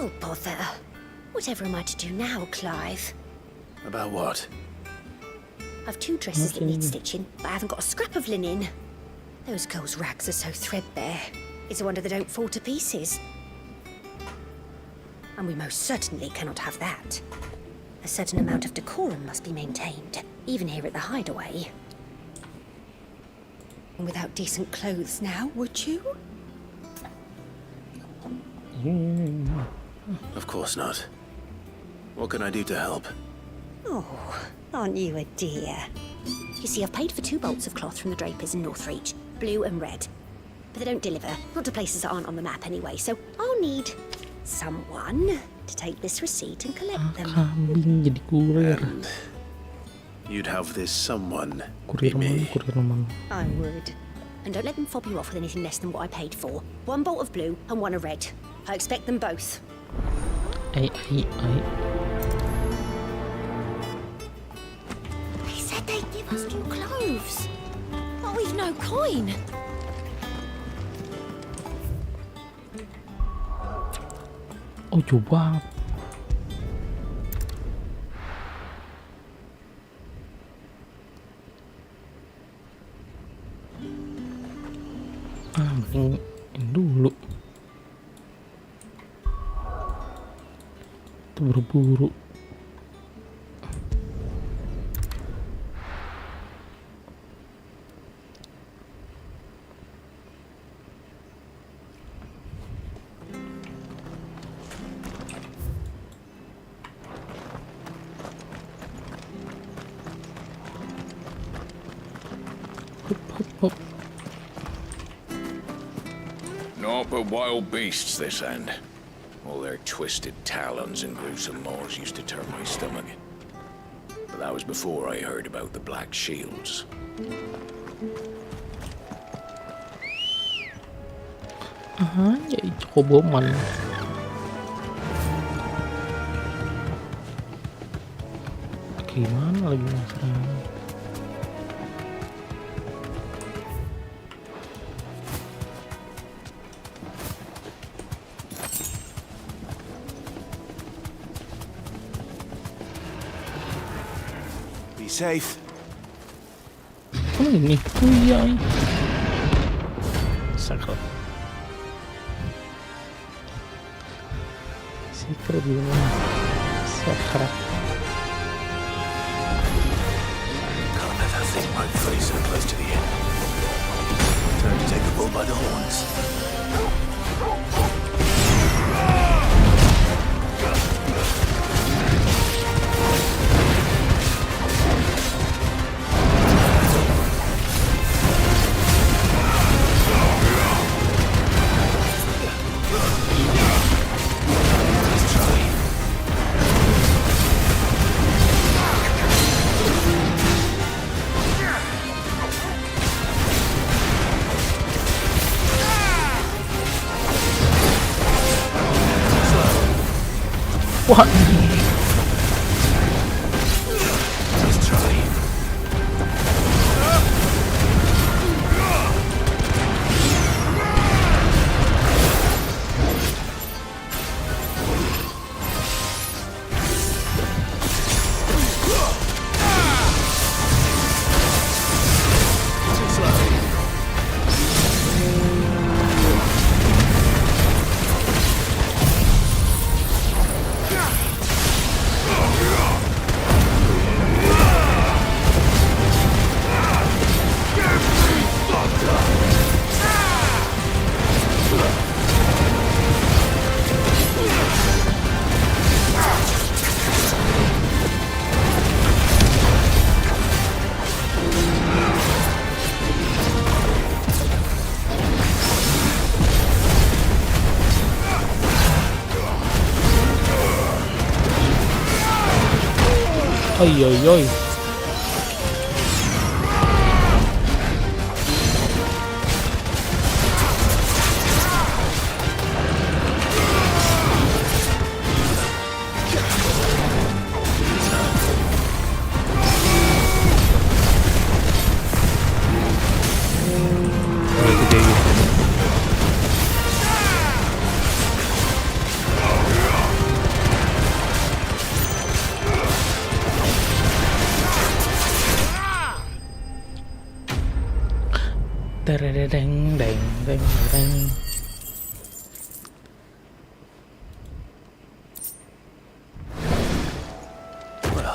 Oh, bother. Whatever am I to do now, Clive? About what? I've 2 dresses that need stitching, but I haven't got a scrap of linen. Those girls' rags are so threadbare. It's a wonder they don't fall to pieces. And we most certainly cannot have that. A certain amount of decorum must be maintained, even here at the hideaway. And without decent clothes now, would you? Of course not. What can I do to help? Oh, aren't you a dear? You see, I've paid for 2 bolts of cloth from the drapers in Northreach, blue and red. But they don't deliver, not to places that aren't on the map anyway, so I'll need someone to take this receipt and collect them. And you'd have this someone be me. I would. And don't let them fob you off with anything less than what I paid for. 1 bolt of blue and 1 of red. I expect them both. They said they'd give us new clothes. But we've no coin. Oh, coba. Ini dulu. Itu berburu. Hop. Naught but wild beasts this end. All their twisted talons and gruesome maws used to turn my stomach. But that was before I heard about the Black Shields. Jadi coboman. Gimana lagi masalahnya? Be safe. Oh ini, oh iya. Sakral. Secret gimana? Sakral. Can't let that thing run free so close to the end. Time to take the bull by the horns. Wah. Oi oi oi. Deng deng deng deng. Well,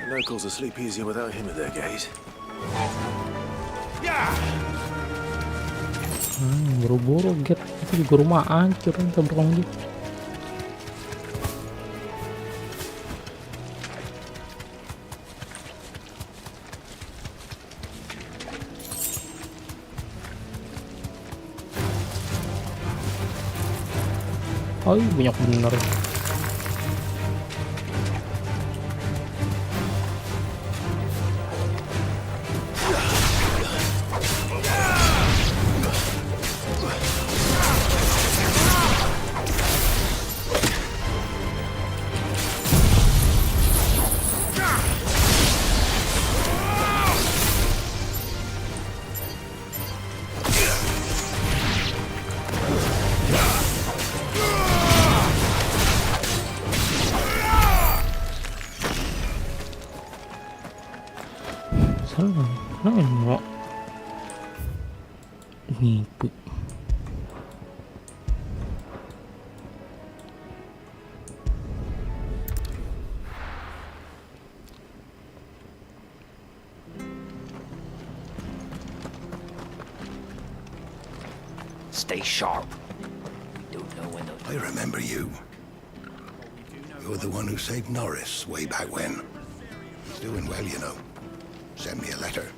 the locals will sleep easier without him at their gate. Buru-buru get itu juga rumah hancur kita berkong gitu. Oh, banyak bener. Salah, kenapa nipu? Stay sharp. We don't know when those... I remember you. You're the one who saved Norris way back when. He's doing well, you know. Sent me a letter.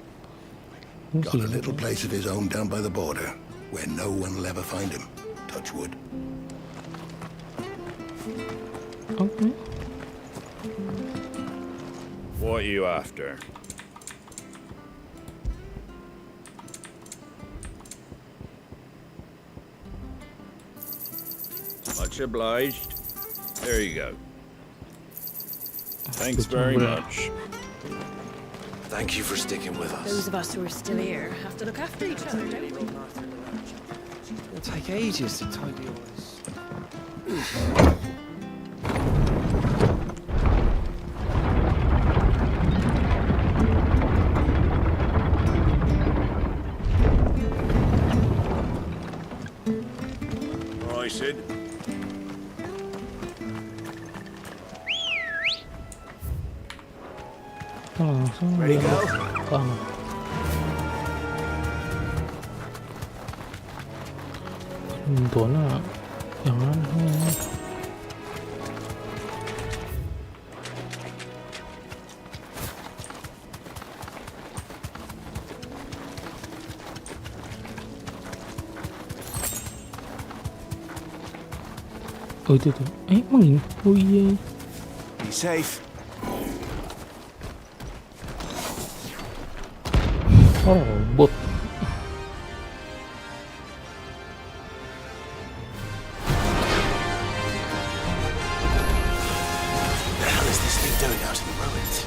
Got a little place of his own down by the border, where no one will ever find him. Touch wood. Okay. What are you after? Much obliged. There you go. Thanks very much. Thank you for sticking with us. Those of us who are still here have to look after each other, don't we? It'll take ages to tidy all this. All right, Sid. Langsung Ready, dia go? kanan. Bentuknya yang aneh. Oh itu tuh, emang ini? Oh iya. Be safe. Oh, bot. What the hell is this thing doing out in the ruins?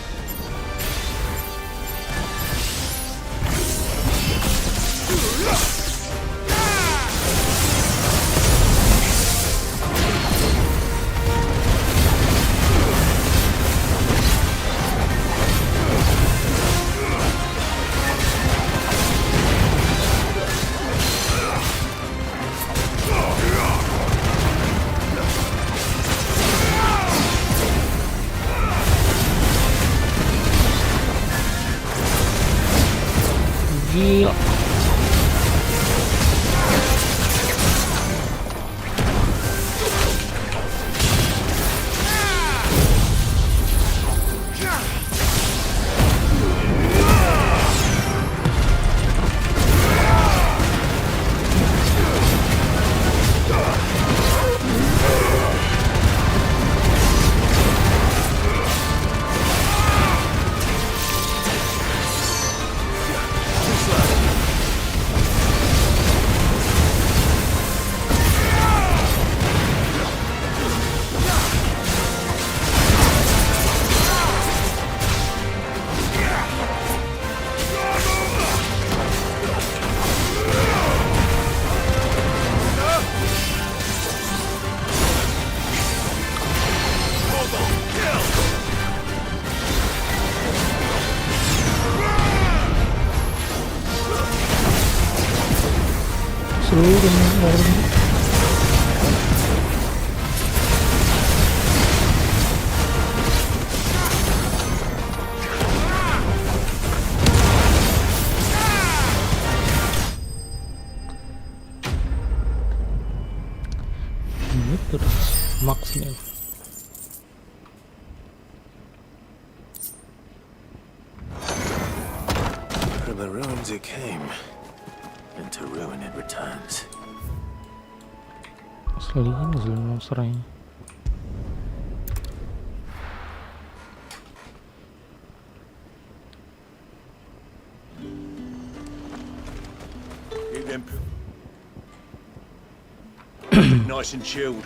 seluruh orang. Ini terus maksimal. From the ruins it came, and to ruin it returns. Asli monsternya. Keep them nice and chilled.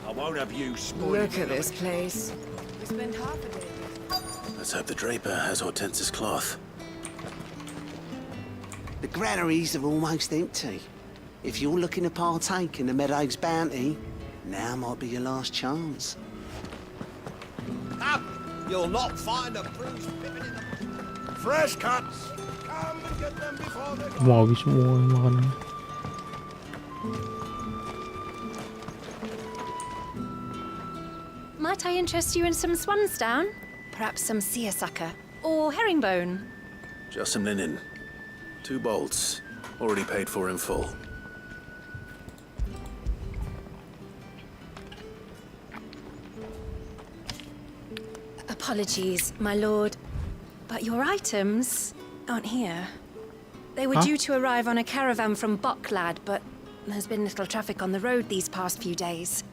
I won't have you spoiling. Look at this place. We spent half a day. Let's hope the Draper has Hortense's cloth. The granaries are almost empty. If you're looking to partake in the Meadow's bounty, now might be your last chance. Up! You'll not find a bruised pippin in the... Fresh cuts! Come and get them before they go. Mau habis semua makannya. Might I interest you in some swansdown? Perhaps some seersucker? Or herringbone? Just some linen. 2 bolts. Already paid for in full. Apologies, my lord, but your items aren't here. They were due to arrive on a caravan from Boklad, but there's been little traffic on the road these past few days.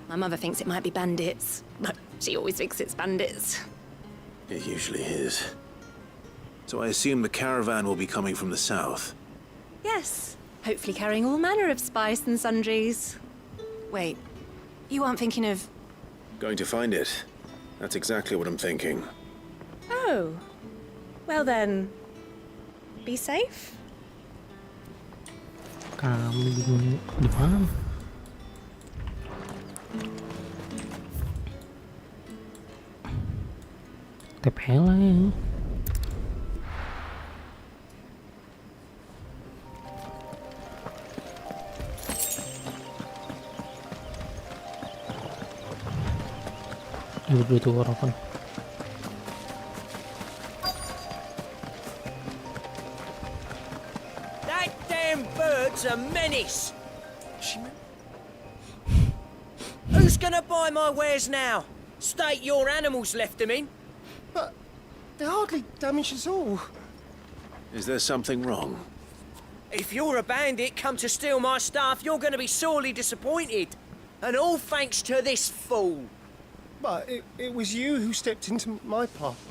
My mother thinks it might be bandits, but she always thinks it's bandits. It usually is. So I assume the caravan will be coming from the south. Yes, hopefully carrying all manner of spice and sundries. Wait, you aren't thinking of... Going to find it. That's exactly what I'm thinking. Oh, well then, be safe. Kami di mana? TP lah ya. Itu orang kan. That damn bird's a menace. Who's gonna buy my wares now? State your animals left them in. But they hardly damage us all. Is there something wrong? If you're a bandit come to steal my stuff, you're gonna be sorely disappointed. And all thanks to this fool. But it was you who stepped into my path.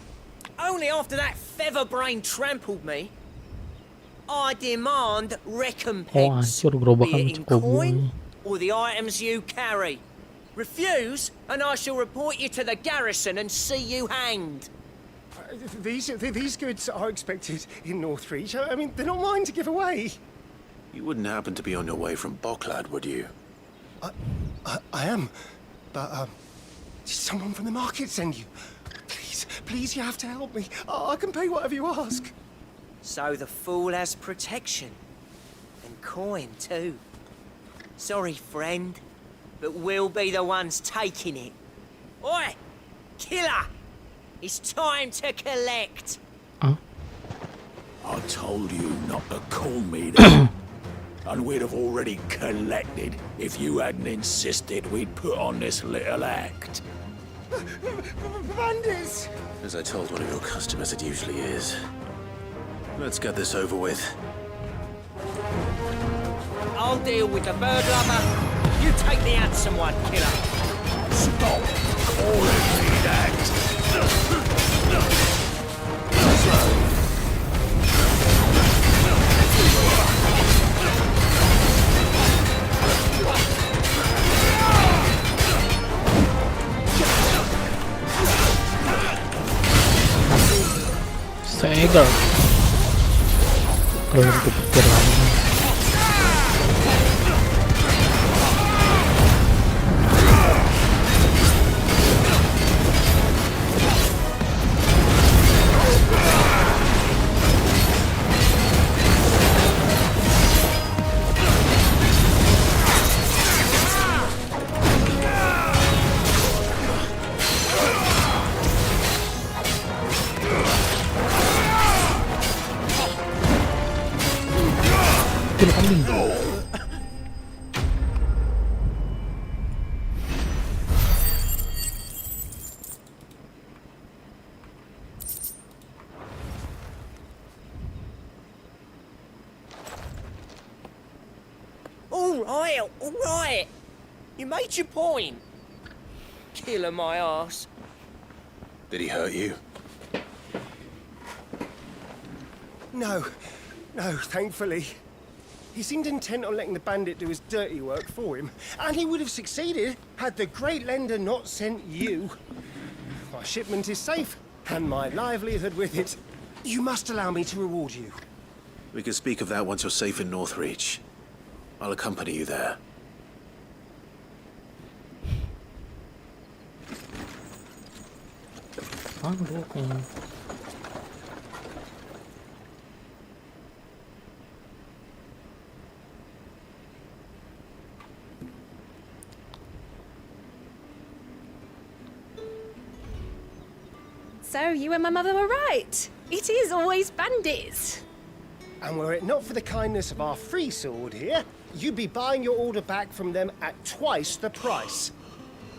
Only after that feather-brain trampled me. I demand recompense, hancur gerobak be it in kami coin or the items you carry. Refuse, and I shall report you to the garrison and see you hanged. These goods are expected in Northreach. I mean, they're not mine to give away. You wouldn't happen to be on your way from Boklad, would you? I am, but did someone from the market send you? Please, you have to help me. I can pay whatever you ask. So the fool has protection. And coin, too. Sorry, friend, but we'll be the ones taking it. Oi! Killer! It's time to collect! I told you not to call me that. And we'd have already collected if you hadn't insisted we'd put on this little act. Bandits! As I told one of your customers, it usually is. Let's get this over with. I'll deal with the bird lover. You take the handsome one, killer. Stop calling me that. Sega. Kalau untuk pikir lagi. All right. You made your point. Killer my ass. Did he hurt you? No, thankfully. He seemed intent on letting the bandit do his dirty work for him, and he would have succeeded had the great lender not sent you. My shipment is safe, and my livelihood with it. You must allow me to reward you. We can speak of that once you're safe in Northreach. I'll accompany you there. So you and my mother were right. It is always bandits. And were it not for the kindness of our free sword here, you'd be buying your order back from them at twice the price.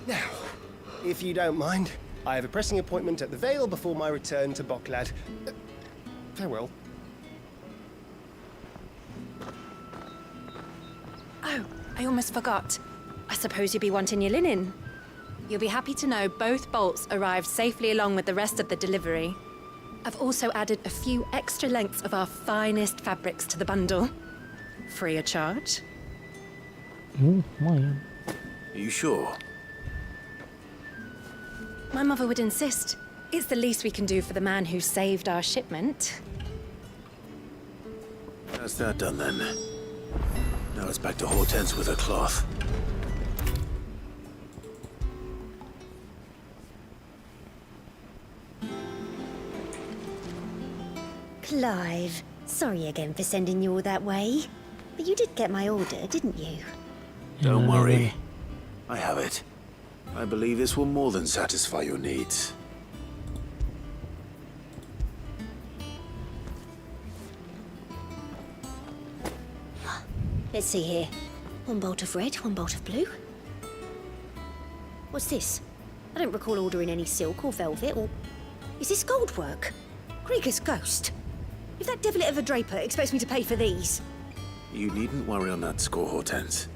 Now, if you don't mind, I have a pressing appointment at the Vale before my return to Bocklad. Farewell. Oh, I almost forgot. I suppose you'll be wanting your linen. You'll be happy to know both bolts arrived safely along with the rest of the delivery. I've also added a few extra lengths of our finest fabrics to the bundle. Free of charge. Are you sure? My mother would insist. It's the least we can do for the man who saved our shipment. That's that done then. Now it's back to Hortense with her cloth. Clive, sorry again for sending you all that way. But you did get my order, didn't you? Don't worry. I have it. I believe this will more than satisfy your needs. Let's see here. One bolt of red, one bolt of blue. What's this? I don't recall ordering any silk or velvet or... Is this gold work? Krieger's ghost. If that devilet of a draper expects me to pay for these... You needn't worry on that score, Hortense.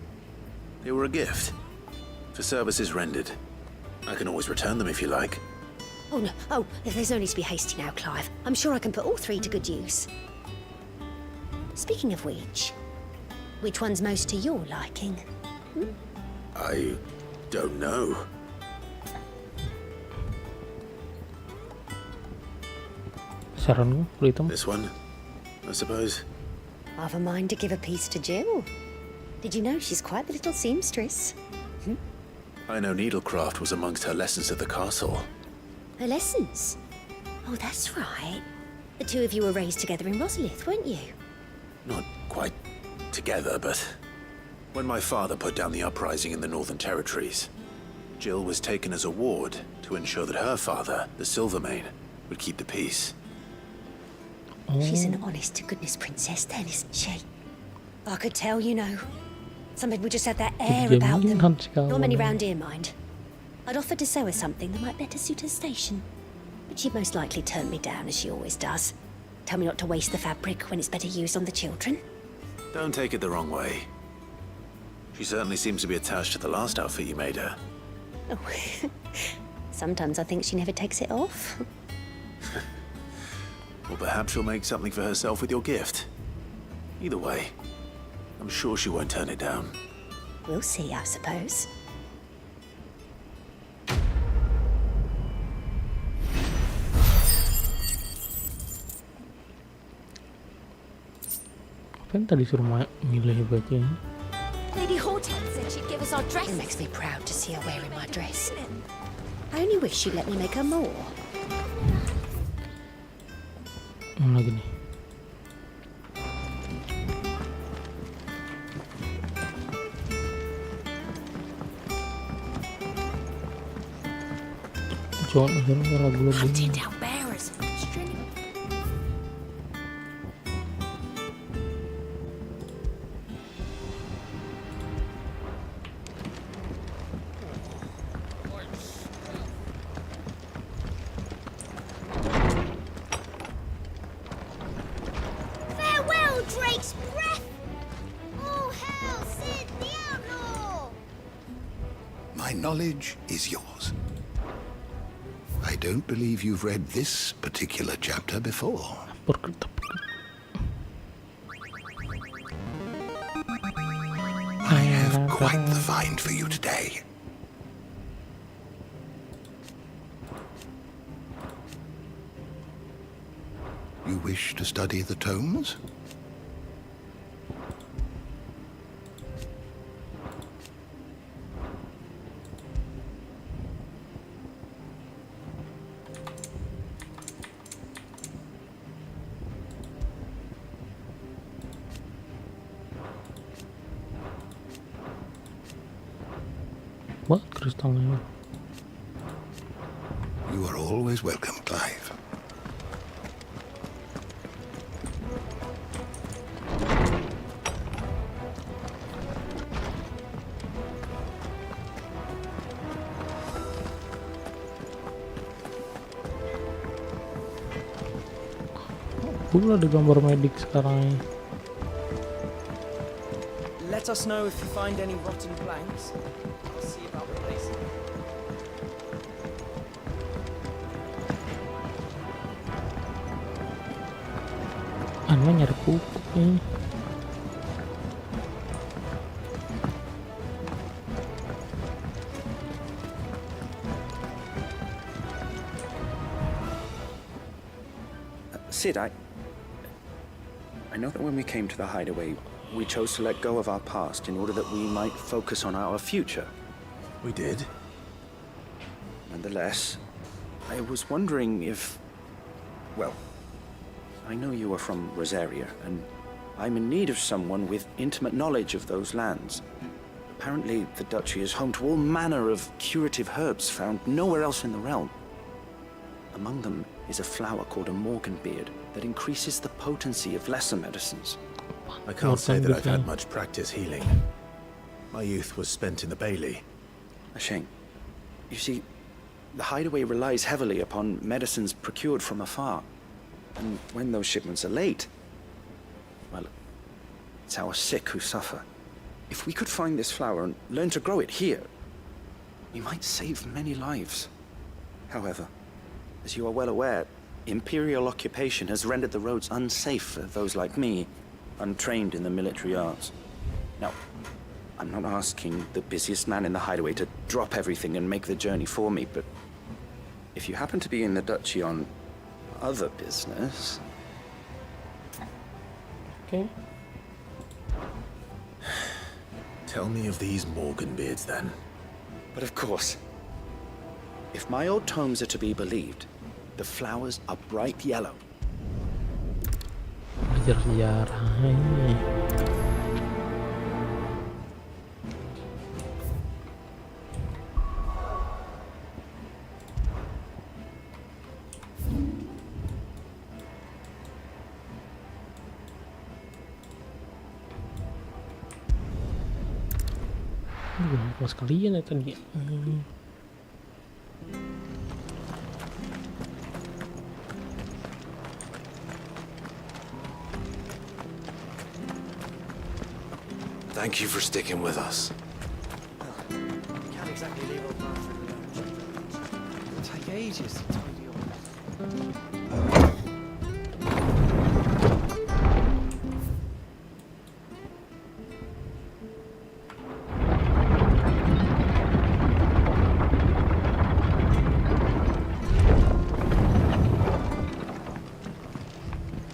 They were a gift. For services rendered. I can always return them if you like. Oh, no. Oh, there's no need to be hasty now, Clive. I'm sure I can put all three to good use. Speaking of which one's most to your liking? I don't know. This one, I suppose. I've a mind to give a piece to Jill. Did you know she's quite the little seamstress? I know needlecraft was amongst her lessons at the castle. Her lessons? Oh, that's right. The two of you were raised together in Rosalith, weren't you? Not quite together, but when my father put down the uprising in the Northern Territories, Jill was taken as a ward to ensure that her father, the Silvermane, would keep the peace. She's an honest-to-goodness princess then, isn't she? I could tell, you know. Some people just had that air about them. Not many round here, mind. I'd offered to sew her something that might better suit her station. But she'd most likely turn me down, as she always does. Tell me not to waste the fabric when it's better used on the children. Don't take it the wrong way. She certainly seems to be attached to the last outfit you made her. Oh, sometimes I think she never takes it off. Or perhaps she'll make something for herself with your gift. Either way, I'm sure she won't turn it down. We'll see, I suppose. Apa yang tadi suruh milih bajunya? Lady Hortense said she'd give us our dresses. It makes me proud to see her wearing my dress. I only wish she'd let me make her more. Lagi nih. Jangan akhirnya lagu-lagu. Farewell, Drake's breath! All hail Sid the My knowledge is yours. I don't believe you've read this particular chapter before. I have quite the find for you today. You wish to study the tomes? What crystal? You are always welcome, Clive. Pula ada gambar medik sekarang ini. Let us know if you find any rotten planks. I'll see about replacing them. Aneh nyari pupuk ini. Sid, I know that when we came to the hideaway, we chose to let go of our past in order that we might focus on our future. We did. Nonetheless, I was wondering if... Well, I know you are from Rosaria, and I'm in need of someone with intimate knowledge of those lands. Apparently, the duchy is home to all manner of curative herbs found nowhere else in the realm. Among them is a flower called a morganbeard that increases the potency of lesser medicines. I can't say that I've had much practice healing. My youth was spent in the Bailey. A shame. You see, the hideaway relies heavily upon medicines procured from afar. And when those shipments are late, well, it's our sick who suffer. If we could find this flower and learn to grow it here, we might save many lives. However, as you are well aware, imperial occupation has rendered the roads unsafe for those like me, untrained in the military arts. Now, I'm not asking the busiest man in the hideaway to drop everything and make the journey for me, but if you happen to be in the duchy on other business... Okay. Tell me of these morganbeards, then. But of course, if my old tomes are to be believed, the flowers are bright yellow. Belajar sejarah. Lupa sekalian ya tadi. Thank you for sticking with us. Can't exactly leave old man for the lurch. It'll take ages to tidy up.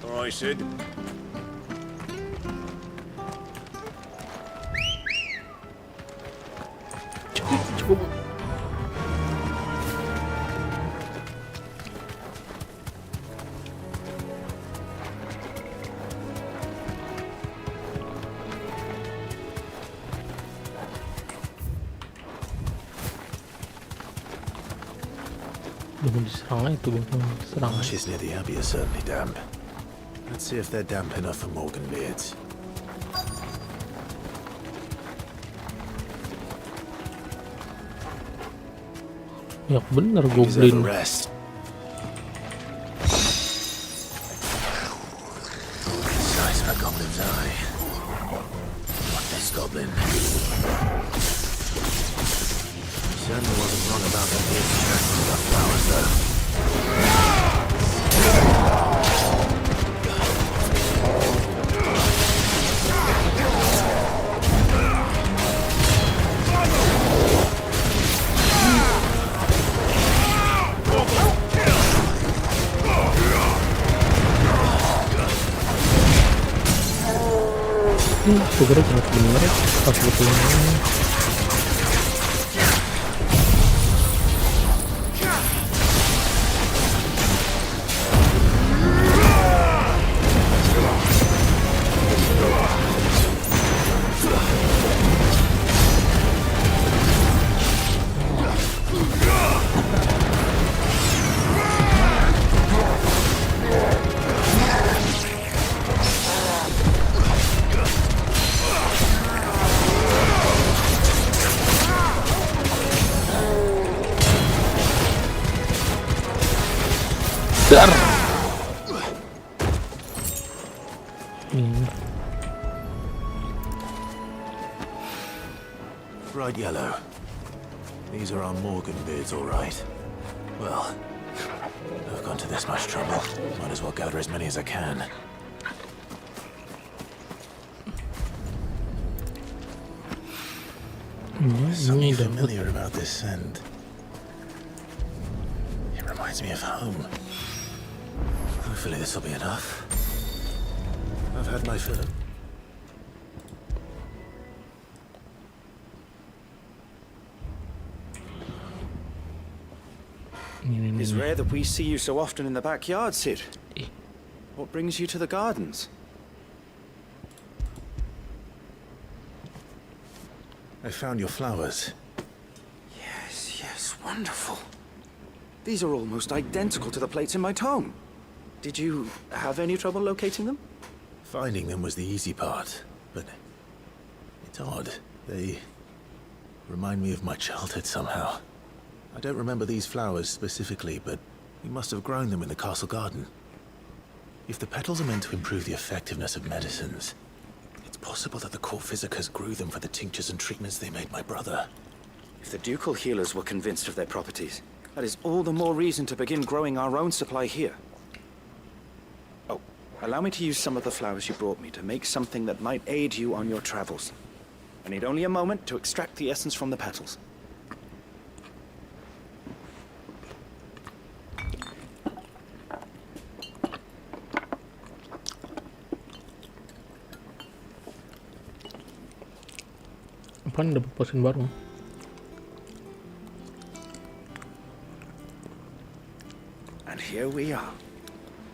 All right, Sid. The marshes near the abbey are certainly damp. Let's see if they're damp enough for morganbeards. Ya bener He's over goblin. rest. Size of a goblin's eye. What this goblin? Grandma wasn't wrong about them being attracted to flowers, though. Sugarnya jelas bener pas betulnya. Dar. Bright yellow. These are our Morgan beards, all right. Well, I've gone to this much trouble. Might as well gather as many as I can. Something familiar about this scent. It reminds me of home. Hopefully this will be enough. I've had my fill. It's rare that we see you so often in the backyard, Sid. What brings you to the gardens? I found your flowers. Yes, wonderful. These are almost identical to the plates in my tome. Did you have any trouble locating them? Finding them was the easy part, but it's odd. They remind me of my childhood somehow. I don't remember these flowers specifically, but we must have grown them in the castle garden. If the petals are meant to improve the effectiveness of medicines, it's possible that the court physicers grew them for the tinctures and treatments they made my brother. If the ducal healers were convinced of their properties, that is all the more reason to begin growing our own supply here. Oh, allow me to use some of the flowers you brought me to make something that might aid you on your travels. I need only a moment to extract the essence from the petals. Apaan dapat potion baru? And here we are.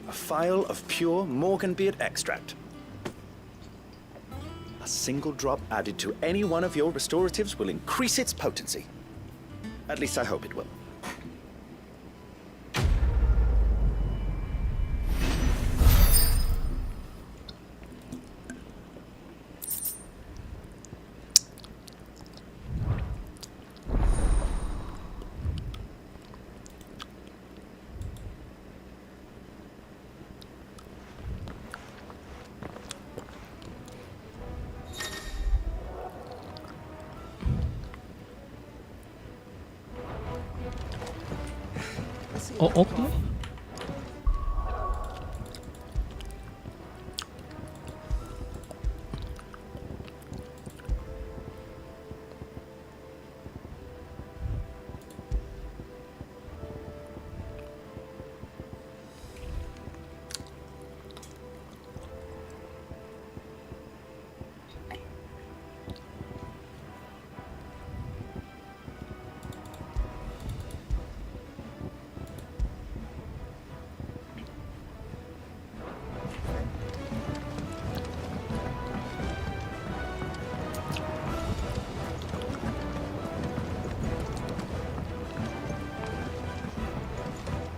A phial of pure Morganbeard extract. A single drop added to any one of your restoratives will increase its potency. At least I hope it will. Oh, okay.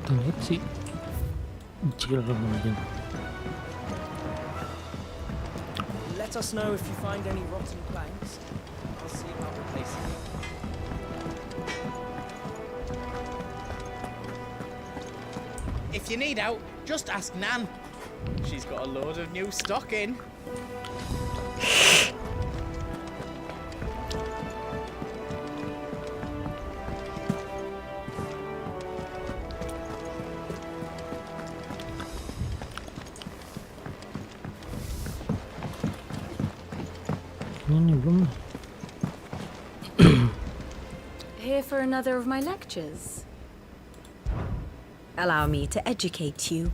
Lihat sih Jill aja. Let us know if you find any rotten planks. I'll see about replacing them. If you need out, just ask Nan. She's got a load of new stock in. Ini belum. Here for another of my lectures? Allow me to educate you.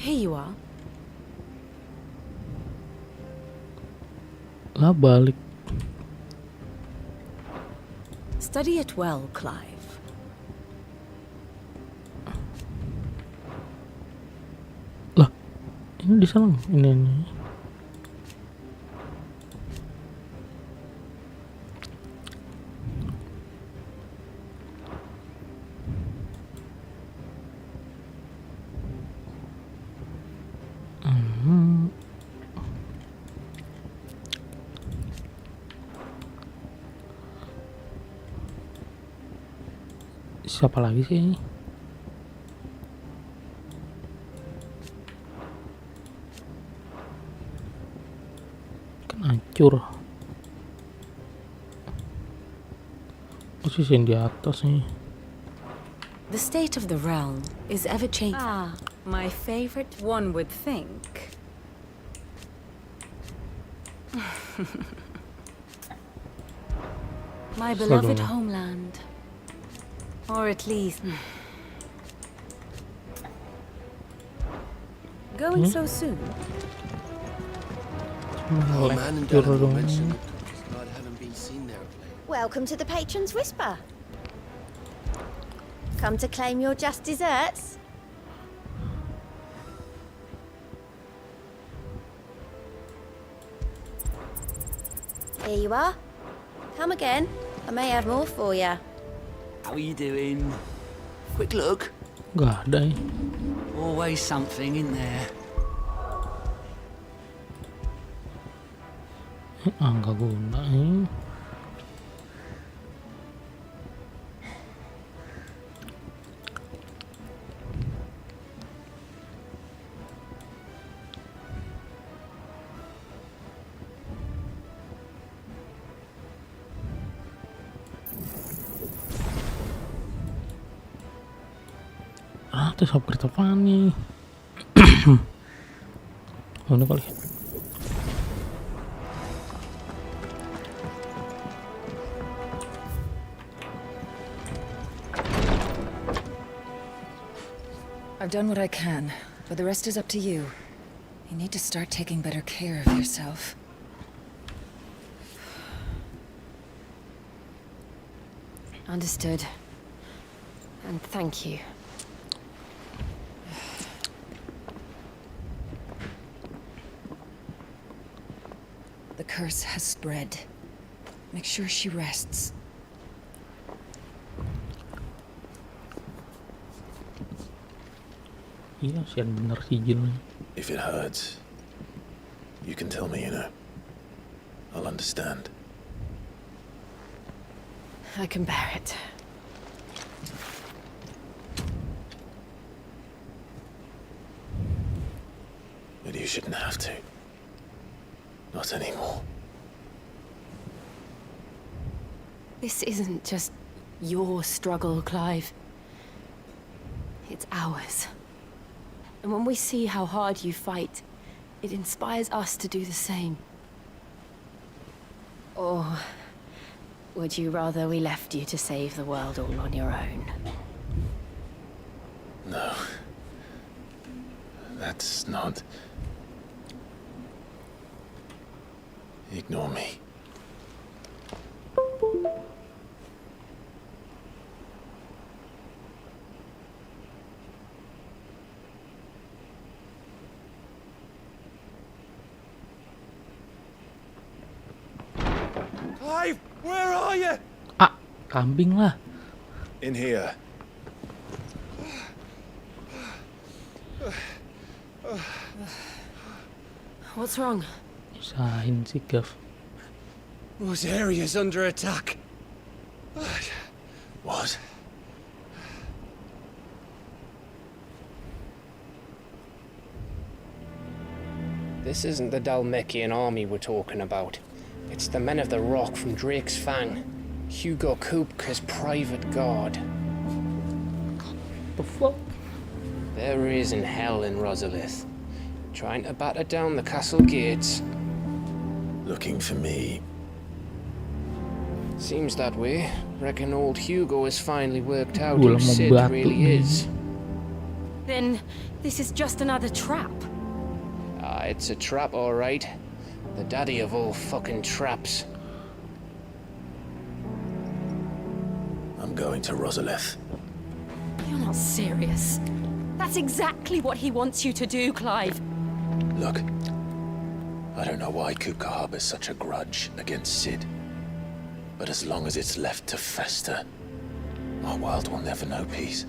Here you are. Lah balik. Study it well, Clive. Lah, ini disalang. Ini. Siapa lagi sih ini? Kan hancur. Posisi yang di atas nih. The state of the realm is ever changing. Ah, my favorite, one would think. My beloved homeland. Or at least... Going so soon? Welcome to the Patron's Whisper. Come to claim your just desserts? Here you are. Come again. I may have more for you. How are you doing? Quick look. Gak ada ya. Always something in there. Nggak guna ya. Terus upgrade apa nih? Oh, ini kali. I've done what I can, but the rest is up to you. You need to start taking better care of yourself. Understood. And thank you. The curse has spread. Make sure she rests. Iya, sian bener si Jin. If it hurts, you can tell me, you know. I'll understand. I can bear it. But you shouldn't have to. Not anymore. This isn't just your struggle, Clive. It's ours. And when we see how hard you fight, it inspires us to do the same. Or would you rather we left you to save the world all on your own? No. That's not... Ignore me. Clive, where are you? Ah, kambing lah. In here. What's wrong? Usahain sih, Gav. Those areas under attack. What? This isn't the Dalmekian army we're talking about. It's the men of the Rock from Drake's Fang. Hugo Kupka's private guard. The fuck? There is in hell in Rosalith, trying to batter down the castle gates. Looking for me. Seems that way. Reckon old Hugo has finally worked out Gua who mau Sid batu really nih. is. Then this is just another trap. Ah, it's a trap, all right. The daddy of all fucking traps. I'm going to Rosalith. You're not serious. That's exactly what he wants you to do, Clive. Look, I don't know why Kupka harbors such a grudge against Sid. But as long as it's left to fester, our world will never know peace.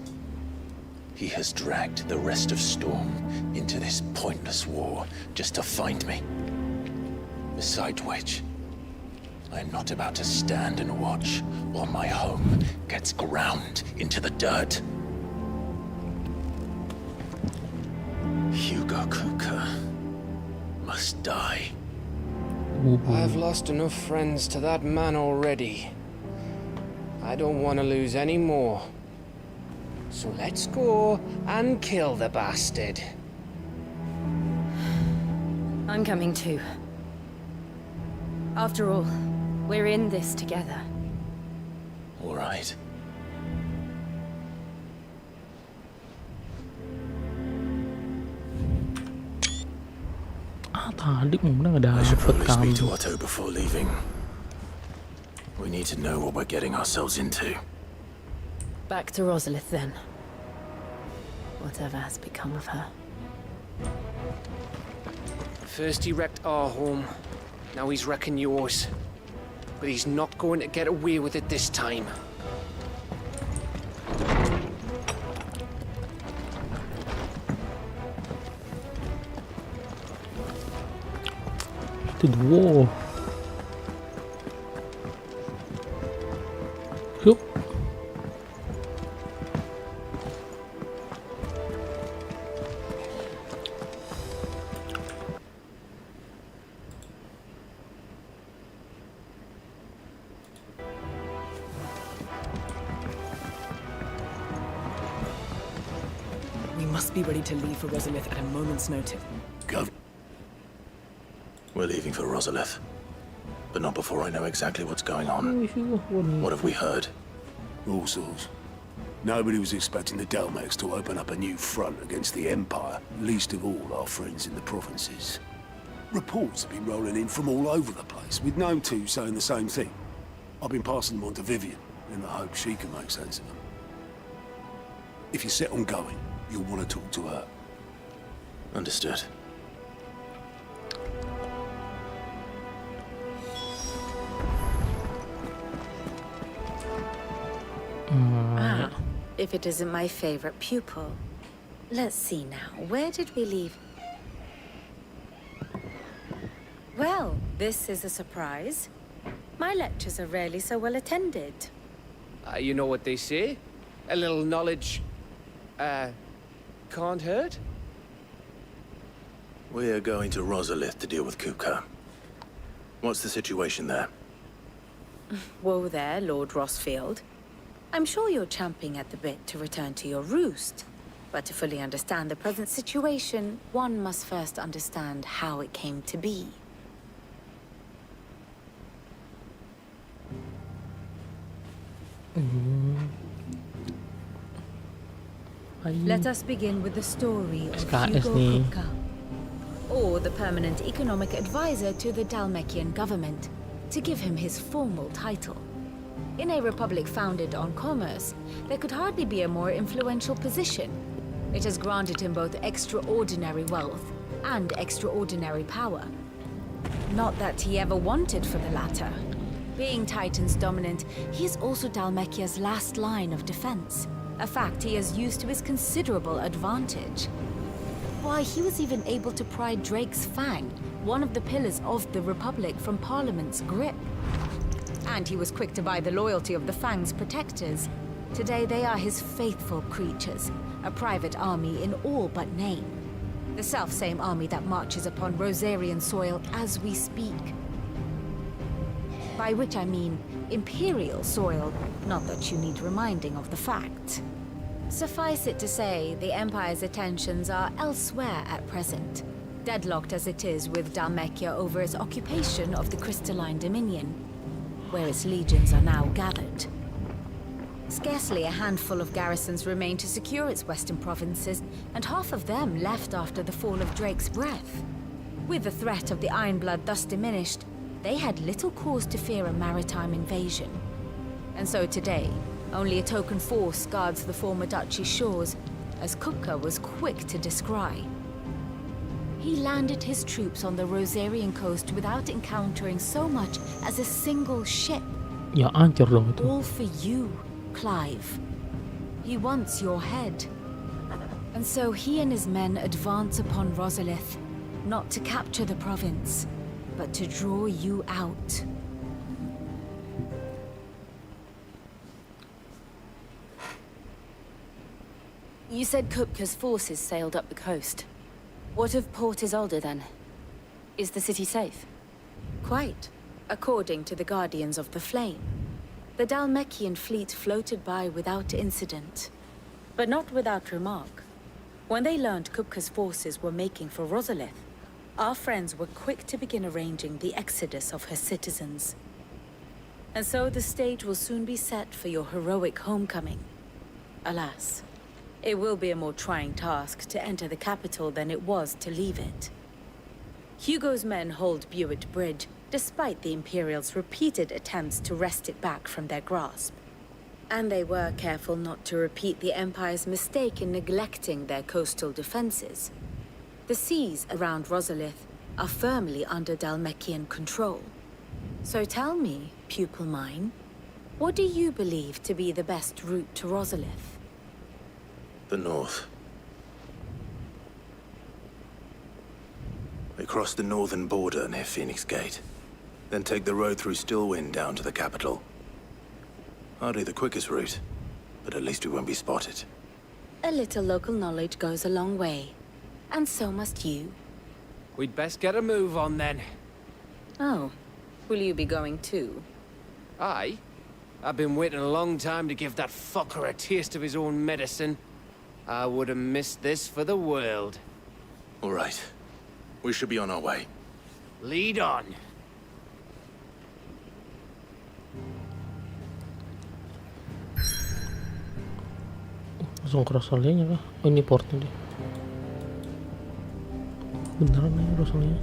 He has dragged the rest of Storm into this pointless war just to find me. Besides which, I am not about to stand and watch while my home gets ground into the dirt. Hugo Kupka must die. I've lost enough friends to that man already. I don't want to lose any more. So let's go and kill the bastard. I'm coming too. After all, we're in this together. All right. Tadi mana I should dapet probably speak to kamu. Otto before leaving. We need to know what we're getting ourselves into. Back to Rosalith then. Whatever has become of her. First he wrecked our home, now he's wrecking yours. But he's not going to get away with it this time. Itu dwarf. Yuk. We must be ready to leave for Rosalith at a moment's notice. Go. We're leaving for Rosalith. But not before I know exactly what's going on. What have we heard? All sorts. Nobody was expecting the Dalmex to open up a new front against the Empire, least of all our friends in the provinces. Reports have been rolling in from all over the place, with no two saying the same thing. I've been passing them on to Vivian, in the hope she can make sense of them. If you're set on going, you'll want to talk to her. Understood. Ah, if it isn't my favorite pupil. Let's see now, where did we leave? Well, this is a surprise. My lectures are rarely so well attended. You know what they say? A little knowledge, can't hurt? We're going to Rosalith to deal with Kupka. What's the situation there? Whoa there, Lord Rossfield. I'm sure you're champing at the bit to return to your roost. But to fully understand the present situation, one must first understand how it came to be. Let us begin with the story of Hugo Kupka, or the permanent economic advisor to the Dalmekian government, to give him his formal title. In a republic founded on commerce, there could hardly be a more influential position. It has granted him both extraordinary wealth and extraordinary power. Not that he ever wanted for the latter. Being Titan's dominant, he is also Dalmekia's last line of defense, a fact he has used to his considerable advantage. Why, he was even able to pry Drake's Fang, one of the pillars of the Republic, from Parliament's grip. And he was quick to buy the loyalty of the Fang's protectors. Today they are his faithful creatures, a private army in all but name. The self-same army that marches upon Rosarian soil as we speak. By which I mean Imperial soil, not that you need reminding of the fact. Suffice it to say, the Empire's attentions are elsewhere at present, deadlocked as it is with Dhalmekia over its occupation of the Crystalline Dominion, where its legions are now gathered. Scarcely a handful of garrisons remain to secure its western provinces, and half of them left after the fall of Drake's Breath. With the threat of the Ironblood thus diminished, they had little cause to fear a maritime invasion. And so today, only a token force guards the former duchy's shores, as Kupka was quick to descry. He landed his troops on the Rosarian coast without encountering so much as a single ship. Ya hancur dong itu. All for you, Clive. He wants your head. And so he and his men advance upon Rosalith, not to capture the province, but to draw you out. You said Kupka's forces sailed up the coast. What of Port Isolde then? Is the city safe? Quite, according to the Guardians of the Flame. The Dhalmekian fleet floated by without incident. But not without remark. When they learned Kupka's forces were making for Rosalith, our friends were quick to begin arranging the exodus of her citizens. And so the stage will soon be set for your heroic homecoming. Alas, it will be a more trying task to enter the capital than it was to leave it. Hugo's men hold Buet Bridge, despite the Imperials' repeated attempts to wrest it back from their grasp. And they were careful not to repeat the Empire's mistake in neglecting their coastal defenses. The seas around Rosalith are firmly under Dhalmekian control. So tell me, pupil mine, what do you believe to be the best route to Rosalith? The north. They cross the northern border near Phoenix Gate, then take the road through Stillwind down to the capital. Hardly the quickest route, but at least we won't be spotted. A little local knowledge goes a long way, and so must you. We'd best get a move on then. Oh, will you be going too? Aye. I've been waiting a long time to give that fucker a taste of his own medicine. I would have missed this for the world. All right. We should be on our way. Lead on. Langsung ke Rosalia kah? Oh, ini portnya deh. Beneran nih Rosalia.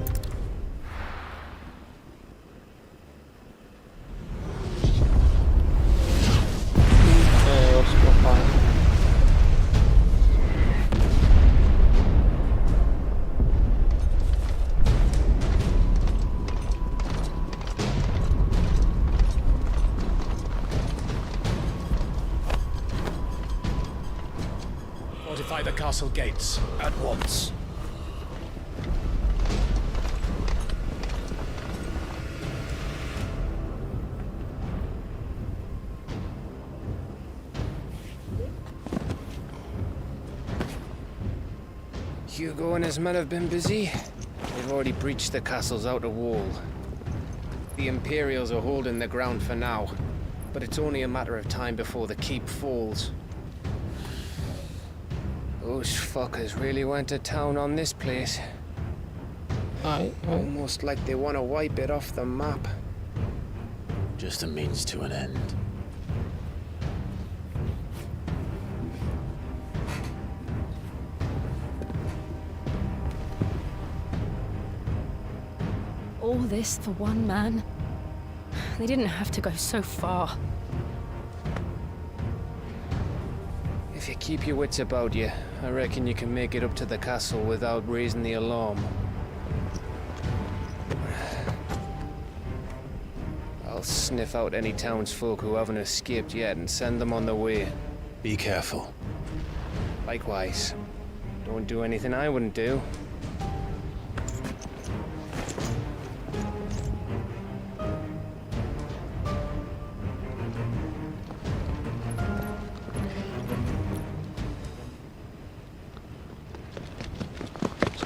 Fortify the castle gates at once. Hugo and his men have been busy. They've already breached the castle's outer wall. The Imperials are holding the ground for now, but it's only a matter of time before the keep falls. Those fuckers really went to town on this place. Almost like they want to wipe it off the map. Just a means to an end. All this for one man? They didn't have to go so far. If you keep your wits about you, I reckon you can make it up to the castle without raising the alarm. I'll sniff out any townsfolk who haven't escaped yet and send them on their way. Be careful. Likewise. Don't do anything I wouldn't do.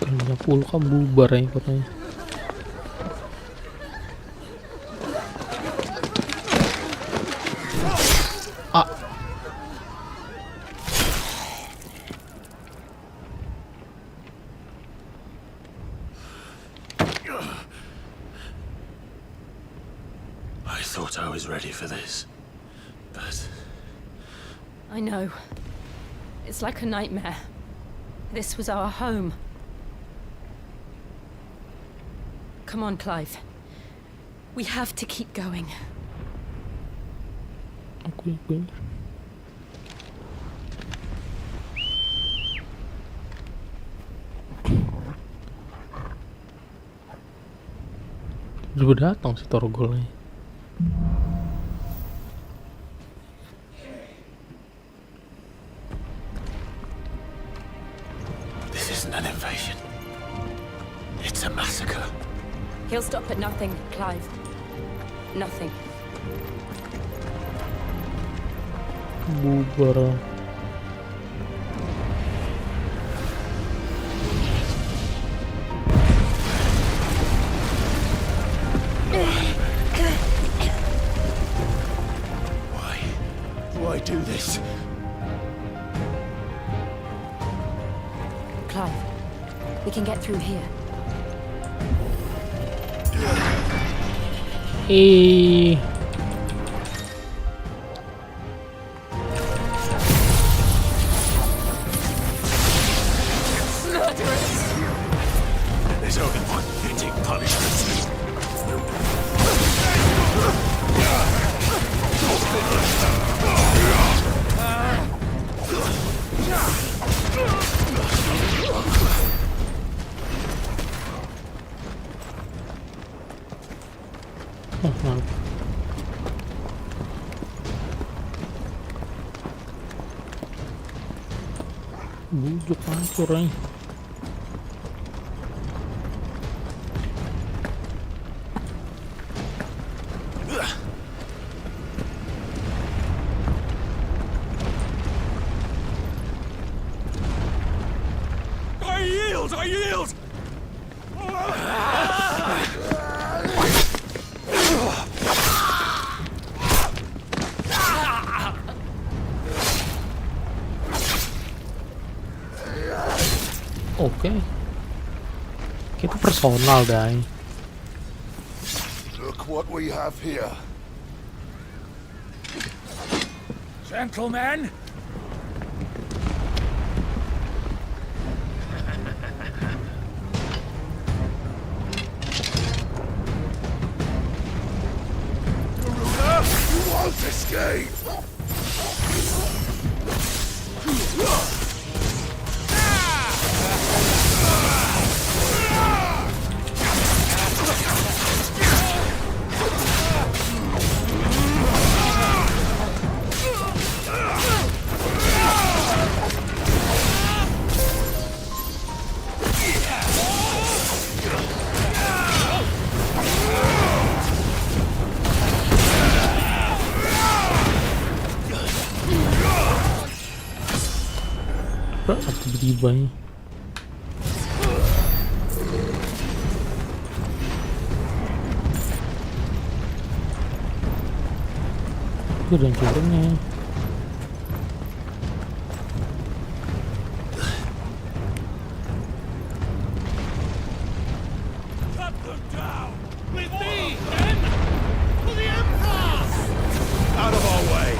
Kayaknya pulka bubar ya katanya. I thought I was ready for this, but I know. It's like a nightmare. This was our home. Come on, Clive. We have to keep going. Okay. Udah datang si Torgolnya. this isn't an invasion. It's a massacre. He'll stop at nothing, Clive. Nothing. Bubar. Why do this? Clive, we can get through here. Hey. There's only one fitting punishment. Bujuk hancur nih. I yield! Oke. Kita personal, guys. Look what we have here. Gentlemen! You won't escape! Tiba-tiba nih. Itu ada hancurannya. Cut them down! With me, then! For the Empire! Out of our way!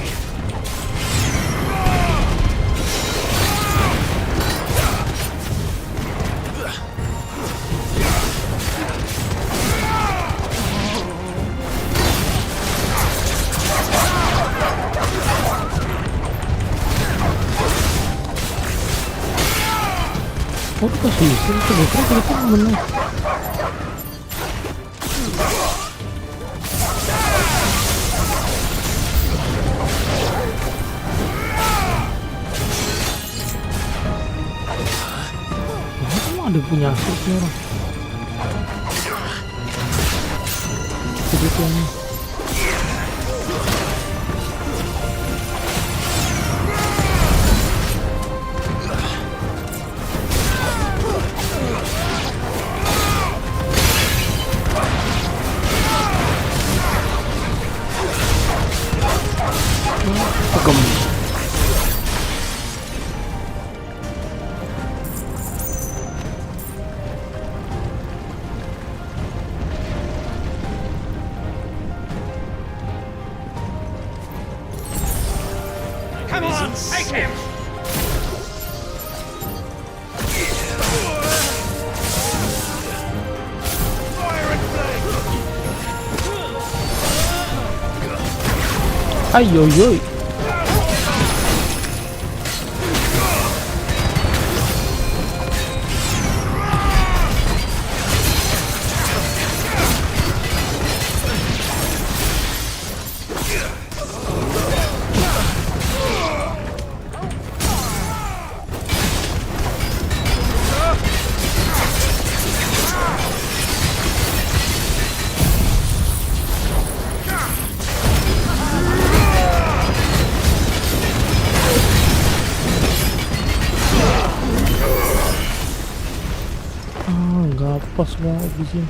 Oh, kasih itu menang. Kamu ada punya asetnya orang. Begituannya. Ayo yoi. Nggak pas banget di sini.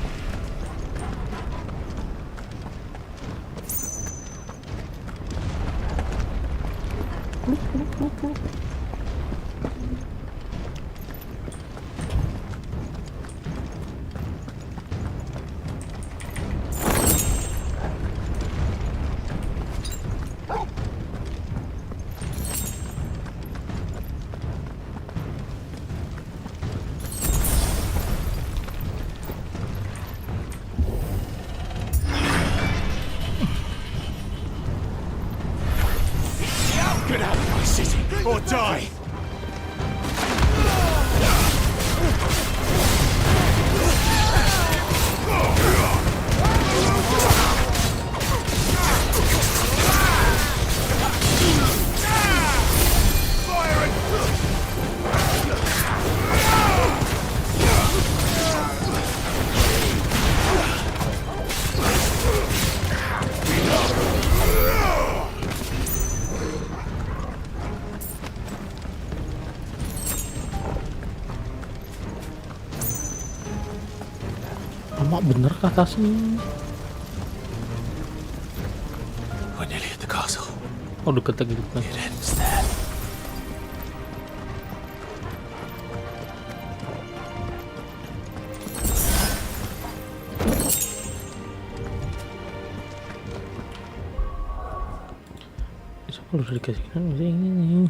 Get out of my city, or die! Lama bener ke atasnya. We're nearly at the castle. Oh, deket lagi deket. It ends there. Bisa kalau udah dikasih kan bisa ini.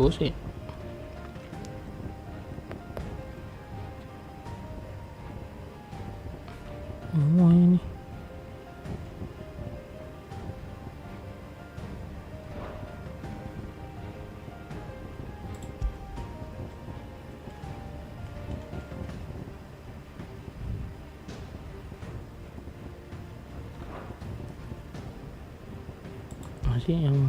Sih. Oh ini. Masih yang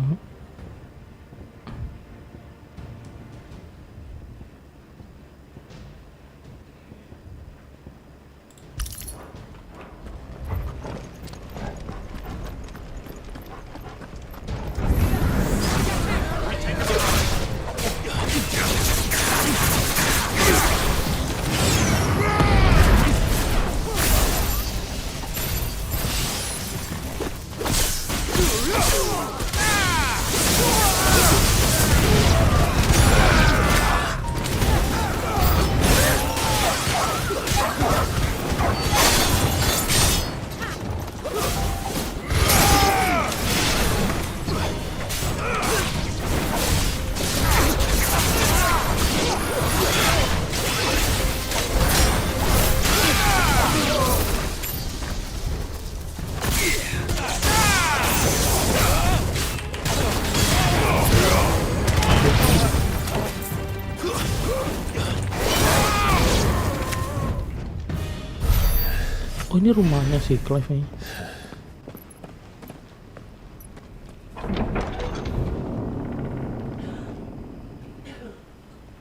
oh ini rumahnya si Clive nih.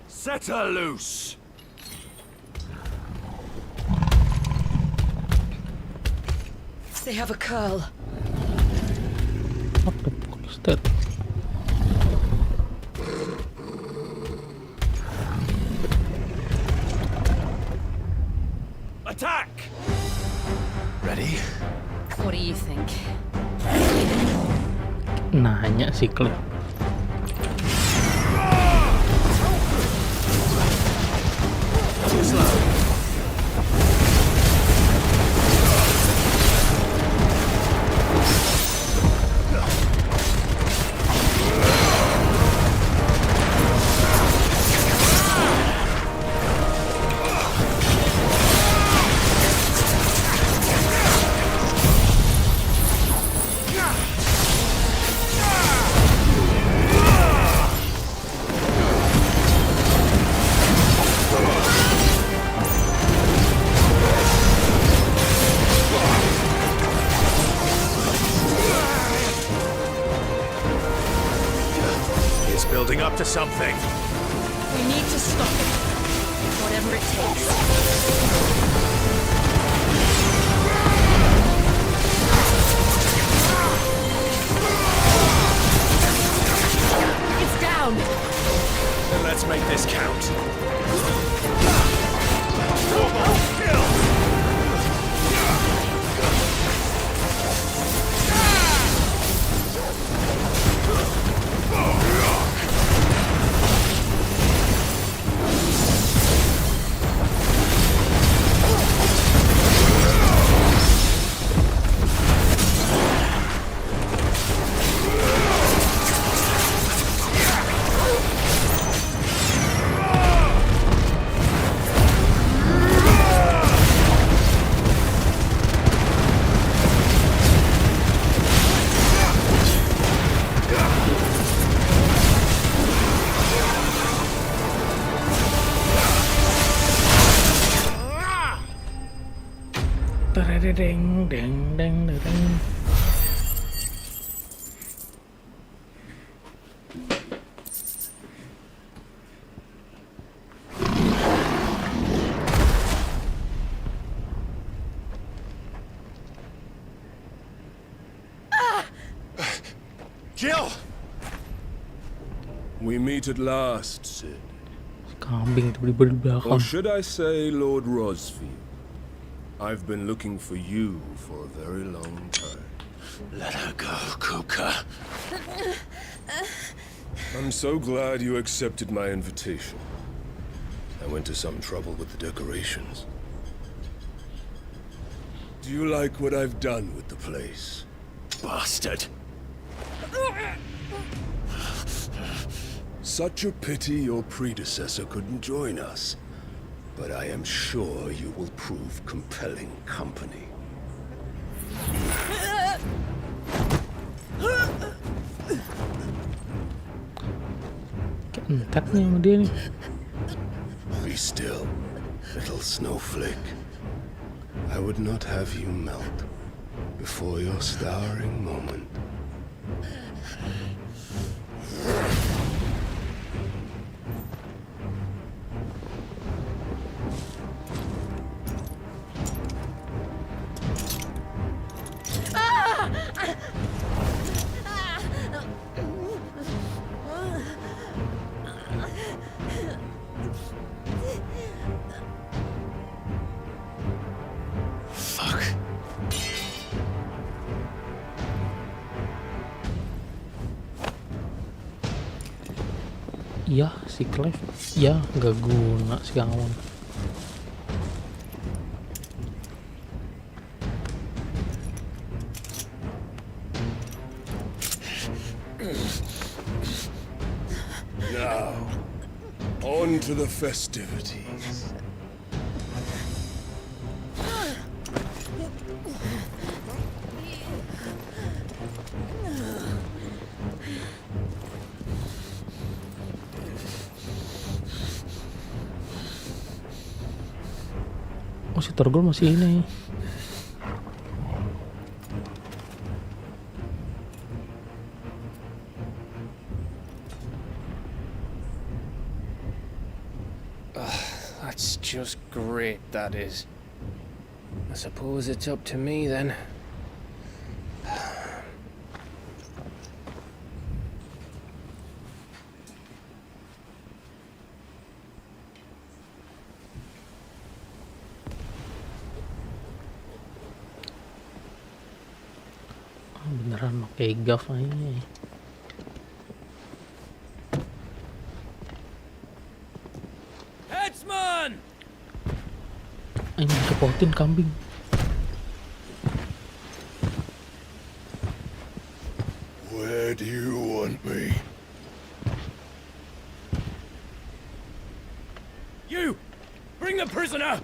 Set her loose! They have a curl. What the fuck is that? Attack! Ready? What do you think? Nanya si Clive. Too slow. getting up to something. We need to stop it. Whatever it takes. It's down! Then let's make this count. Ding, ding, ding, ding. Jill! We meet at last, Sid. Kambing tiba-tiba di belakang. Or should I say Lord Rosfield? I've been looking for you for a very long time. Let her go, Kuka. I'm so glad you accepted my invitation. I went to some trouble with the decorations. Do you like what I've done with the place? Bastard. Such a pity your predecessor couldn't join us. But I am sure you will prove compelling company. Entek nih sama dia nih. Be still, little snowflake. I would not have you melt before your starring moment. Iya, si Clive. Ya, gak guna si kawan. Now, on to the festivities. Oh, si Torgol masih ini. That's just great, that is. I suppose it's up to me then. Beneran pakai gaff aja. Headsman! Ini kepotin kambing. Where do you want me? You! Bring the prisoner!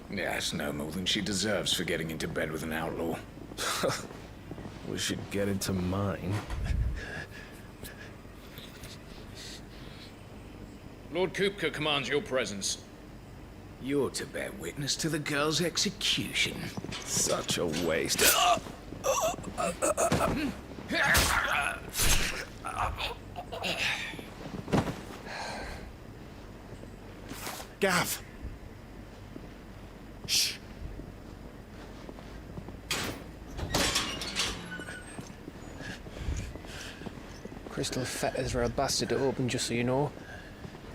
Yes, no more than she deserves for getting into bed with an outlaw. We should get into mine. Lord Kupka commands your presence. You're to bear witness to the girl's execution. Such a waste. Gav! Shh! Crystal fetters are a bastard to open, just so you know.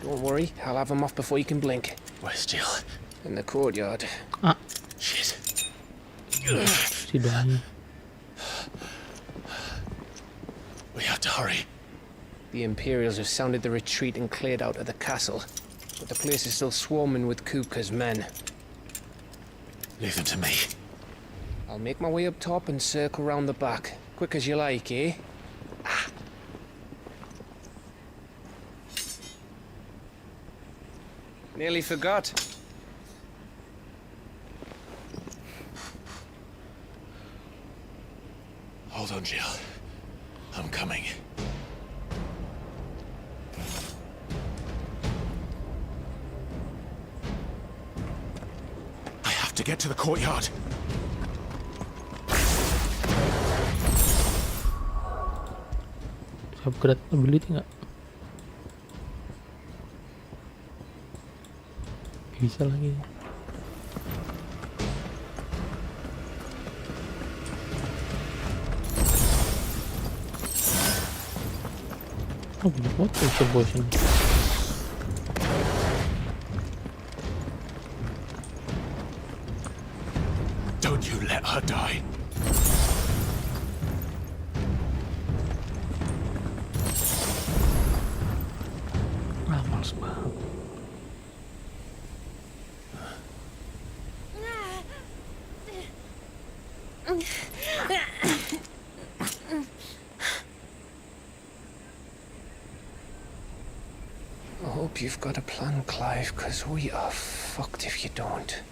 Don't worry, I'll have them off before you can blink. Where's Jill? In the courtyard. Ah. Shit. Si Donnie. We have to hurry. The Imperials have sounded the retreat and cleared out of the castle. But the place is still swarming with Kupka's men. Leave them to me. I'll make my way up top and circle round the back. Quick as you like, eh? Nearly forgot. Hold on, Jill. I'm coming. I have to get to the courtyard. Upgrade ability nggak? Bisa lagi. Oh, banyak banget potion. Don't you let her die. Males banget. I hope you've got a plan, Clive, because we are fucked if you don't.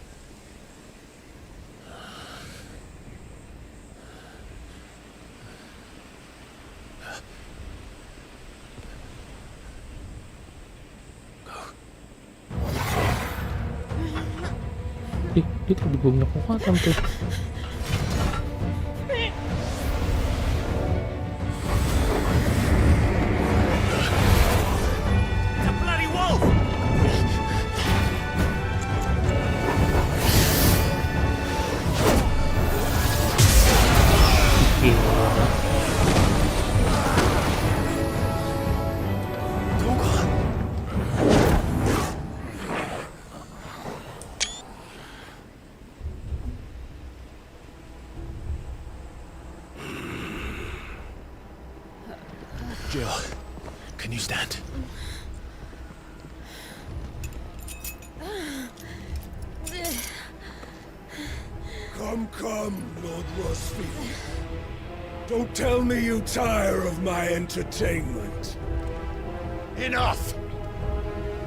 Dia lebih banyak kekuatan tuh. Jill, can you stand? Come, Lord Rosfield. Don't tell me you tire of my entertainment. Enough!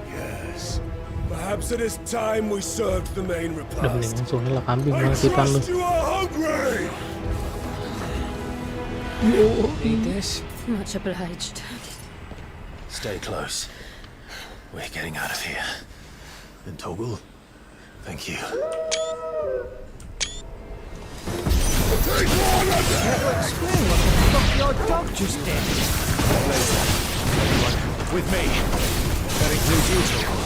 Yes. Perhaps it is time we served the main Udah repast. mending langsung lah kambing I kita lu. trust you are hungry! Eat this. Much obliged. Stay close. We're getting out of here. And Toggle, thank you. Take one of them! Explain what the fuck your dog just did. Later. Everyone, with me. That includes you, Toggle.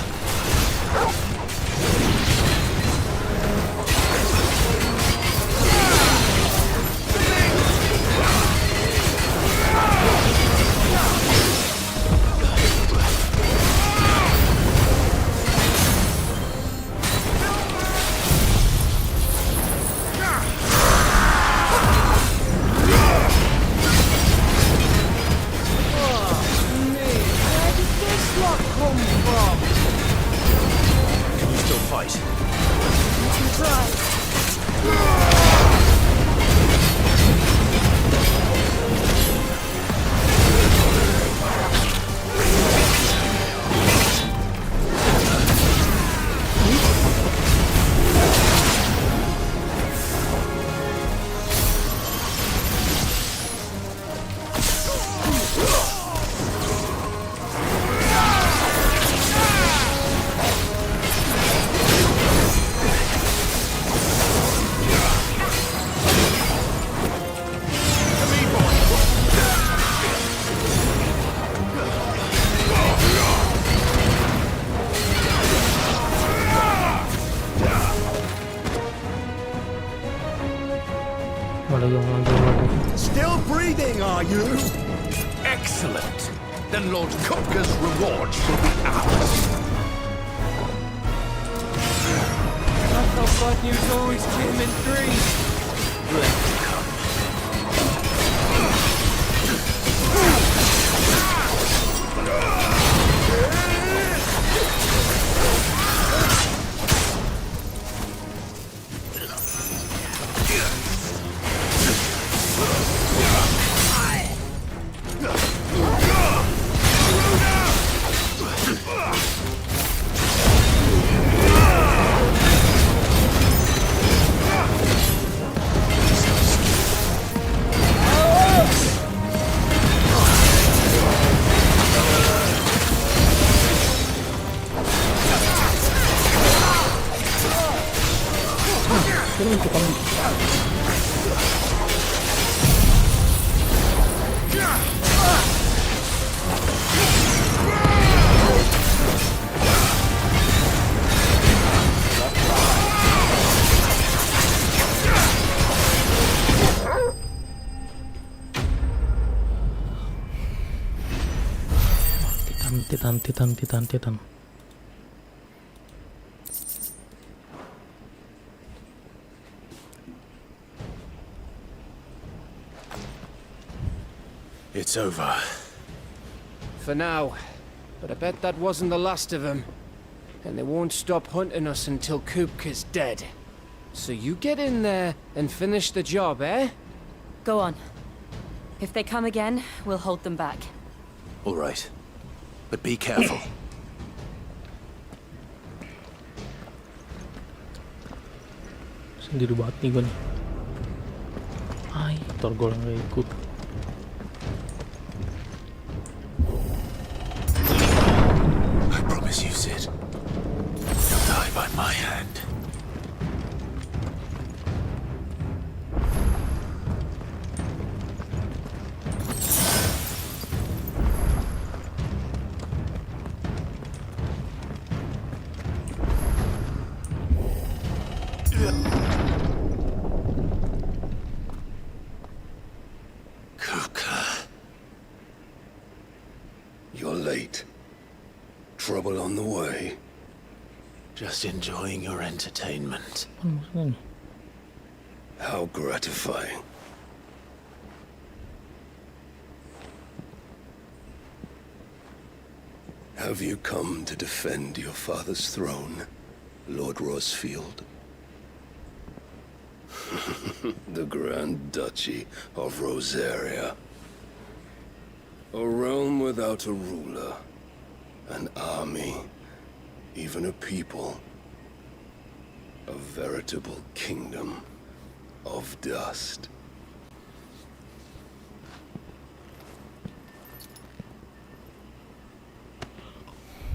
Can you still fight? you? Excellent. Then Lord Kupka's reward shall be ours. I thought bad news always came in threes. Let's come. Titan. It's over. For now. But I bet that wasn't the last of them. And they won't stop hunting us until Kupka's dead. So you get in there and finish the job, eh? Go on. If they come again, we'll hold them back. All right. But be careful. Sendiri banget nih gue nih. Ay, torgol nggak ikut. I promise you, Sid. You'll die by my hand. You're late. Trouble on the way. Just enjoying your entertainment. How gratifying. Have you come to defend your father's throne, Lord Rosfield? The Grand Duchy of Rosaria. A realm without a ruler, an army, even a people. A veritable kingdom of dust.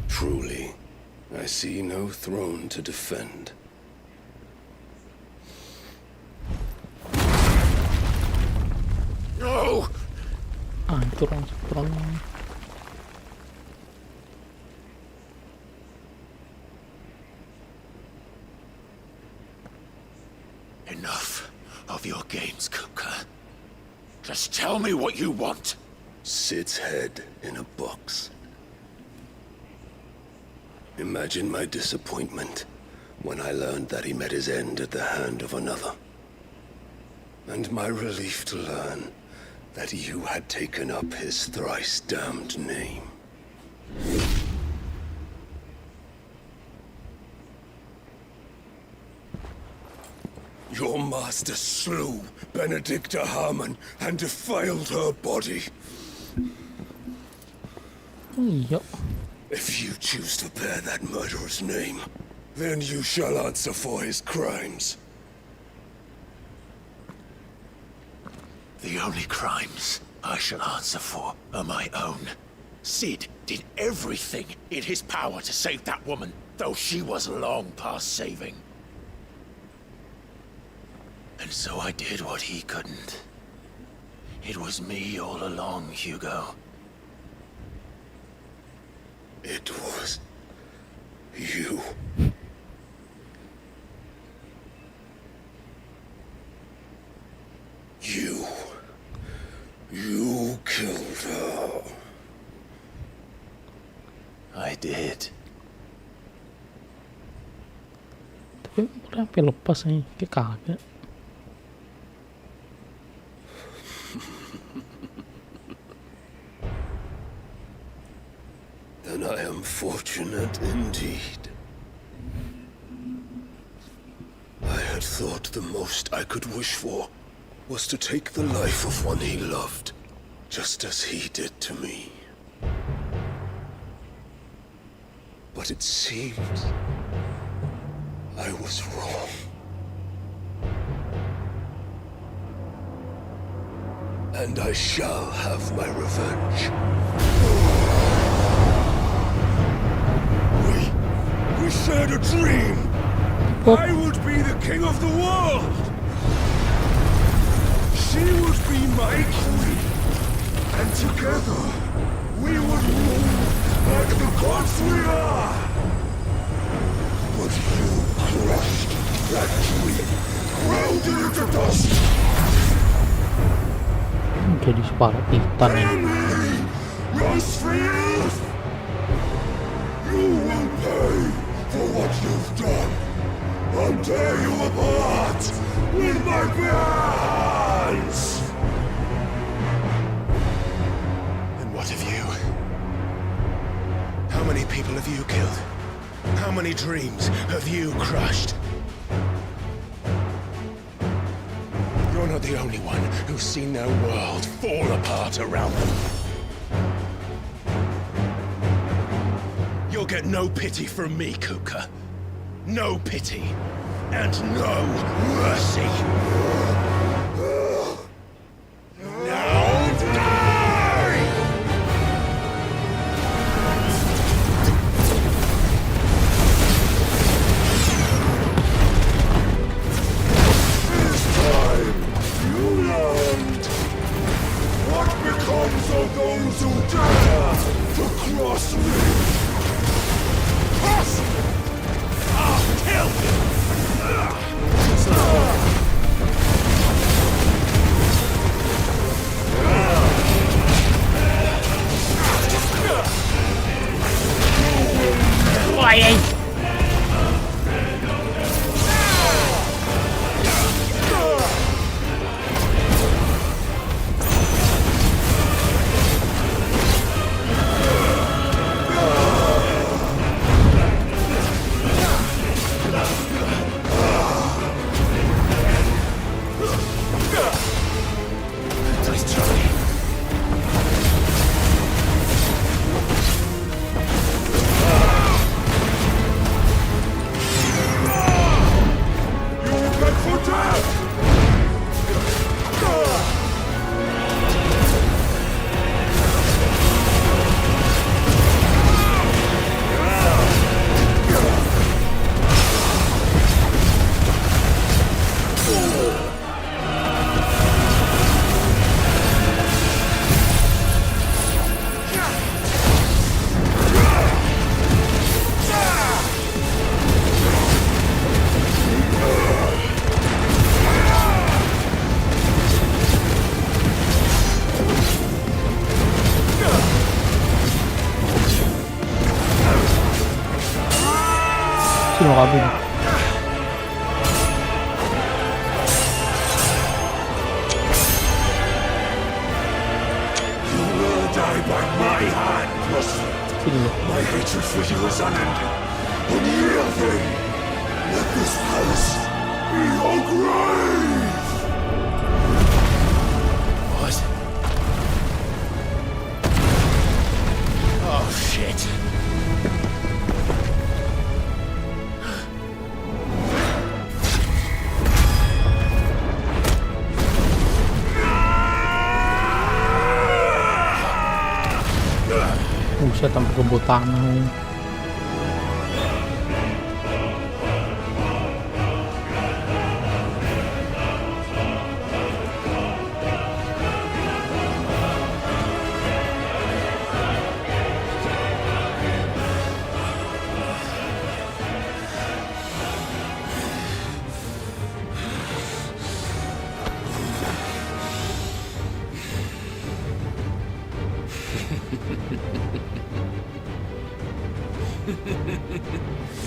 Truly, I see no throne to defend. No! Hancur langsung. Enough of your games, Kupka. Just tell me what you want. Sid's head in a box. Imagine my disappointment when I learned that he met his end at the hand of another. And my relief to learn that you had taken up his thrice-damned name. Your master slew Benedicta Harmon and defiled her body. Yep. If you choose to bear that murderer's name, then you shall answer for his crimes. The only crimes I shall answer for are my own. Sid did everything in his power to save that woman, though she was long past saving. And so I did what he couldn't. It was me all along, Hugo. It was you. You killed her. I did. Tapi udah sampai lepas nih, kayak kagak. Then I am fortunate indeed. I had thought the most I could wish for was to take the life of one he loved, just as he did to me. But it seems I was wrong. And I shall have my revenge. We shared a dream. I would be the king of the world. She would be my queen. And together, we would rule like the gods we are. But you crushed that dream, ground it into dust. Jadi separuh titan ini. Rise for youth! You will pay for what you've done. I'll tear you apart with my hands! And what of you? How many people have you killed? How many dreams have you crushed? You're not the only one who's seen their world fall apart around them. You'll get no pity from me, Kuka. No pity. And no mercy. Now die! This time, you learned. What becomes of those who dare to cross me? Cross! I'll kill you! Why? Sino kabur? You will die by my hand, Sino? My hatred for you is unending. Unyielding. Let this house be your grave! What? Oh, shit. Buset, sampai kebut tanah ini.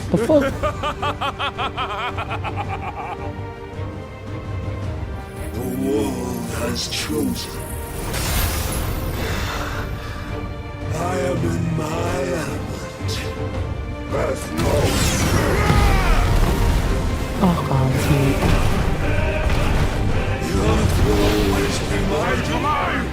The fuck? The world has chosen. I am in my element. There's no Ah, kasih. Your throne is in my domain.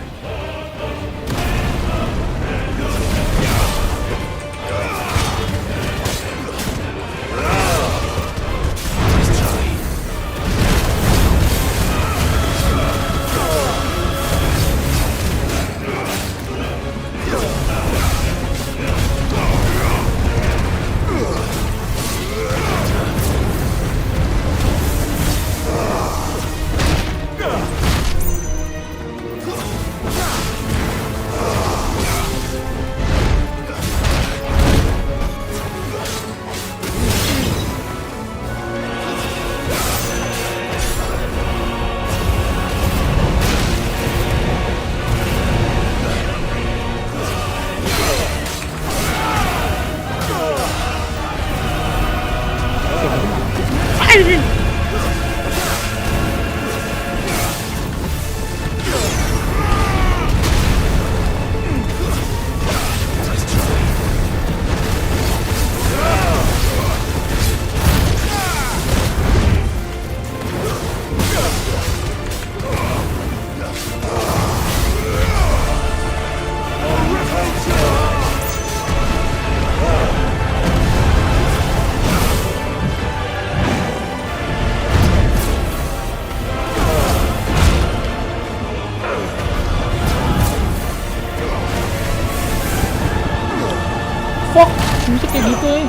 Fuck, bisa kayak gitu ya.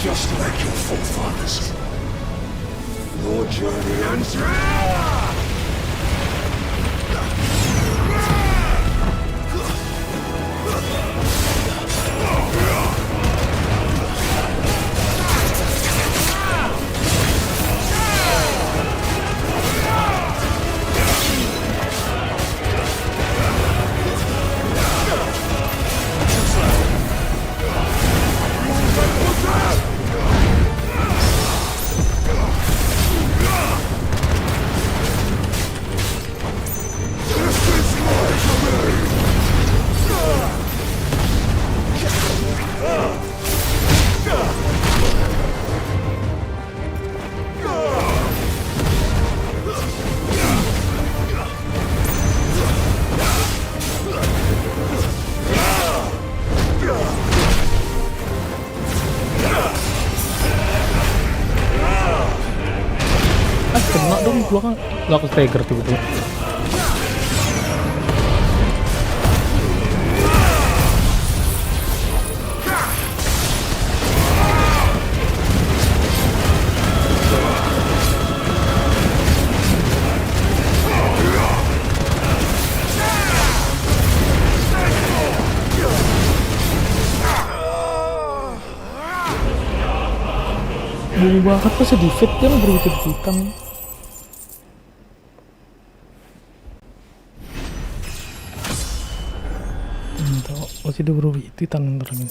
Just like your forefathers. Your journey ends here. Kena dong, gua kan gak ke stagger tiba-tiba. Bumi banget pas di fit kan berwujud-wujudan. Masih ada berwujud-wujudan ntar ini.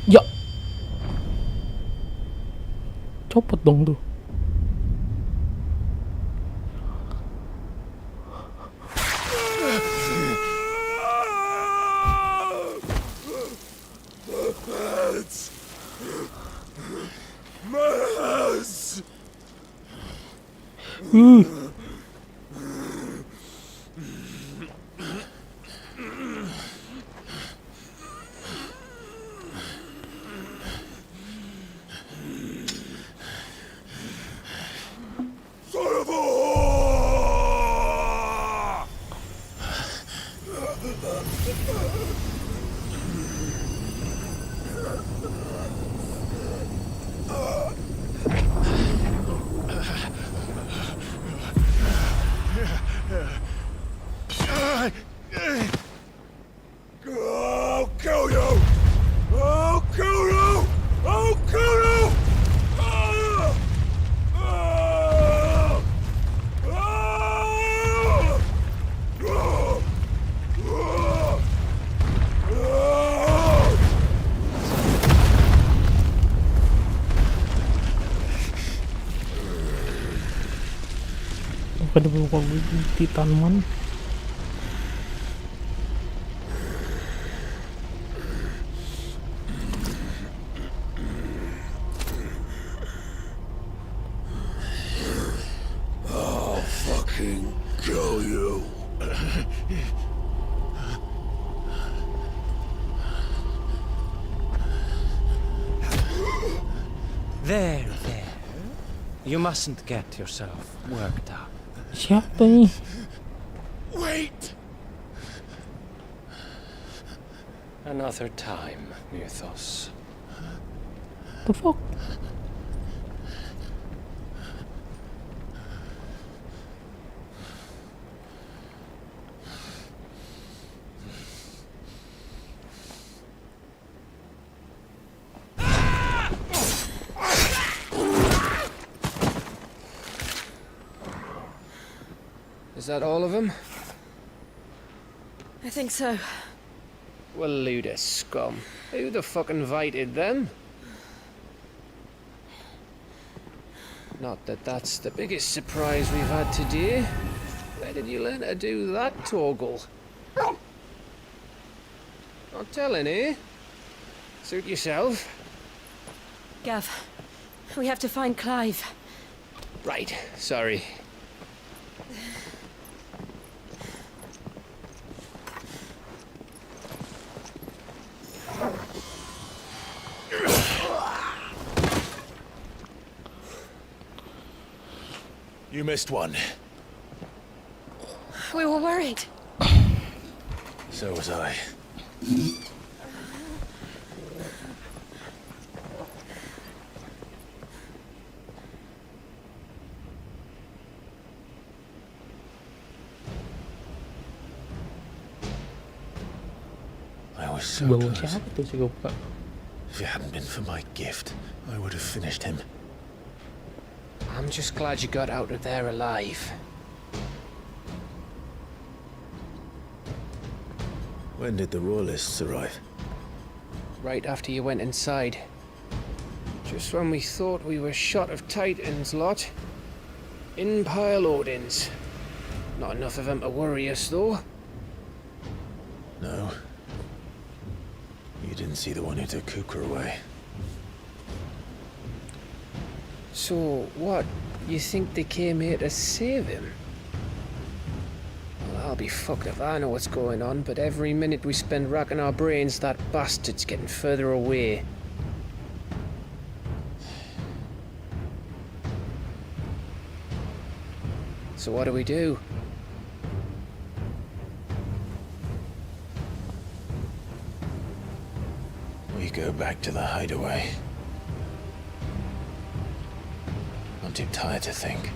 Ya, copot dong tuh. Apa dia bukan di tanaman? I'll fucking kill you. There. You mustn't get yourself worked up. Siapa ini? Wait! Another time, Mythos. The fuck? Is that all of them? I think so. Well, load of scum. Who the fuck invited them? Not that that's the biggest surprise we've had today. Where did you learn to do that, Torgal? Not telling, eh? Suit yourself. Gav, we have to find Clive. Right, sorry. You missed one. We were worried. So was I. I was so Bawa close. siapa tuh si Gopa? If it hadn't been for my gift, I would have finished him. I'm just glad you got out of there alive. When did the Royalists arrive? Right after you went inside. Just when we thought we were shot of Titans, lot. In pile Odins. Not enough of them to worry us, though. No. You didn't see the one who took Kuka away. So, what? You think they came here to save him? Well, I'll be fucked if I know what's going on, but every minute we spend racking our brains, that bastard's getting further away. So what do we do? We go back to the hideaway. I'm too tired to think.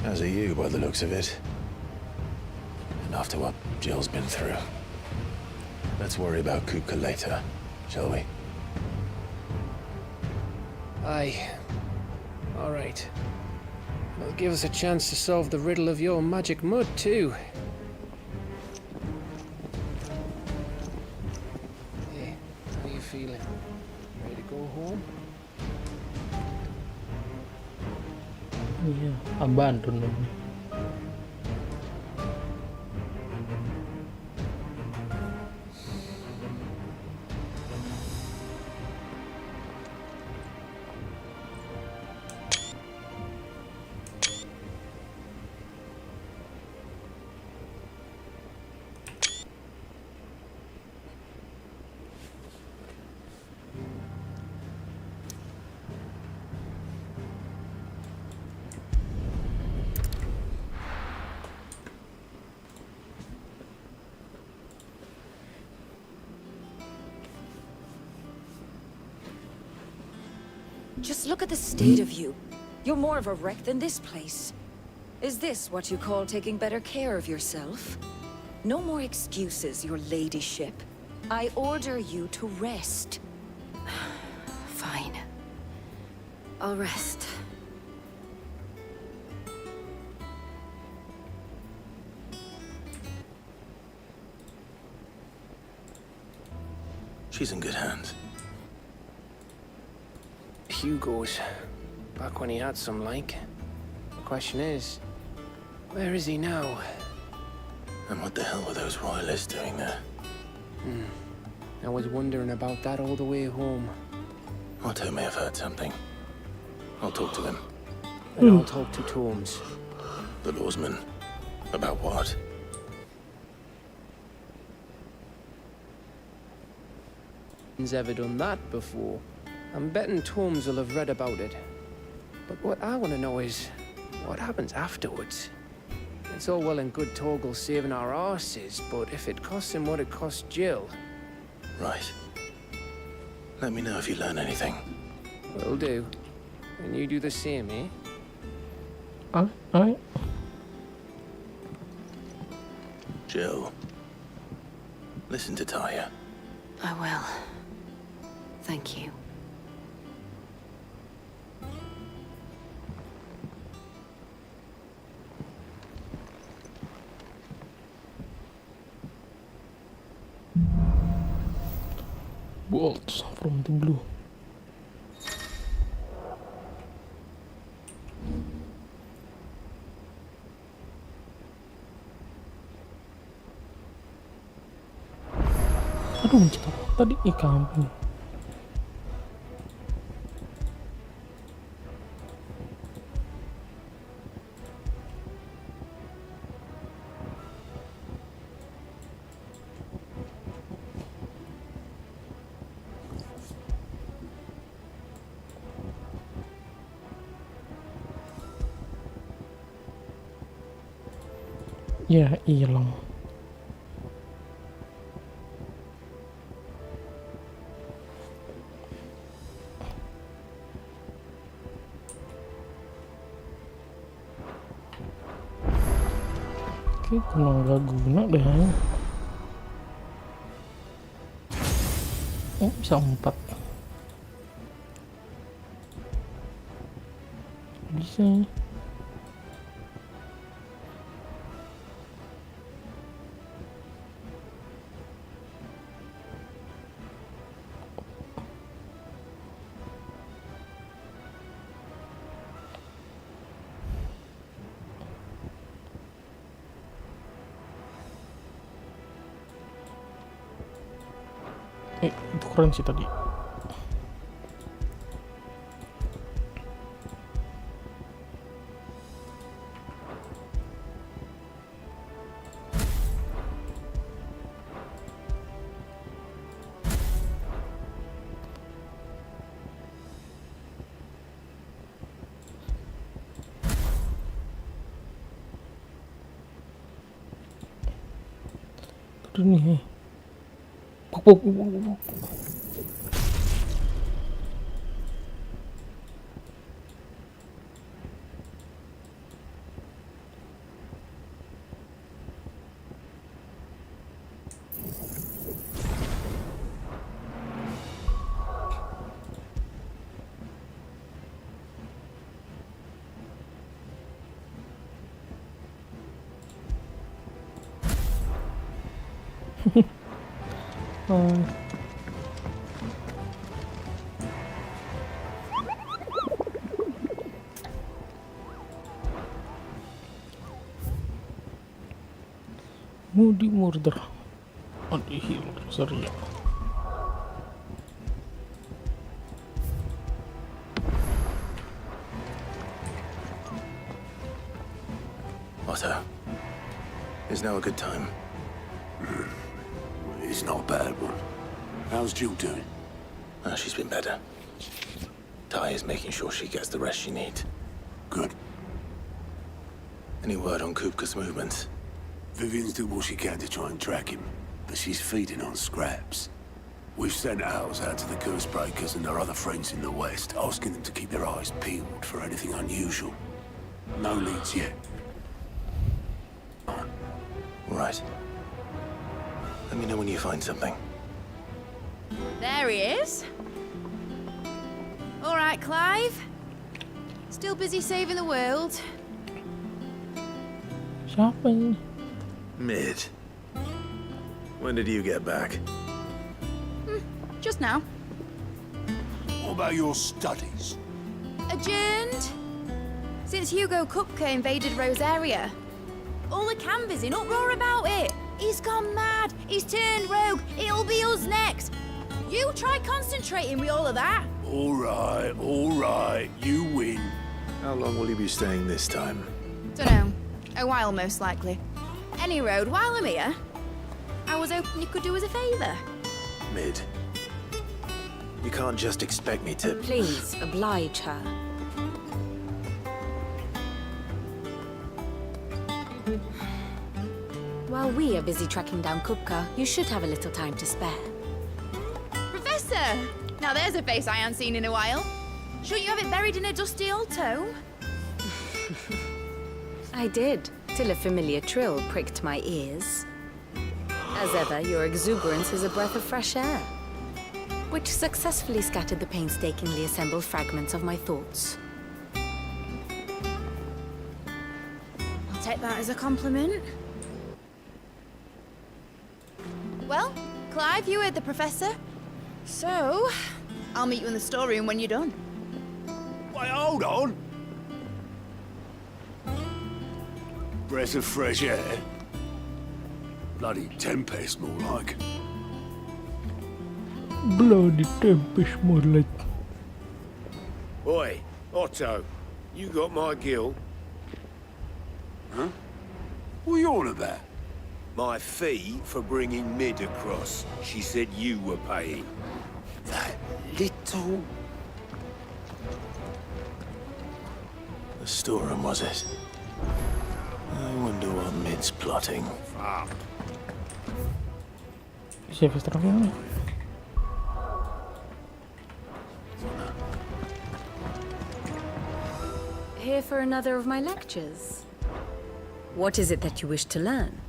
As are you, by the looks of it. And after what Jill's been through. Let's worry about Kuka later, shall we? Aye. All right. It'll give us a chance to solve the riddle of your magic mud, too. Hey, how you feeling? Ready to go home? Iya, abandon dong. Just look at the state of you. You're more of a wreck than this place. Is this what you call taking better care of yourself? No more excuses, your ladyship. I order you to rest. Fine. I'll rest. She's in good hands. Hugo's. Back when he had some like. The question is, Where is he now? And what the hell were those royalists doing there? I was wondering about that all the way home. Otto may have heard something. I'll talk to him. And I'll talk to Tomes. The lawsman? About what? Nobody's ever done that before. I'm betting Tomes will have read about it. But what I want to know is, what happens afterwards? It's all well and good Torgal saving our arses, but if it costs him what it cost Jill... Right. Let me know if you learn anything. Will do. And you do the same, eh? Alright. Jill. Listen to Taya. I will. Thank you. Bolts from the blue. Aduh, mencet apa tadi? Kambing. Ya, hilang. Oke, kurang gak guna deh. Oh, bisa 4. Bisa. Itu keren sih tadi. Terus nih. Puk. Moody murder on the hill, sorry. Otto, is now a good time? It's not a bad one. How's Jill doing? She's been better. Ty is making sure she gets the rest she needs. Good. Any word on Kupka's movements? Vivian's doing what she can to try and track him, but she's feeding on scraps. We've sent ours out to the curse breakers and their other friends in the west, asking them to keep their eyes peeled for anything unusual. No leads yet. Right. Let me know when you find something. There he is. All right, Clive. Still busy saving the world. Shopping. Mid. When did you get back? Just now. What about your studies? Adjourned. Since Hugo Kupka invaded Rosaria. All the canvas in uproar about it. He's gone mad. He's turned rogue. It'll be us next. You try concentrating with all of that. All right, you win. How long will you be staying this time? Dunno. A while, most likely. Any road, while I'm here, I was hoping you could do us a favour. Mid. You can't just expect me to... Please, oblige her. While we are busy tracking down Kupka, you should have a little time to spare. Professor! Now there's a face I haven't seen in a while. Shouldn't you have it buried in a dusty old tome? I did, till a familiar trill pricked my ears. As ever, your exuberance is a breath of fresh air, which successfully scattered the painstakingly assembled fragments of my thoughts. I'll take that as a compliment. Well, Clive, you heard the Professor. So, I'll meet you in the storeroom when you're done. Wait, hold on. Breath of fresh air. Bloody tempest, more like. Bloody tempest, more like. Oi, Otto, you got my gill? Huh? What are you on about? My fee for bringing Mid across. She said you were paying. That little... The storeroom, was it? I wonder what Mid's plotting. Fuck. Siapa seterusnya? Here for another of my lectures? What is it that you wish to learn?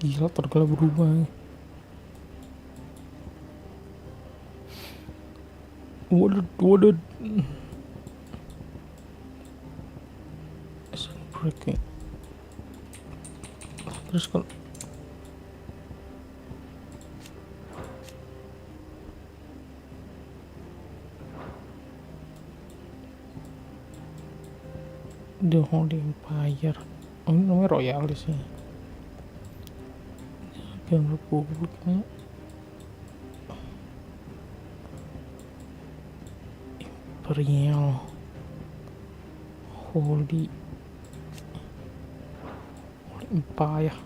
Gila, tergala berubah. What did... Breaking. Terus kalau... The Holy Empire. Oh, ini namanya Royalist ya. Yang Republiknya Imperial Holy Empire.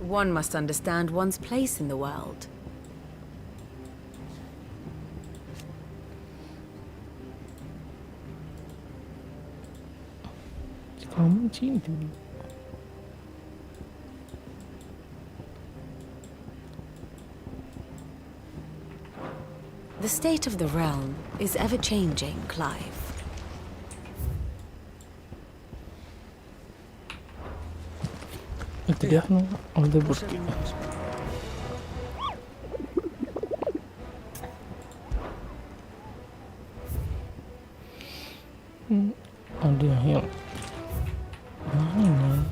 One must understand one's place in the world. Kamu cinta. The state of the realm is ever-changing, Clive. Itu dia kan on the board. On the hill. Mana ini?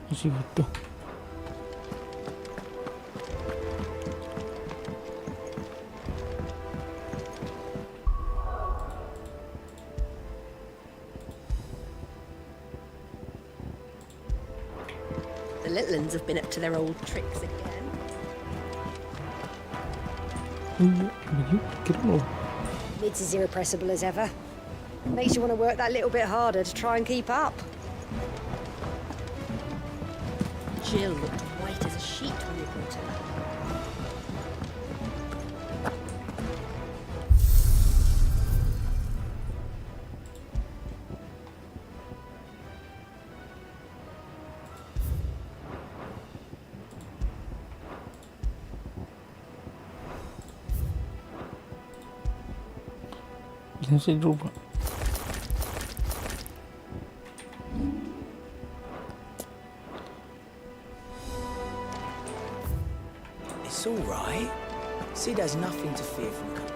Masih butuh. The little ones have been up to their old tricks again. You kira lo? Mid's as irrepressible as ever. Makes you want to work that little bit harder to try and keep up. Jill looked white as a sheet when you brought her. Jangan saya lupa. It's all right. Sid has nothing to fear from Kupka.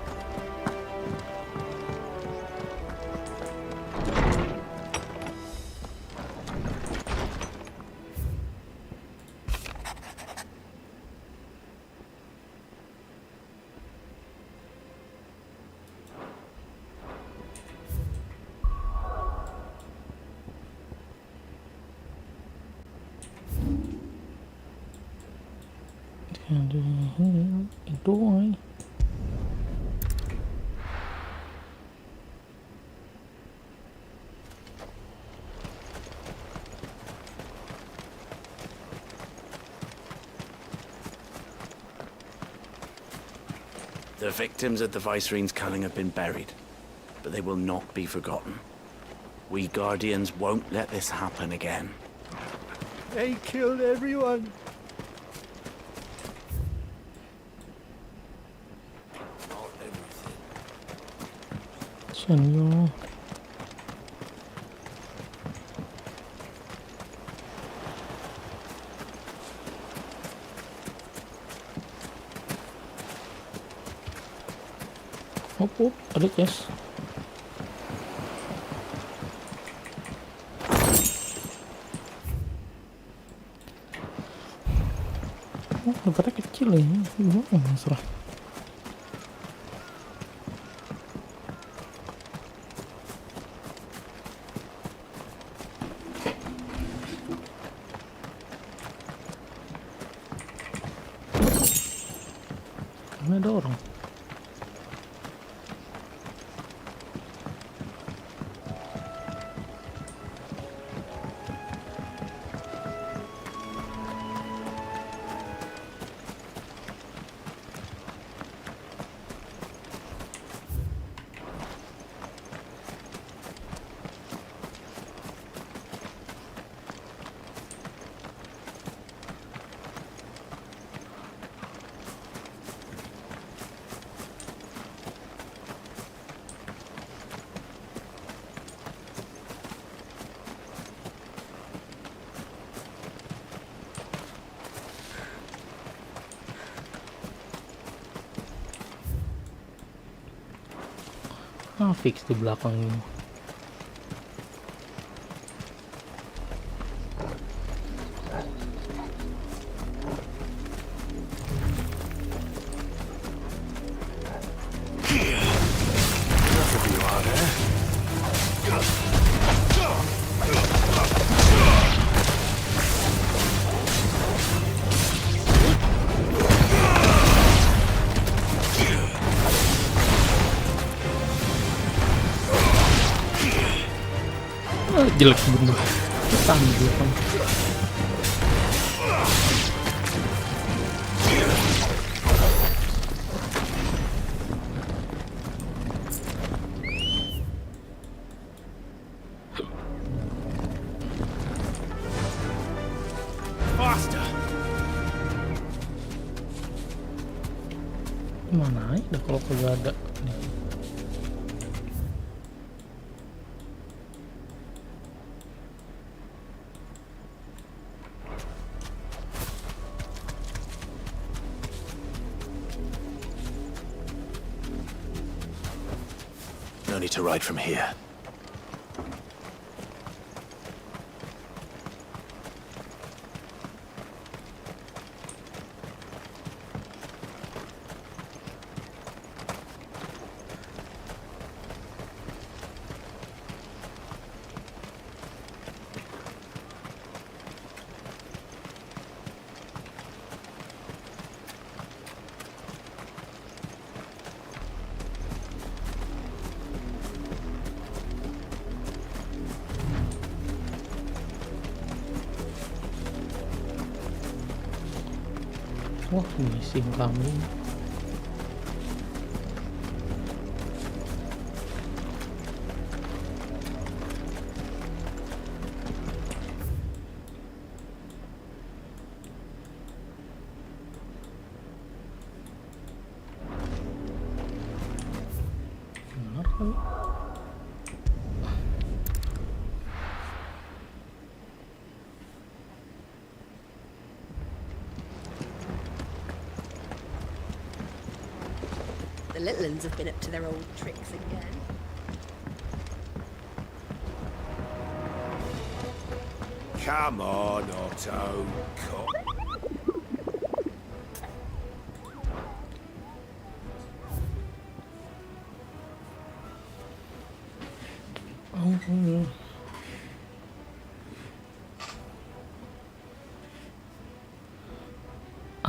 Itu ay. The victims at the Viceroy's culling have been buried, but they will not be forgotten. We Guardians won't let this happen again. They killed everyone. Senyo. Oh, ada chest. Oh, lebarnya kecil ya. Gimana masalah? Ini ada orang. Fix di belakang ini. Jelek bener. Tangguh kan. Faster. Mana ya kalau kagak ada nih. No need to ride from here. Wah, missing kambing. Benar kali. The little ones have been up to their old tricks again. Come on, Otto.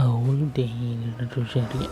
holiday terus ya. Iya.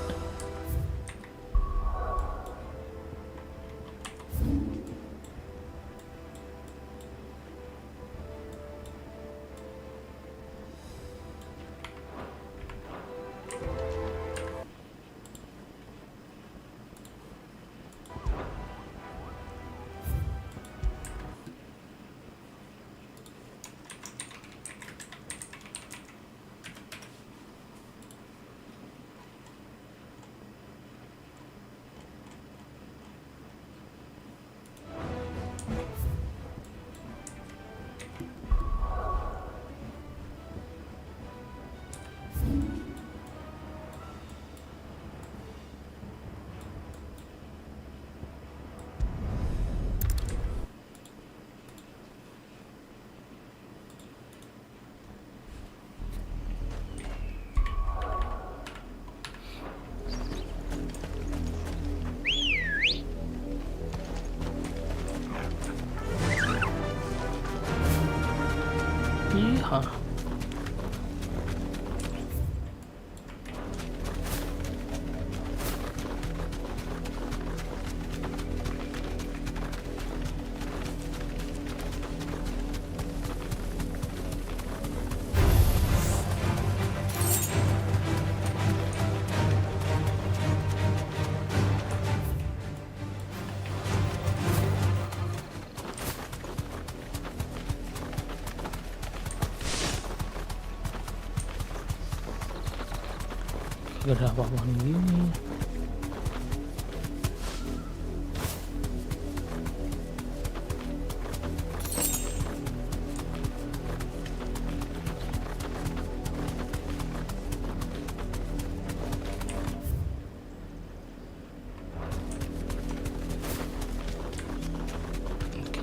Gak ada apa-apa gini.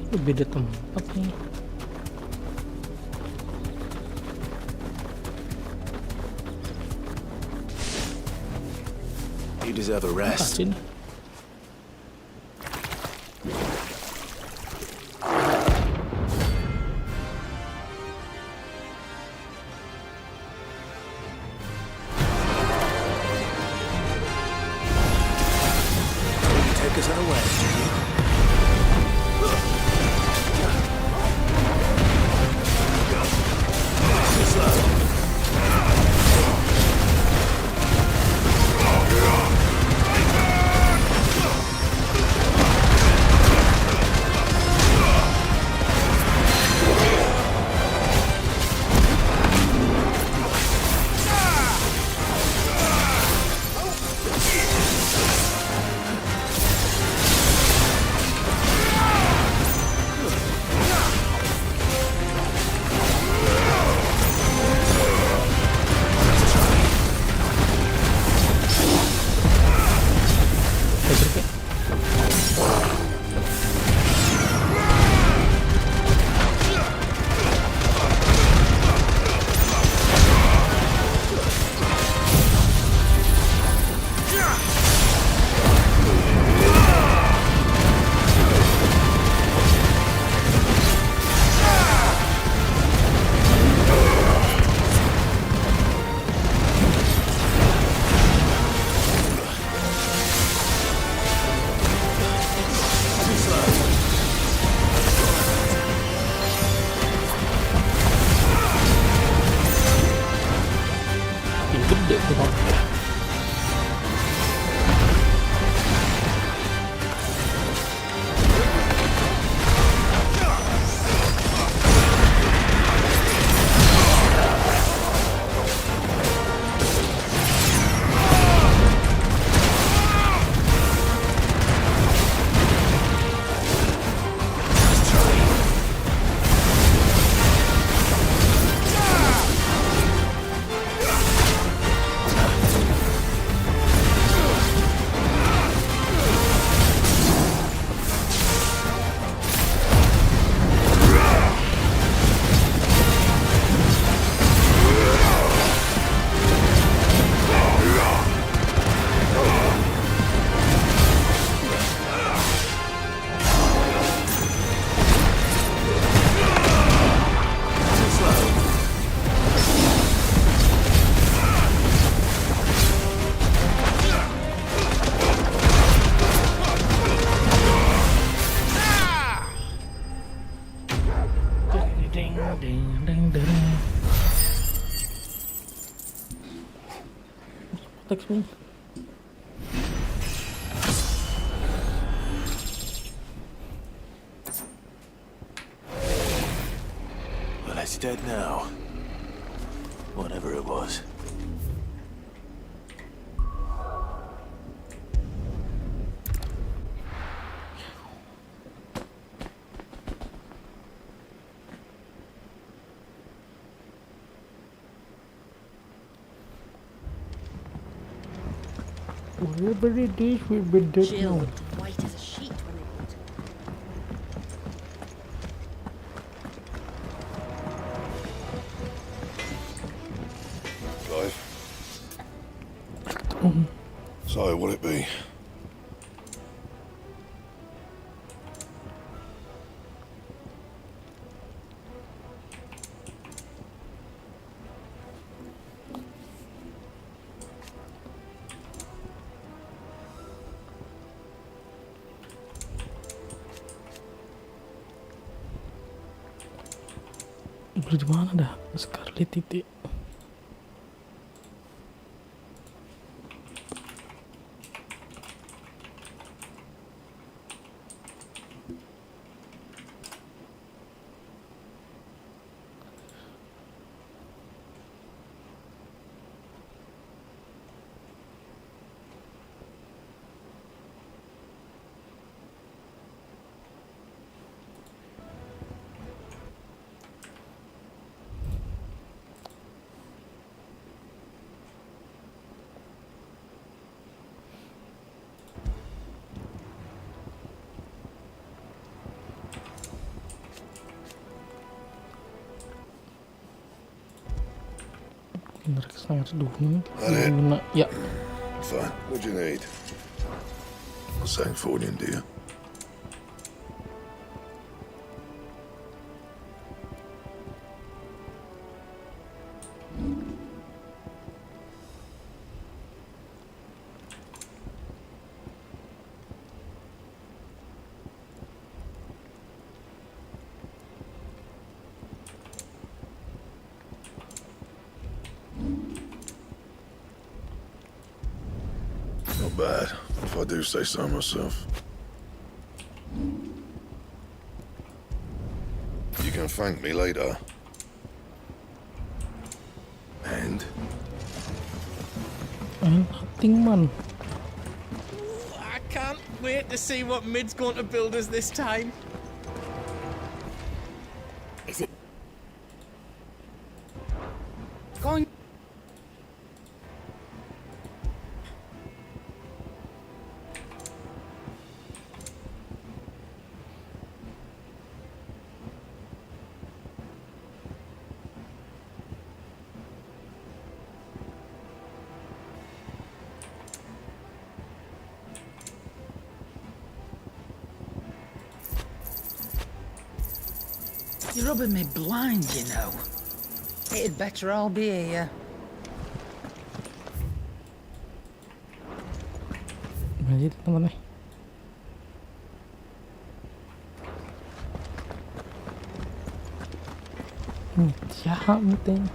Oke, beda tempat nih. You deserve a rest. Take us away. nih. Well, it's dead now. Whatever it was. Whatever it is, we'll be dead Jill now. looked white as a sheet when they put Clive. So, what'll it be? Beli di mana dah? Scarlet titik. Air dulu. Ya. Fine. What do you need? Sangfordian, do you? Not bad, if I do say so myself. You can thank me later. And? Nothing, man. I can't wait to see what Mid's going to build us this time. Is it going? You're rubbing me blind, you know. It'd better all be here. Jadi teman-teman. Jahat penting.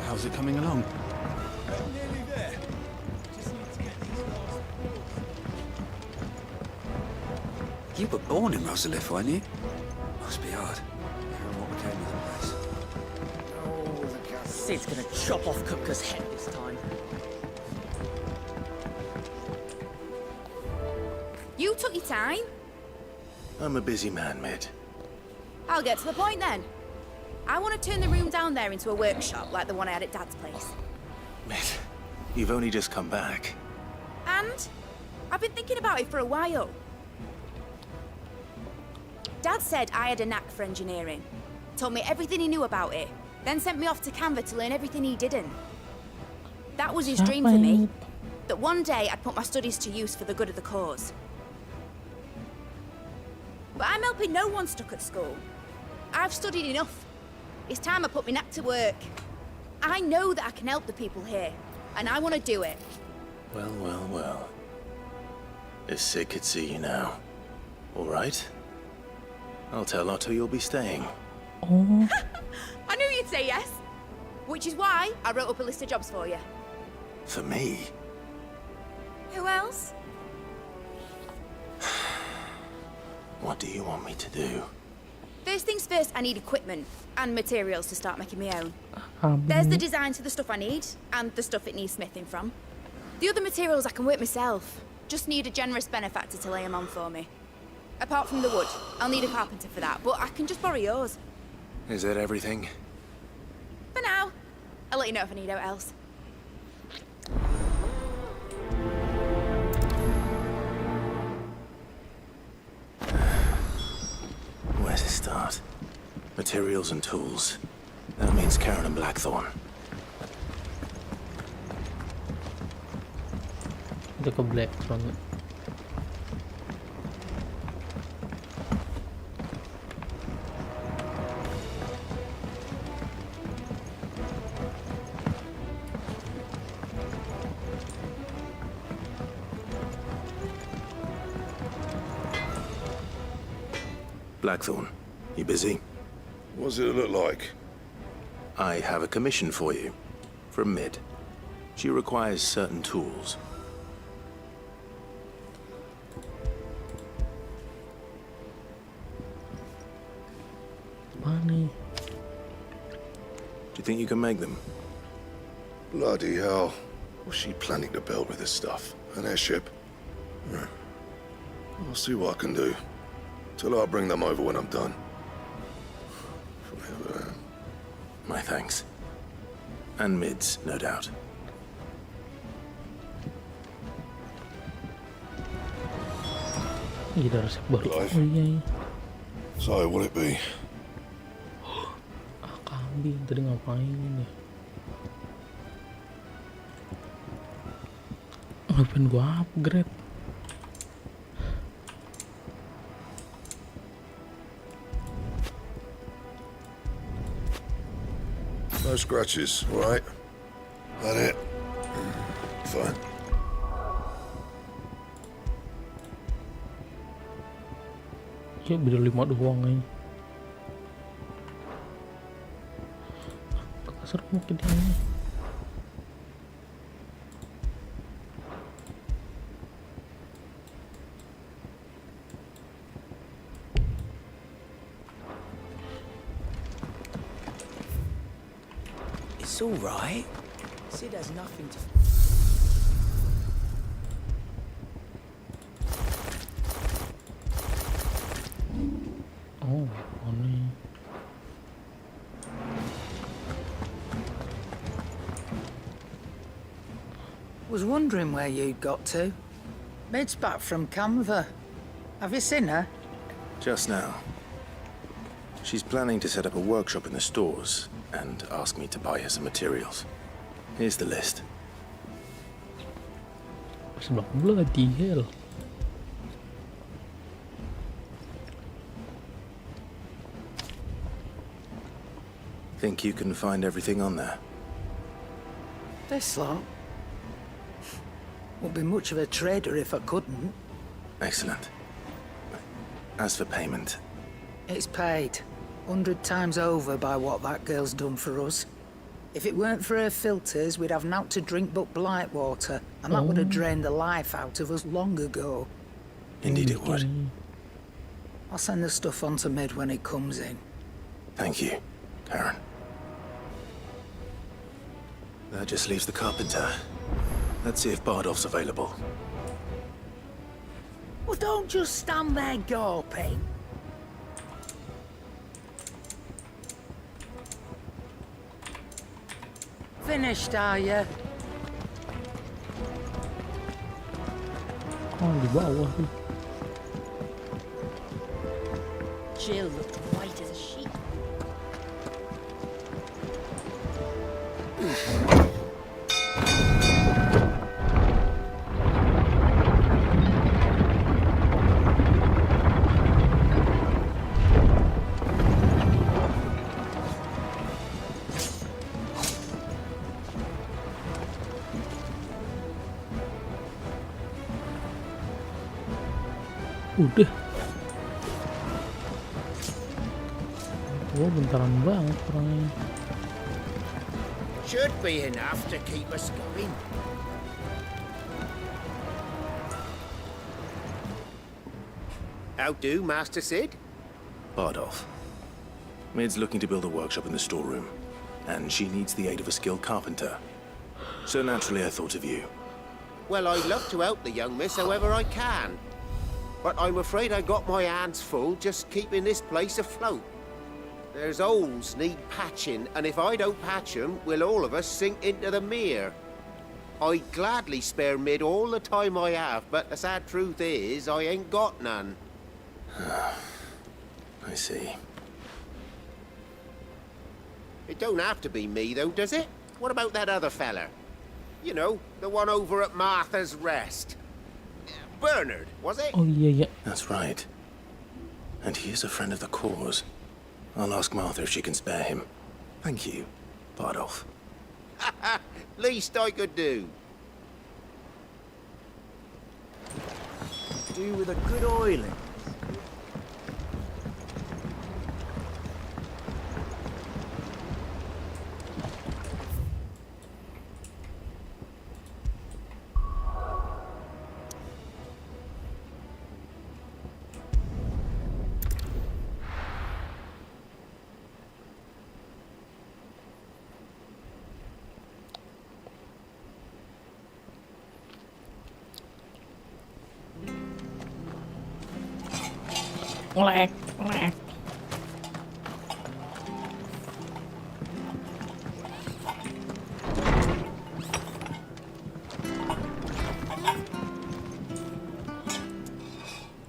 How's it coming along? Nearly there. Just need to get these last. You were born in Rosalith, weren't you? Must be hard. Hearing what became of the place. Sid's gonna chop off Kupka's head this time. You took your time. I'm a busy man, Mid. I'll get to the point then. I want to turn the room down there into a workshop like the one I had at Dad's place. Mid, you've only just come back. And I've been thinking about it for a while. Dad said I had a knack for engineering. Told me everything he knew about it. Then sent me off to Canva to learn everything he didn't. That was his dream for me. That one day I'd put my studies to use for the good of the cause. But I'm helping no one stuck at school. I've studied enough. It's time I put my knack to work. I know that I can help the people here, and I want to do it. Well, well, well. If Sid could see you now. All right. I'll tell Otto you'll be staying. Oh. I knew you'd say yes. Which is why I wrote up a list of jobs for you. For me? Who else? What do you want me to do? First things first, I need equipment and materials to start making my own. There's the designs for the stuff I need, and the stuff it needs smithing from. The other materials I can work myself. Just need a generous benefactor to lay them on for me. Apart from the wood, I'll need a carpenter for that, but I can just borrow yours. Is that everything? For now. I'll let you know if I need out else. Where to start? Materials and tools. That means Karen and Blackthorn. Kita ke Blackthorn. Blackthorn, you busy? What's it look like? I have a commission for you. From Mid. She requires certain tools. Money. Do you think you can make them? Bloody hell. What's she planning to build with this stuff? An airship? Yeah. I'll see what I can do. Till I'll bring them over when I'm done. My thanks. And Mid's, no doubt. Gila resep baru. Oh iya. So, will it be? Kambing tadi ngapain ya? Ngapain gua upgrade? No scratches, all right? That it? Fine. Ya beda 5 doang aja. Kasar mungkin ini. It's all right. Sid has nothing to... Oh, aneh. Was wondering where you'd got to. Mid's back from Canva. Have you seen her? Just now. She's planning to set up a workshop in the stores and ask me to buy her some materials. Here's the list. Bloody hell. Think you can find everything on there? This lot. Wouldn't be much of a trader if I couldn't. Excellent. As for payment... It's paid. 100 times over by what that girl's done for us. If it weren't for her filters, we'd have naught to drink but blight water, and that would have drained the life out of us long ago. Indeed it would. I'll send the stuff on to Mid when it comes in. Thank you, Karen. That just leaves the carpenter. Let's see if Bardolph's available. Well, don't just stand there gawping. Finished, are you? Oh, di bawah tuh. Jill looked white as a sheet. Udah. Oh, bentaran banget orangnya. Should be enough to keep us going. How do, Master Sid? Bardolph. Mid's looking to build a workshop in the storeroom, and she needs the aid of a skilled carpenter. So naturally I thought of you. Well, I'd love to help the young miss however I can. But I'm afraid I got my hands full just keeping this place afloat. There's holes need patching, and if I don't patch them, will all of us sink into the mere. I'd gladly spare Mid all the time I have, but the sad truth is, I ain't got none. I see. It don't have to be me, though, does it? What about that other fella? You know, the one over at Martha's Rest. Bernard, was it? Oh yeah. That's right. And he is a friend of the cause. I'll ask Martha if she can spare him. Thank you, Bardolph. Least I could do. Do with a good oiling. Lag.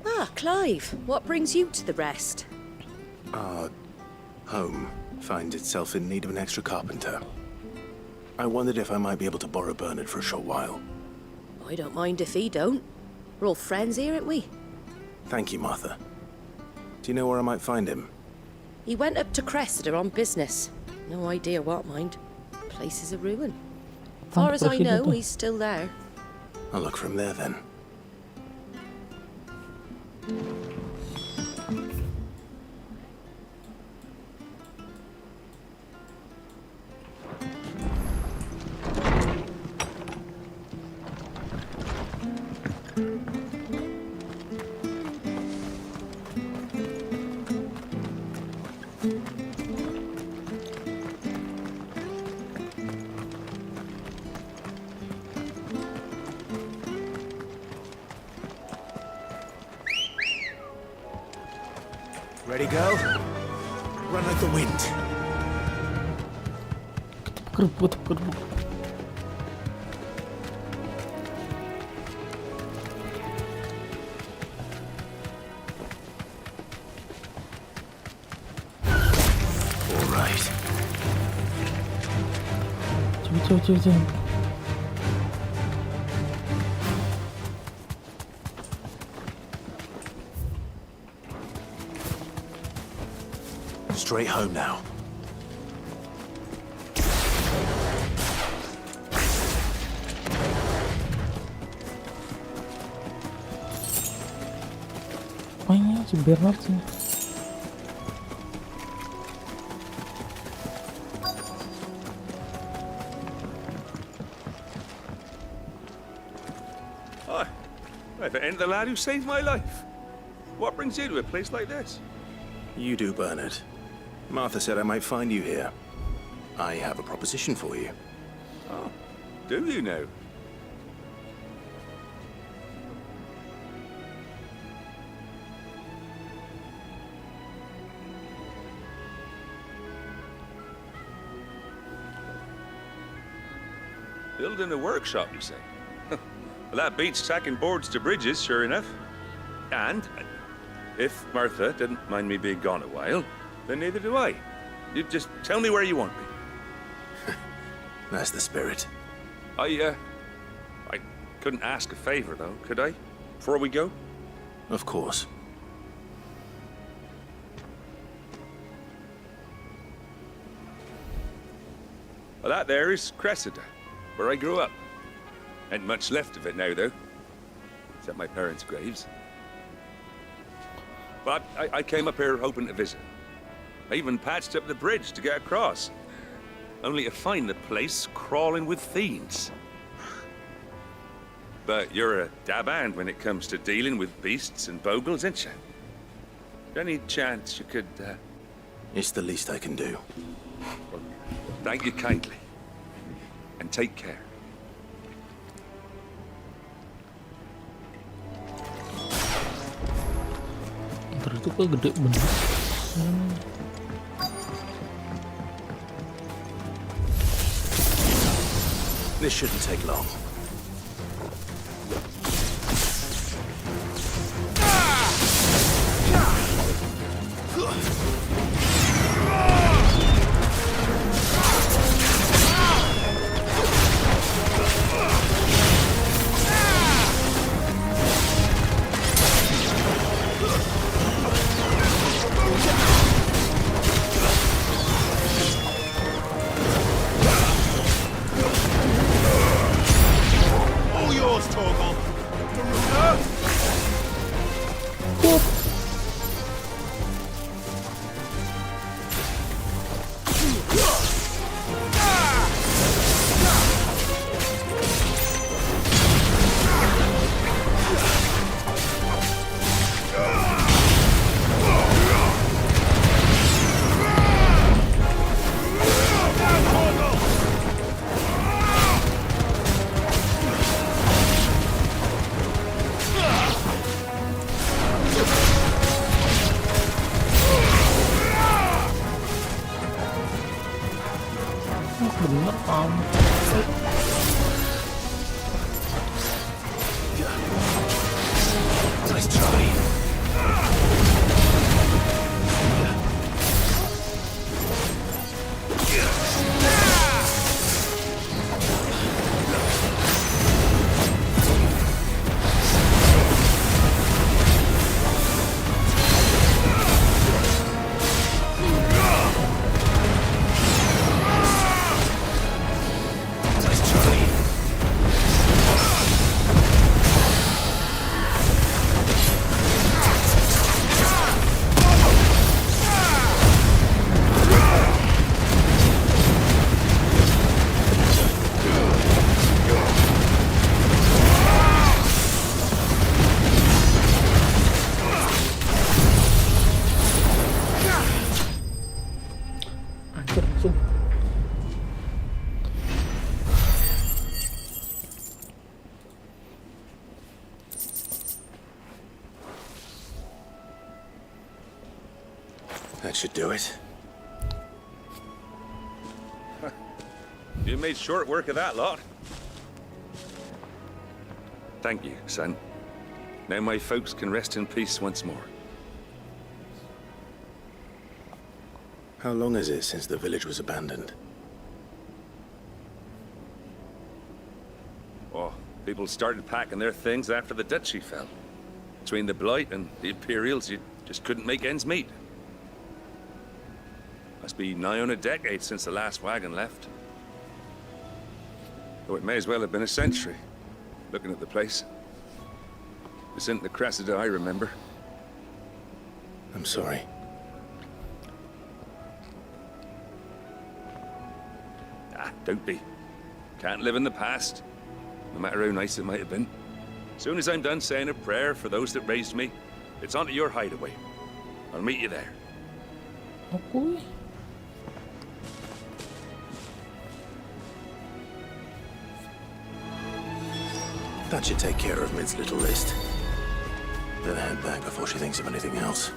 Ah, Clive, what brings you to the Rest? Our home finds itself in need of an extra carpenter. I wondered if I might be able to borrow Bernard for a short while. I don't mind if he don't. We're all friends here, aren't we? Thank you, Martha. Do you know where I might find him? He went up to Cressida on business. No idea what, mind. Place is a ruin. Far as I know, he's still there. I'll look for him there then. Ready, go? Run like the wind. Kerbut. All right. Cepet. Straight home now. Apanya si Bernard sih? Hi. Right, the end of the lad who saved my life. What brings you to a place like this? You do, Bernard. Martha said I might find you here. I have a proposition for you. Oh, do you now? Building a workshop, you say? Well, that beats tacking boards to bridges, sure enough. And if Martha didn't mind me being gone a while, then neither do I. You just tell me where you want me. That's the spirit. I couldn't ask a favor, though, could I? Before we go? Of course. Well, that there is Cressida, where I grew up. Ain't much left of it now, though. Except my parents' graves. But I came up here hoping to visit. I even patched up the bridge to get across. Only to find the place crawling with fiends. But you're a dab hand when it comes to dealing with beasts and bogles, ain't you? Any chance you could, It's the least I can do. Well, thank you kindly. And take care. Ntar itu kok gede bener. This shouldn't take long. Bener kan? Nice try. That should do it. You made short work of that lot. Thank you, son. Now my folks can rest in peace once more. How long is it since the village was abandoned? Oh, people started packing their things after the duchy fell. Between the Blight and the Imperials, you just couldn't make ends meet. Must be nigh on a decade since the last wagon left. Though it may as well have been a century, looking at the place. This isn't the Cressida I remember. I'm sorry. Ah, don't be. Can't live in the past, no matter how nice it might have been. Soon as I'm done saying a prayer for those that raised me, it's onto your hideaway. I'll meet you there. Okay. That should take care of Mid's little list. Better head back before she thinks of anything else.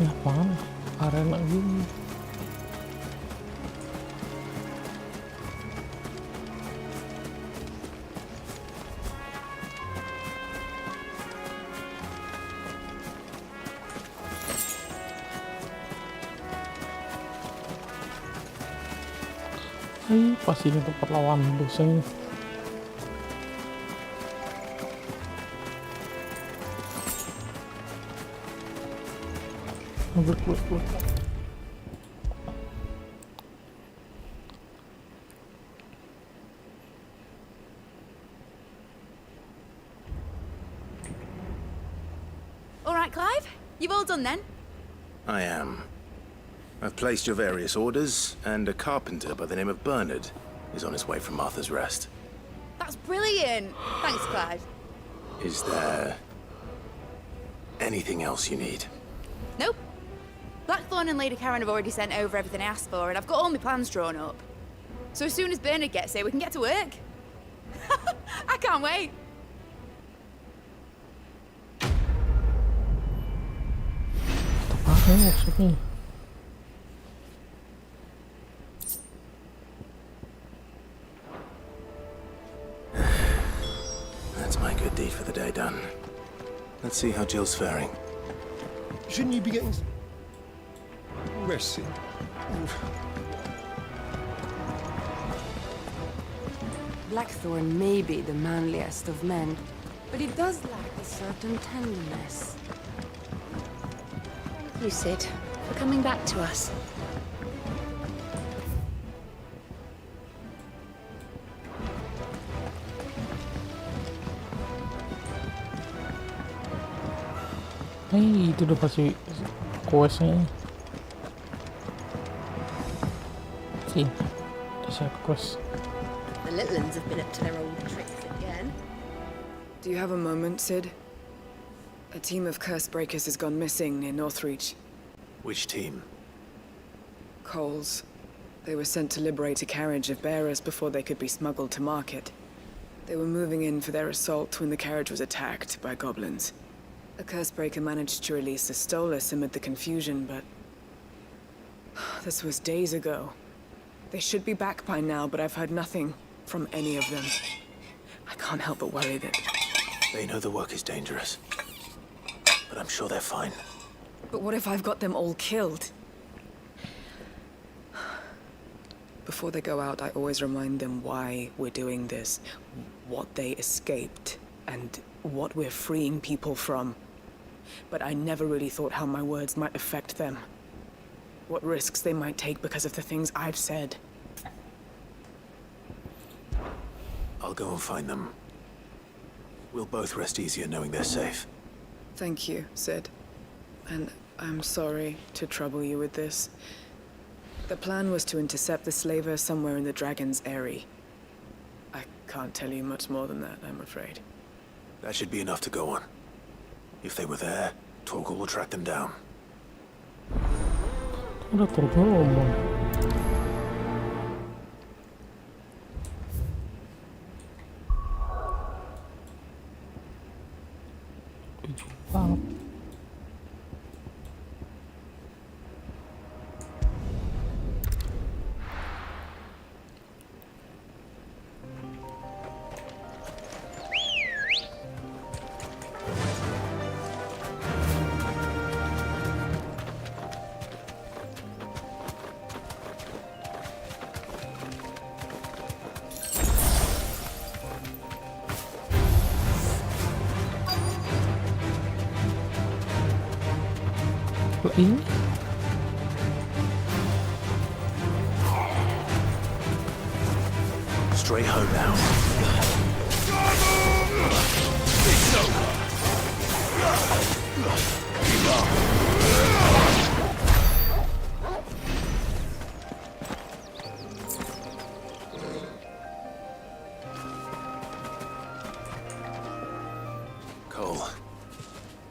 Ini apaan? Arena gini. Pas ini tempat lawan bosnya. Look. All right, Clive. You've all done then? I am. I've placed your various orders, and a carpenter by the name of Bernard is on his way from Martha's Rest. That's brilliant. Thanks, Clive. Is there anything else you need? Nope. Blackthorn and Lady Karen have already sent over everything I asked for, and I've got all my plans drawn up. So as soon as Bernard gets here, we can get to work. I can't wait. Apa maksudnya? That's my good deed for the day done. Let's see how Jill's faring. Shouldn't you be getting rest? Blackthorn may be the manliest of men, but he does lack a certain tenderness. Thank you, Sid, for coming back to us. Hey, itu udah pasti questnya. Sini, ada saya quest. The little ones have been up to their old tricks again. Do you have a moment, Sid? A team of curse breakers has gone missing near Northreach. Which team? Coles. They were sent to liberate a carriage of bearers before they could be smuggled to market. They were moving in for their assault when the carriage was attacked by goblins. A curse breaker managed to release a stolus amid the confusion, but this was days ago. They should be back by now, but I've heard nothing from any of them. I can't help but worry that... They know the work is dangerous, but I'm sure they're fine. But what if I've got them all killed? Before they go out, I always remind them why we're doing this, what they escaped, and what we're freeing people from. But I never really thought how my words might affect them. What risks they might take because of the things I've said. I'll go and find them. We'll both rest easier knowing they're safe. Thank you, Sid. And I'm sorry to trouble you with this. The plan was to intercept the slaver somewhere in the Dragon's Eyrie. I can't tell you much more than that, I'm afraid. That should be enough to go on. If they were there, Torgal will track them down. Udah Torgal ngomong. Banget. Ini Straight home now. Cole,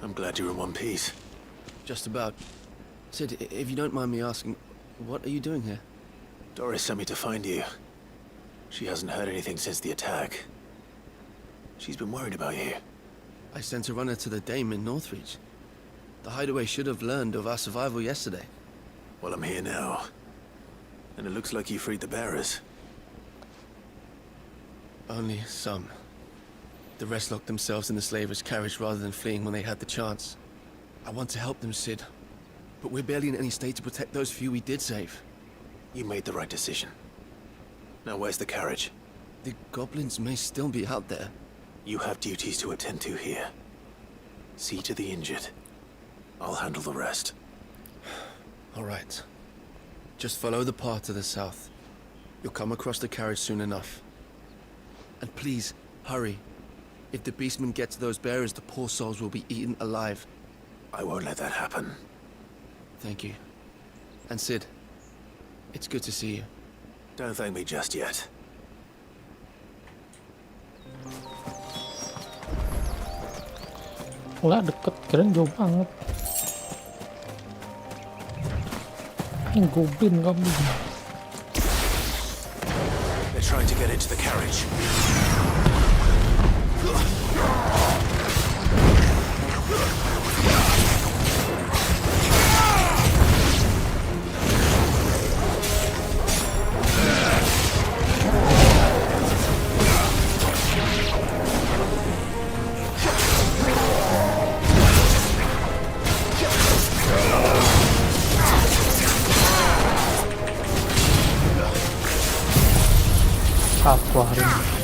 I'm glad you're in one piece. Just about. Sid, if you don't mind me asking, what are you doing here? Doris sent me to find you. She hasn't heard anything since the attack. She's been worried about you. I sent a runner to the Dame in Northreach. The hideaway should have learned of our survival yesterday. Well, I'm here now. And it looks like you freed the bearers. Only some. The rest locked themselves in the slaver's carriage rather than fleeing when they had the chance. I want to help them, Sid. But we're barely in any state to protect those few we did save. You made the right decision. Now where's the carriage? The goblins may still be out there. You have duties to attend to here. See to the injured. I'll handle the rest. All right. Just follow the path to the south. You'll come across the carriage soon enough. And please, hurry. If the beastman gets those bearers, the poor souls will be eaten alive. I won't let that happen. Thank you. And Sid, it's good to see you. Don't thank me just yet. Lah deket, keren jauh banget. Goblin. They're trying to get into the carriage. Apa hari ini?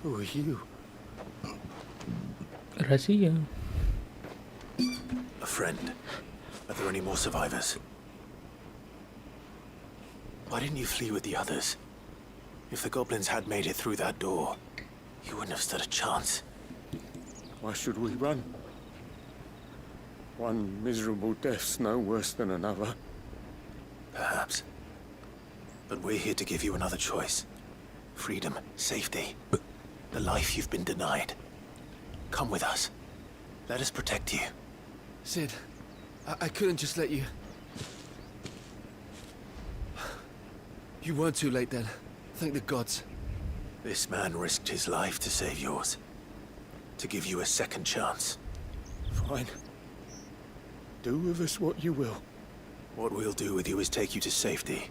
Who are you? Rahasia. A friend. Are there any more survivors? Why didn't you flee with the others? If the goblins had made it through that door, you wouldn't have stood a chance. Why should we run? One miserable death's no worse than another. Perhaps. But we're here to give you another choice. Freedom, safety, the life you've been denied. Come with us. Let us protect you. Sid, I couldn't just let you... You weren't too late then. Thank the gods. This man risked his life to save yours. To give you a second chance. Fine. Do with us what you will. What we'll do with you is take you to safety.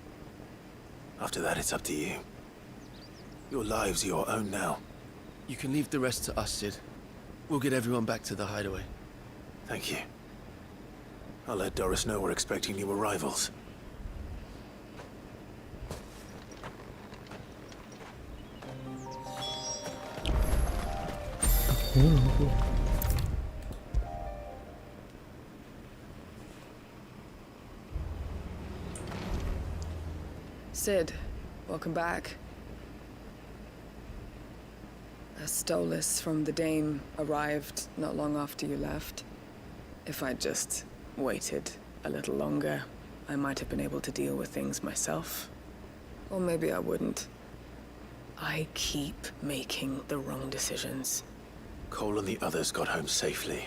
After that, it's up to you. Your lives are your own now. You can leave the rest to us, Sid. We'll get everyone back to the hideaway. Thank you. I'll let Doris know we're expecting new arrivals. Sid, welcome back. A Stolas from the Dane arrived not long after you left. If I'd just waited a little longer, I might have been able to deal with things myself. Or maybe I wouldn't. I keep making the wrong decisions. Cole and the others got home safely.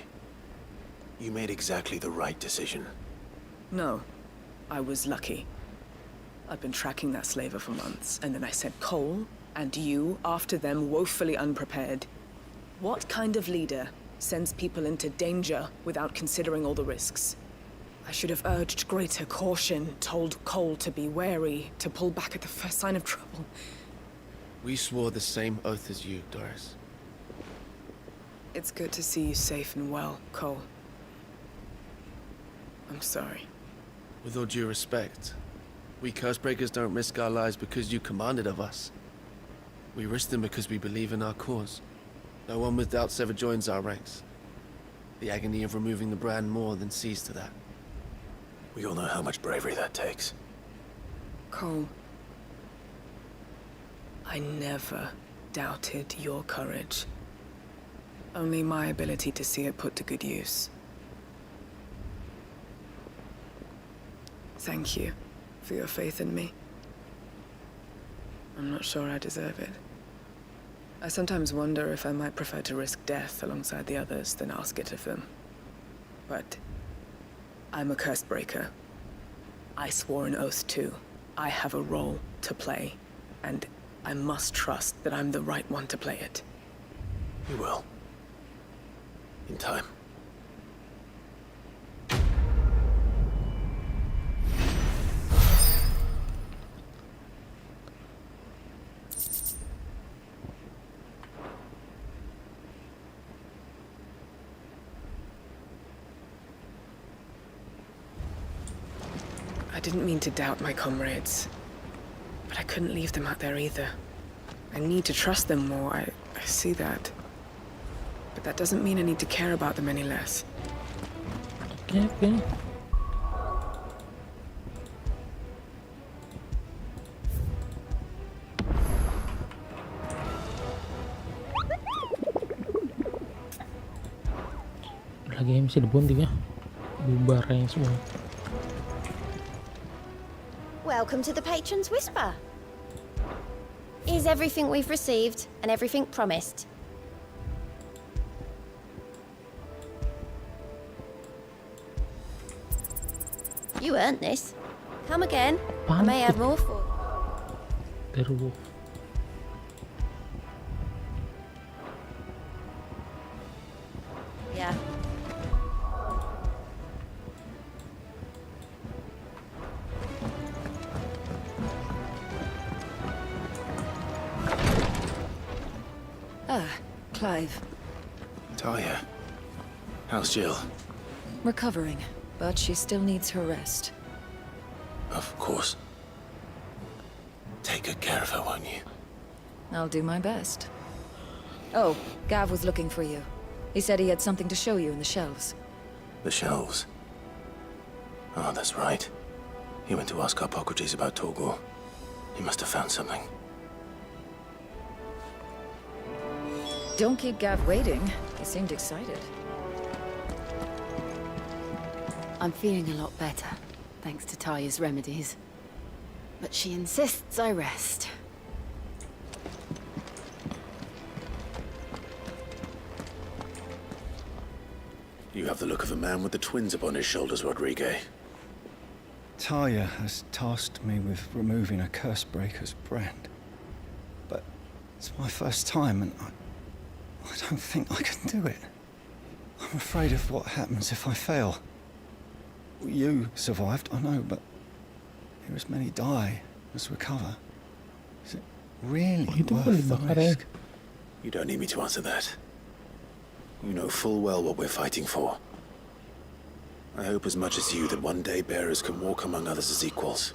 You made exactly the right decision. No, I was lucky. I've been tracking that slaver for months, and then I sent Cole and you after them, woefully unprepared. What kind of leader sends people into danger without considering all the risks? I should have urged greater caution, told Cole to be wary, to pull back at the first sign of trouble. We swore the same oath as you, Doris. It's good to see you safe and well, Cole. I'm sorry. With all due respect, we Cursebreakers don't risk our lives because you commanded of us. We risk them because we believe in our cause. No one with doubts ever joins our ranks. The agony of removing the brand more than sees to that. We all know how much bravery that takes. Cole, I never doubted your courage. Only my ability to see it put to good use. thank you for your faith in me. I'm not sure I deserve it. I sometimes wonder if I might prefer to risk death alongside the others than ask it of them. But I'm a curse breaker. I swore an oath too. I have a role to play, and I must trust that I'm the right one to play it. You will. In time. I didn't mean to doubt my comrades, but I couldn't leave them out there either. I need to trust them more, I see that. But that doesn't mean I need to care about them any less. Okay. Lagi misi dibunting ya. Bubar yang semua. Welcome to the Patron's Whisper. Is everything we've received and everything promised? You earned this. Come again. I may have more for you. Yeah. Clive. Talia. How's Jill? Recovering, but she still needs her rest. Of course. Take good care of her, won't you? I'll do my best. Oh, Gav was looking for you. He said he had something to show you in the shelves. The shelves? Oh, that's right. He went to ask Hippocrates about Torgor. He must have found something. Don't keep Gav waiting. He seemed excited. I'm feeling a lot better, thanks to Talia's remedies. But she insists I rest. You have the look of a man with the twins upon his shoulders, Rodrigue. Talia has tasked me with removing a curse breaker's brand. But it's my first time, and I don't think I can do it. I'm afraid of what happens if I fail. You survived, I know, but here as many die as recover. Is it really worth the risk? You don't need me to answer that. You know full well what we're fighting for. I hope as much as you that one day bearers can walk among others as equals.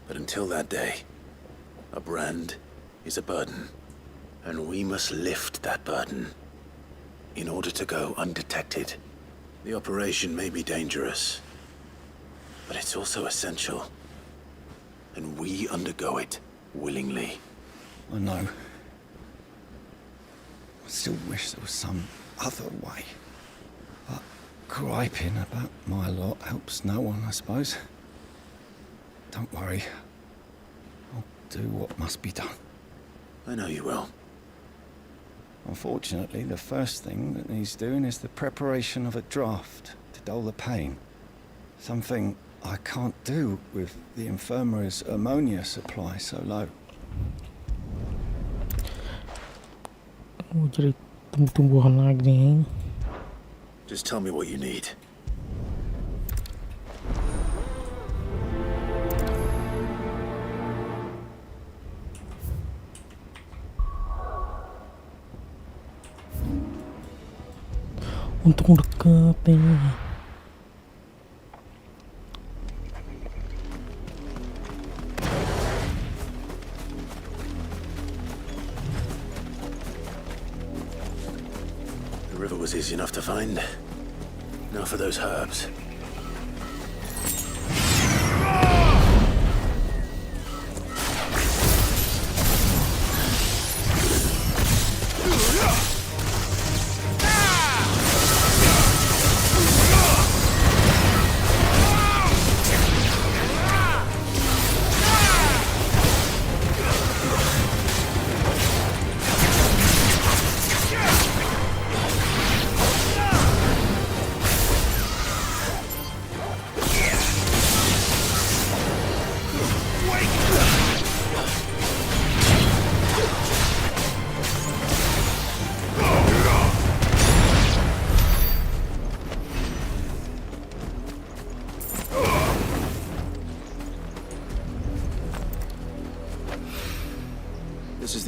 But until that day, a brand is a burden. And we must lift that burden in order to go undetected. The operation may be dangerous, but it's also essential. And we undergo it willingly. I know. I still wish there was some other way. But griping about my lot helps no one, I suppose. Don't worry. I'll do what must be done. I know you will. Unfortunately, the first thing that needs doing is the preparation of a draft to dull the pain. Something I can't do with the infirmary's ammonia supply so low. Jadi tumbuh-tumbuhan lagi nih. Just tell me what you need. Untuk deketin. The river was easy enough to find. Now for those herbs.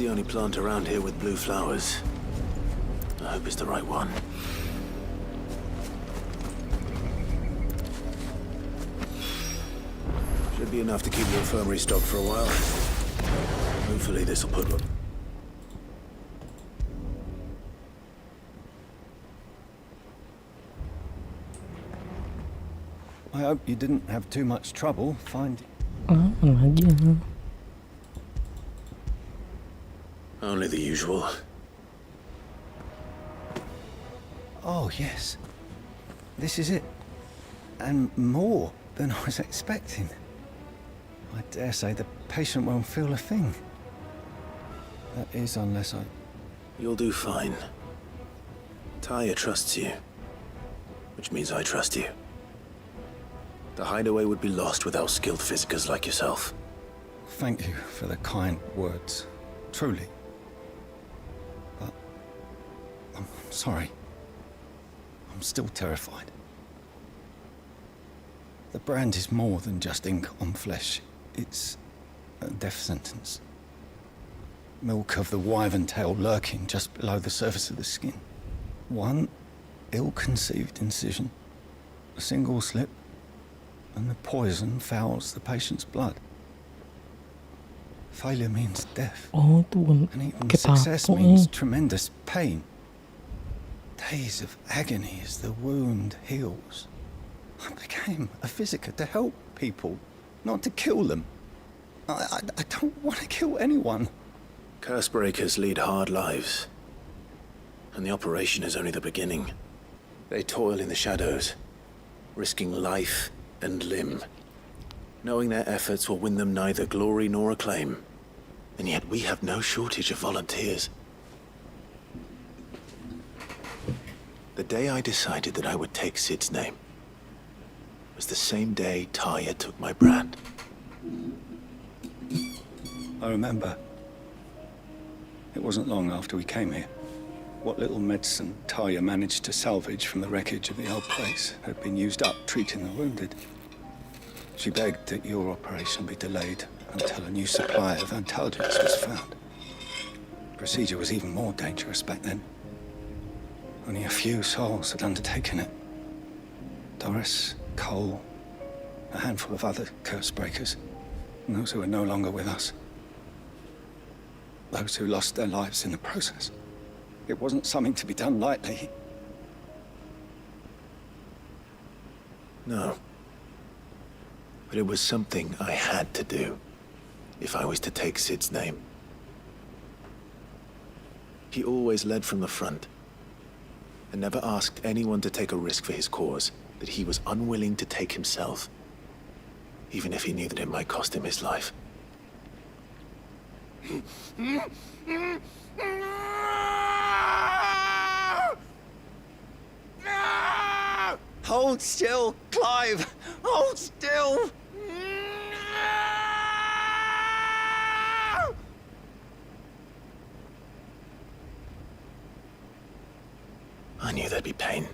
the only plant around here with blue flowers. I hope it's the right one. Should be enough to keep the infirmary stocked for a while. Hopefully this'll put... I hope you didn't have too much trouble finding... aja. Only the usual. Oh, yes. This is it. And more than I was expecting. I dare say the patient won't feel a thing. That is, unless I... You'll do fine. Taya trusts you. Which means I trust you. The hideaway would be lost without skilled physicers like yourself. Thank you for the kind words. Truly. But... I'm sorry. I'm still terrified. The brand is more than just ink on flesh. It's a death sentence. Milk of the wyvern tail lurking just below the surface of the skin. One ill-conceived incision, a single slip, and the poison fouls the patient's blood. Failure means death. Oh, itu And even success means tremendous pain. Days of agony as the wound heals. I became a physiker to help people, not to kill them. I don't want to kill anyone. Curse breakers lead hard lives. And the operation is only the beginning. They toil in the shadows, risking life and limb, knowing their efforts will win them neither glory nor acclaim. And yet we have no shortage of volunteers. The day I decided that I would take Sid's name was the same day Taya took my brand. I remember. It wasn't long after we came here. What little medicine Taya managed to salvage from the wreckage of the old place had been used up treating the wounded. She begged that your operation be delayed until a new supply of antalgics was found. The procedure was even more dangerous back then. Only a few souls had undertaken it. Doris, Cole, a handful of other curse breakers, and those who are no longer with us. Those who lost their lives in the process. It wasn't something to be done lightly. No. But it was something I had to do, if I was to take Sid's name. He always led from the front, and never asked anyone to take a risk for his cause that he was unwilling to take himself, even if he knew that it might cost him his life. Hold still, Clive! Hold still! I knew there'd be pain.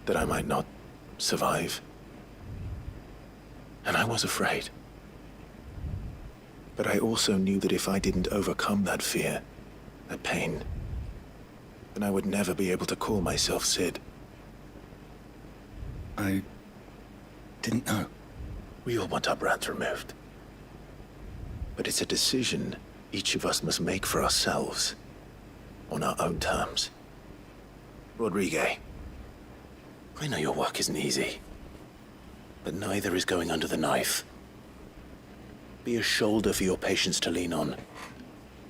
That I might not survive. And I was afraid. But I also knew that if I didn't overcome that fear, that pain, then I would never be able to call myself Sid. I didn't know. We all want our brands removed. But it's a decision each of us must make for ourselves, on our own terms. Rodriguez, I know your work isn't easy, but neither is going under the knife. Be a shoulder for your patients to lean on.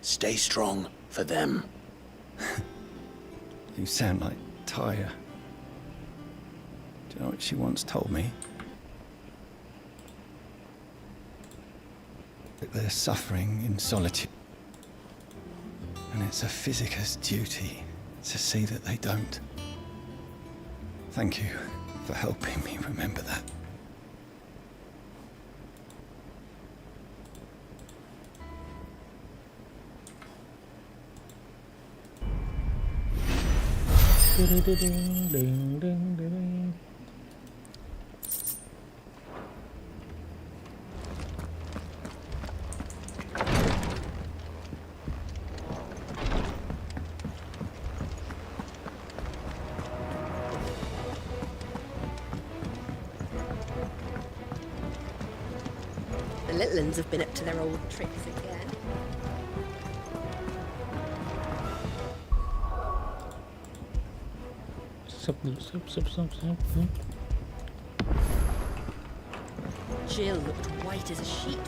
Stay strong for them. You sound like Taya. Do you know what she once told me? That they're suffering in solitude. And it's a physiker's duty to see that they don't. Thank you for helping me remember that. little uns have been up to their old tricks again. Sip. Jill looked white as a sheet.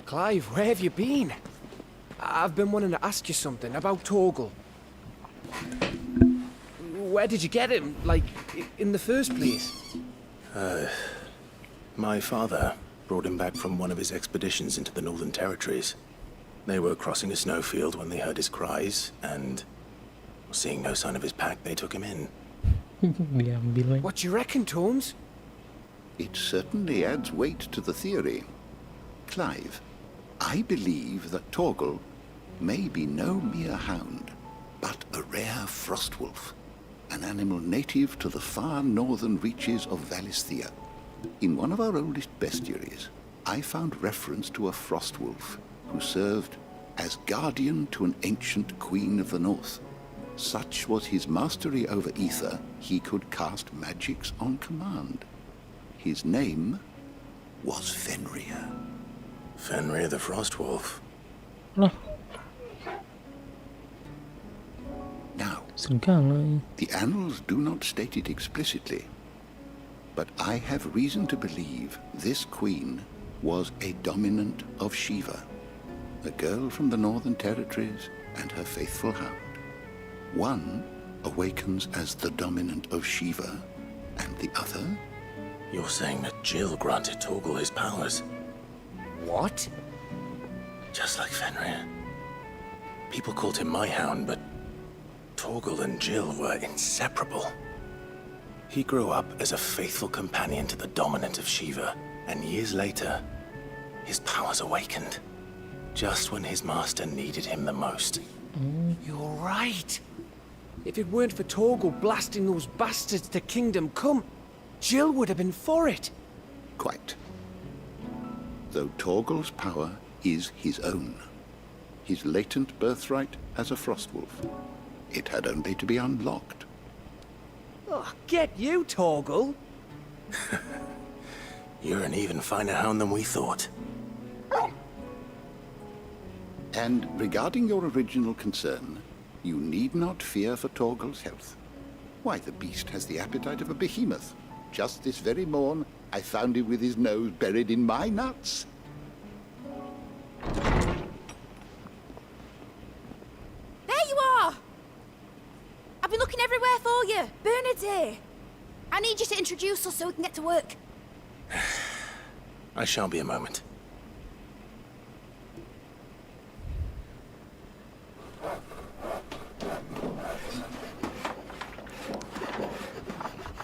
Clive, where have you been? I've been wanting to ask you something about Torgal. Where did you get him, like, in the first place? My father brought him back from one of his expeditions into the Northern Territories. They were crossing a snowfield when they heard his cries, and seeing no sign of his pack, they took him in. What do you reckon, Torms? It certainly adds weight to the theory. Clive, I believe that Torgal may be no mere hound, but a rare frostwolf, an animal native to the far northern reaches of Valisthea. In one of our oldest bestiaries, I found reference to a frostwolf who served as guardian to an ancient queen of the north. Such was his mastery over ether, he could cast magics on command. His name was Fenrir. Fenrir the Frostwolf. Loh, Now, segala. the annals do not state it explicitly, but I have reason to believe this queen was a dominant of Shiva, a girl from the Northern Territories and her faithful hound. One awakens as the dominant of Shiva, and the other... You're saying that Jill granted Torgal his powers? What? Just like Fenrir. People called him my hound, but Torgal and Jill were inseparable. He grew up as a faithful companion to the dominant of Shiva, and years later, his powers awakened, just when his master needed him the most. You're right. If it weren't for Torgal blasting those bastards to Kingdom Come, Jill would have been for it. Quite. Though Torgal's power is his own, his latent birthright as a Frostwolf, it had only to be unlocked. Oh, get you, Torgal. You're an even finer hound than we thought. And regarding your original concern, you need not fear for Torgal's health. Why, the beast has the appetite of a behemoth. Just this very morn, I found him with his nose buried in my nuts. There you are! I've been looking everywhere for you. Bernard's here. I need you to introduce us so we can get to work. I shall be a moment.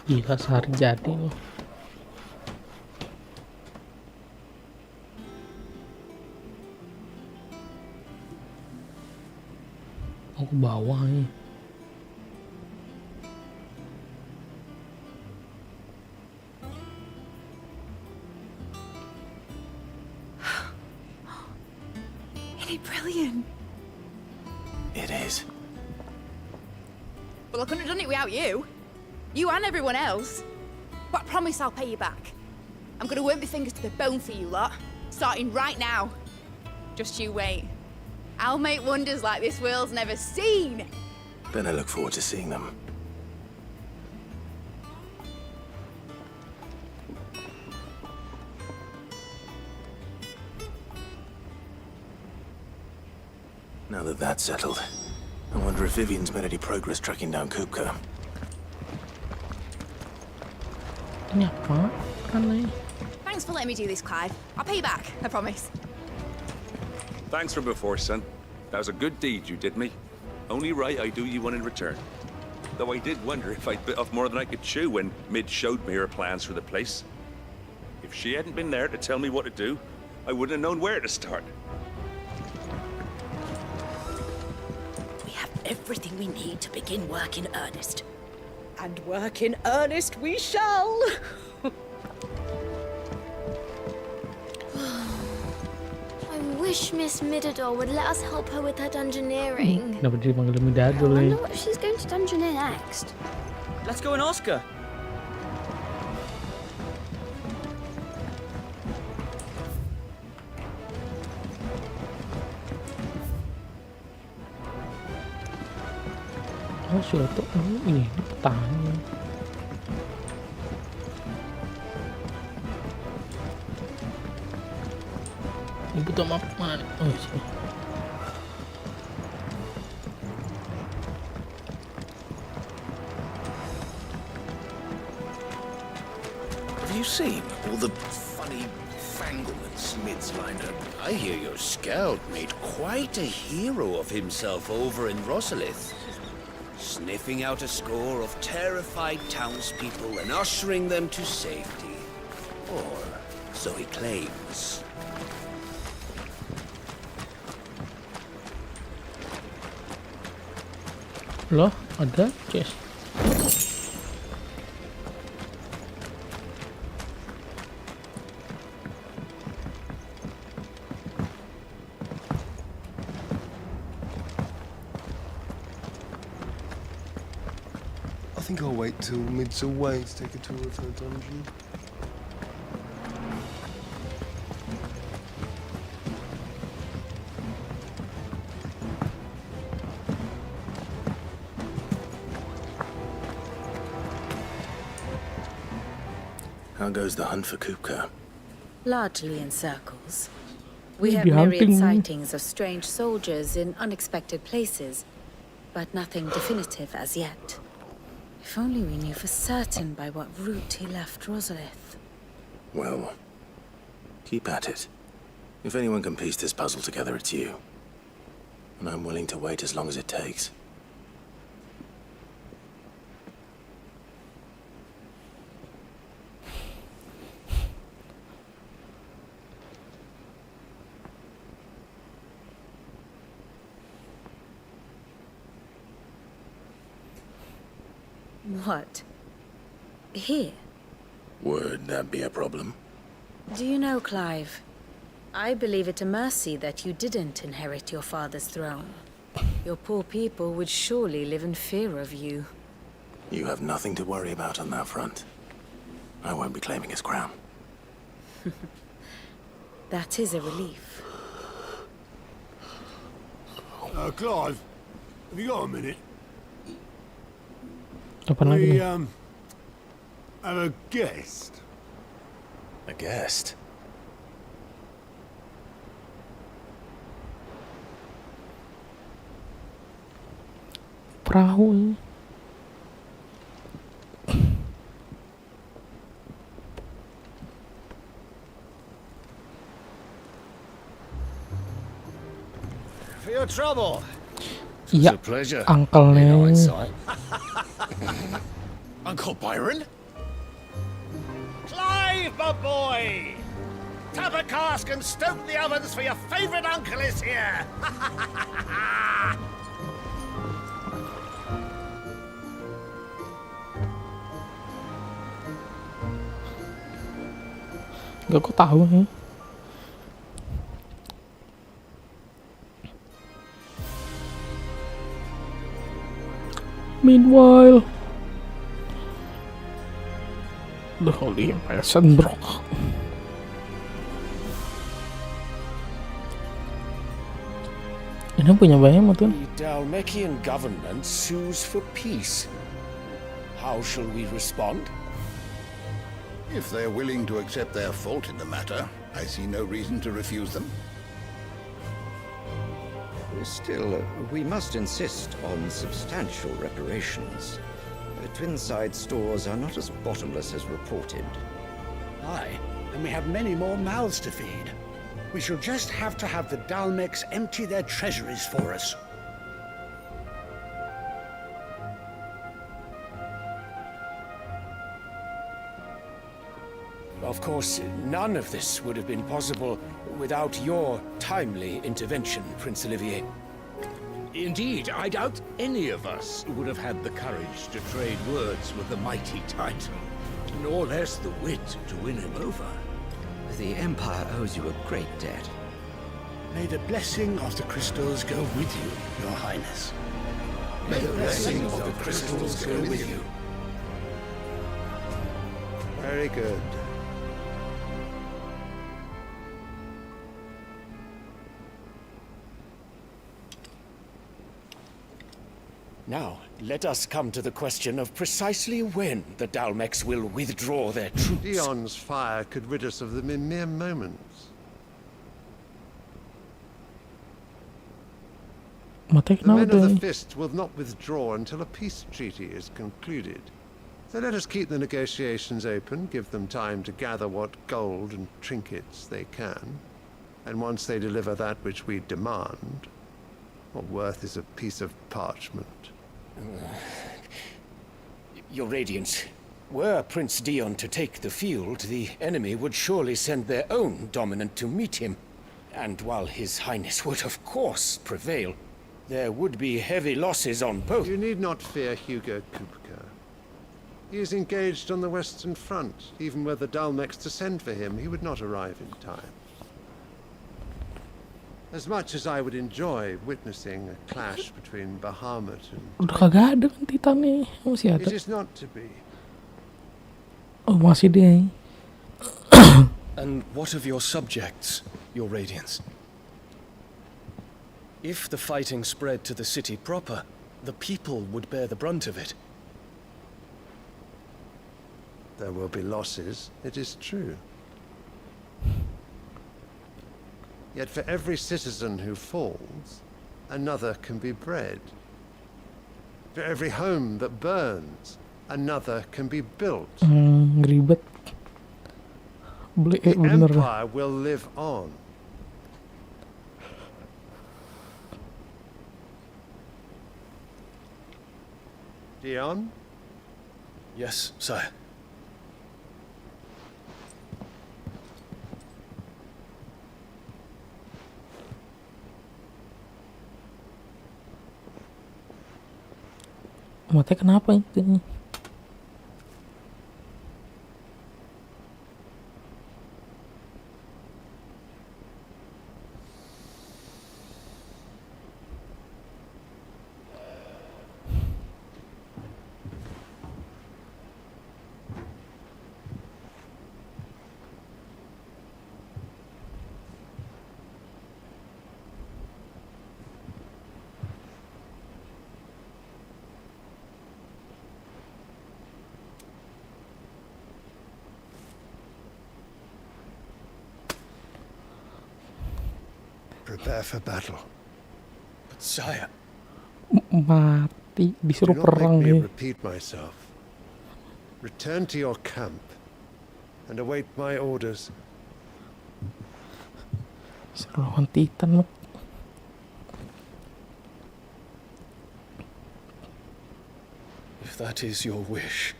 Gila, sehari jadi loh. Mau ke bawah nih. Isn't it brilliant? It is. Well, I couldn't have done it without you. You and everyone else. But I promise I'll pay you back. I'm gonna work my fingers to the bone for you lot, starting right now. Just you wait. I'll make wonders like this world's never seen. Then I look forward to seeing them. Now that that's settled, I wonder if Vivian's made any progress tracking down Kupka. Ini apa? Aneh. Thanks for letting me do this, Clive. I'll pay you back, I promise. Thanks for before, son. That was a good deed you did me. Only right I do you one in return. Though I did wonder if I'd bit off more than I could chew when Mid showed me her plans for the place. If she hadn't been there to tell me what to do, I wouldn't have known where to start. We have everything we need to begin work in earnest. And work in earnest we shall. I wish Miss Midador would let us help her with her dungeoneering. Kenapa dipanggil Midador I lagi? wonder what she's going to dungeoneer next. Let's go and ask her. Oh sudah tuh, ini petani. Ibu tuh map mana? Oh sini. Have you seen all the funny fanglements Smith's lined up? I hear your scout made quite a hero of himself over in Rosalith. Sniffing out a score of terrified townspeople and ushering them to safety. Or so he claims. Loh, ada chest. I think I'll wait till Mid's away to take a tour of her dungeon. How goes the hunt for Kupka? Largely in circles. We have Maybe myriad hunting. sightings of strange soldiers in unexpected places, but nothing definitive as yet. If only we knew for certain by what route he left Rosalith. Well, keep at it. If anyone can piece this puzzle together, it's you. And I'm willing to wait as long as it takes. What? Here? Would that be a problem? Do you know, Clive? I believe it a mercy that you didn't inherit your father's throne. Your poor people would surely live in fear of you. You have nothing to worry about on that front. I won't be claiming his crown. That is a relief. Clive, have you got a minute? Apa lagi We, nih? have a guest. A guest? Perahu. For your trouble. Iya, a pleasure. uncle-nya. Uncle Byron? Clive, my boy! Tap a cask and stoke the ovens for your favorite uncle is here! Gak kok tahu nih. Meanwhile, the Holy Empire Sunbrook. Ini punya banyak mungkin. The Dalmekian government sues for peace. How shall we respond? If they're willing to accept their fault in the matter, I see no reason to refuse them. Still, we must insist on substantial reparations. The Twinside stores are not as bottomless as reported. Aye, and we have many more mouths to feed. We shall just have to have the Dalmecs empty their treasuries for us. Of course, none of this would have been possible without your timely intervention, Prince Olivier. Indeed, I doubt any of us would have had the courage to trade words with the mighty Titan, nor less the wit to win him over. The Empire owes you a great debt. May the blessing of the crystals go with you, Your Highness. May the blessing of the crystals go with you. Very good. Now, let us come to the question of precisely when the Dalmex will withdraw their troops. Dion's fire could rid us of them in mere moments. The men of the Fist will not withdraw until a peace treaty is concluded. So let us keep the negotiations open, give them time to gather what gold and trinkets they can. And once they deliver that which we demand, what worth is a piece of parchment? Your Radiance, were Prince Dion to take the field, the enemy would surely send their own dominant to meet him. And while His Highness would of course prevail, there would be heavy losses on both. You need not fear Hugo Kupka. He is engaged on the Western Front. Even were the Dalmex to send for him, he would not arrive in time. As much as I would enjoy witnessing a clash between Bahamut and... Udah kagak ada kan Titannya, masih ada. It is not to be. Oh, masih dia. And what of your subjects, Your Radiance? If the fighting spread to the city proper, the people would bear the brunt of it. There will be losses, it is true. Yet for every citizen who falls, another can be bred. For every home that burns, another can be built. Ribet. The Empire will live on. Dion? Yes, sire. Matanya kenapa itu? Prepare for battle. But sire... Mati, disuruh perang Do not make me deh. repeat myself. Return to your camp and await my orders. Suruh lawan Titan, Mat. If that is your wish,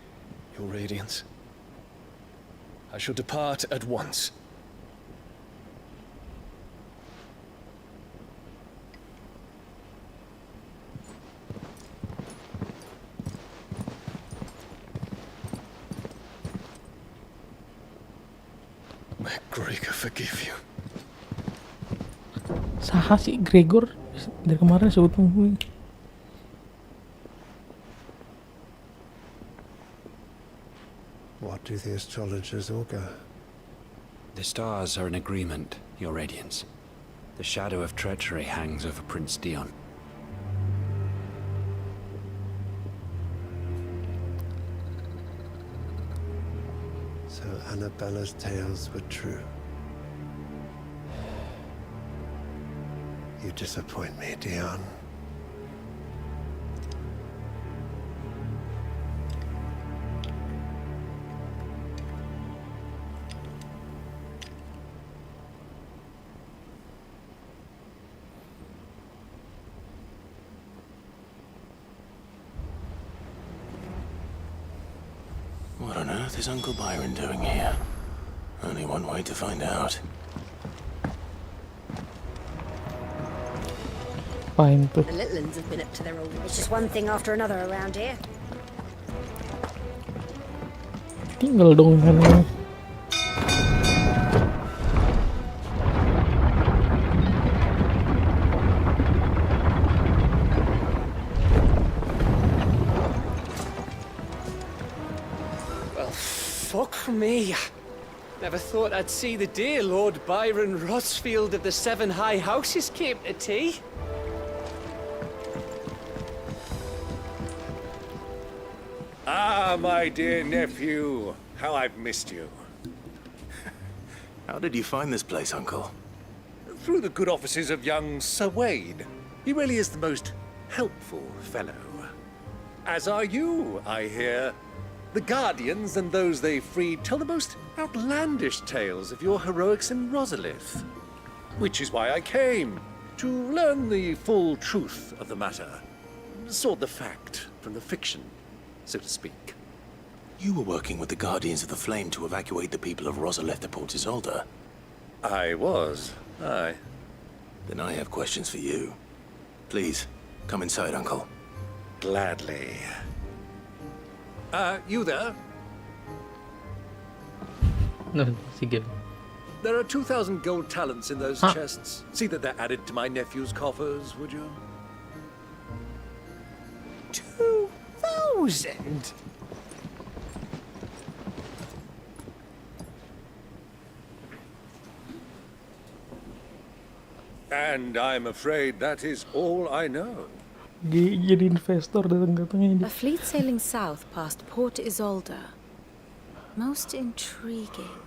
Your Radiance, I shall depart at once. May Gregor forgive you. Saha sih Gregor dari kemarin sebut gue. What do the astrologers augur? The stars are in agreement, Your Radiance. The shadow of treachery hangs over Prince Dion. So Annabella's tales were true. You disappoint me, Dion. What on earth is Uncle Byron doing here? Only one way to find out. Apain tuh? The little ones have been up to their old. It's just one thing after another around here. Tinggal dong kan. Fuck me. Never thought I'd see the day Lord Byron Rossfield of the Seven High Houses came to tea. Ah, my dear nephew. How I've missed you. How did you find this place, Uncle? Through the good offices of young Sir Wayne. He really is the most helpful fellow. As are you, I hear. The Guardians and those they freed tell the most outlandish tales of your heroics in Rosalith. Which is why I came, to learn the full truth of the matter. Sort the fact from the fiction, so to speak. You were working with the Guardians of the Flame to evacuate the people of Rosalith to Port Isolde. I was, aye. Then I have questions for you. Please, come inside, Uncle. Gladly. You there? No, sige. There are 2,000 gold talents in those chests. See that they're added to my nephew's coffers, would you? 2,000? And I'm afraid that is all I know. Jadi investor datang-datangnya ini. A fleet sailing south past Port Isolde. Most intriguing.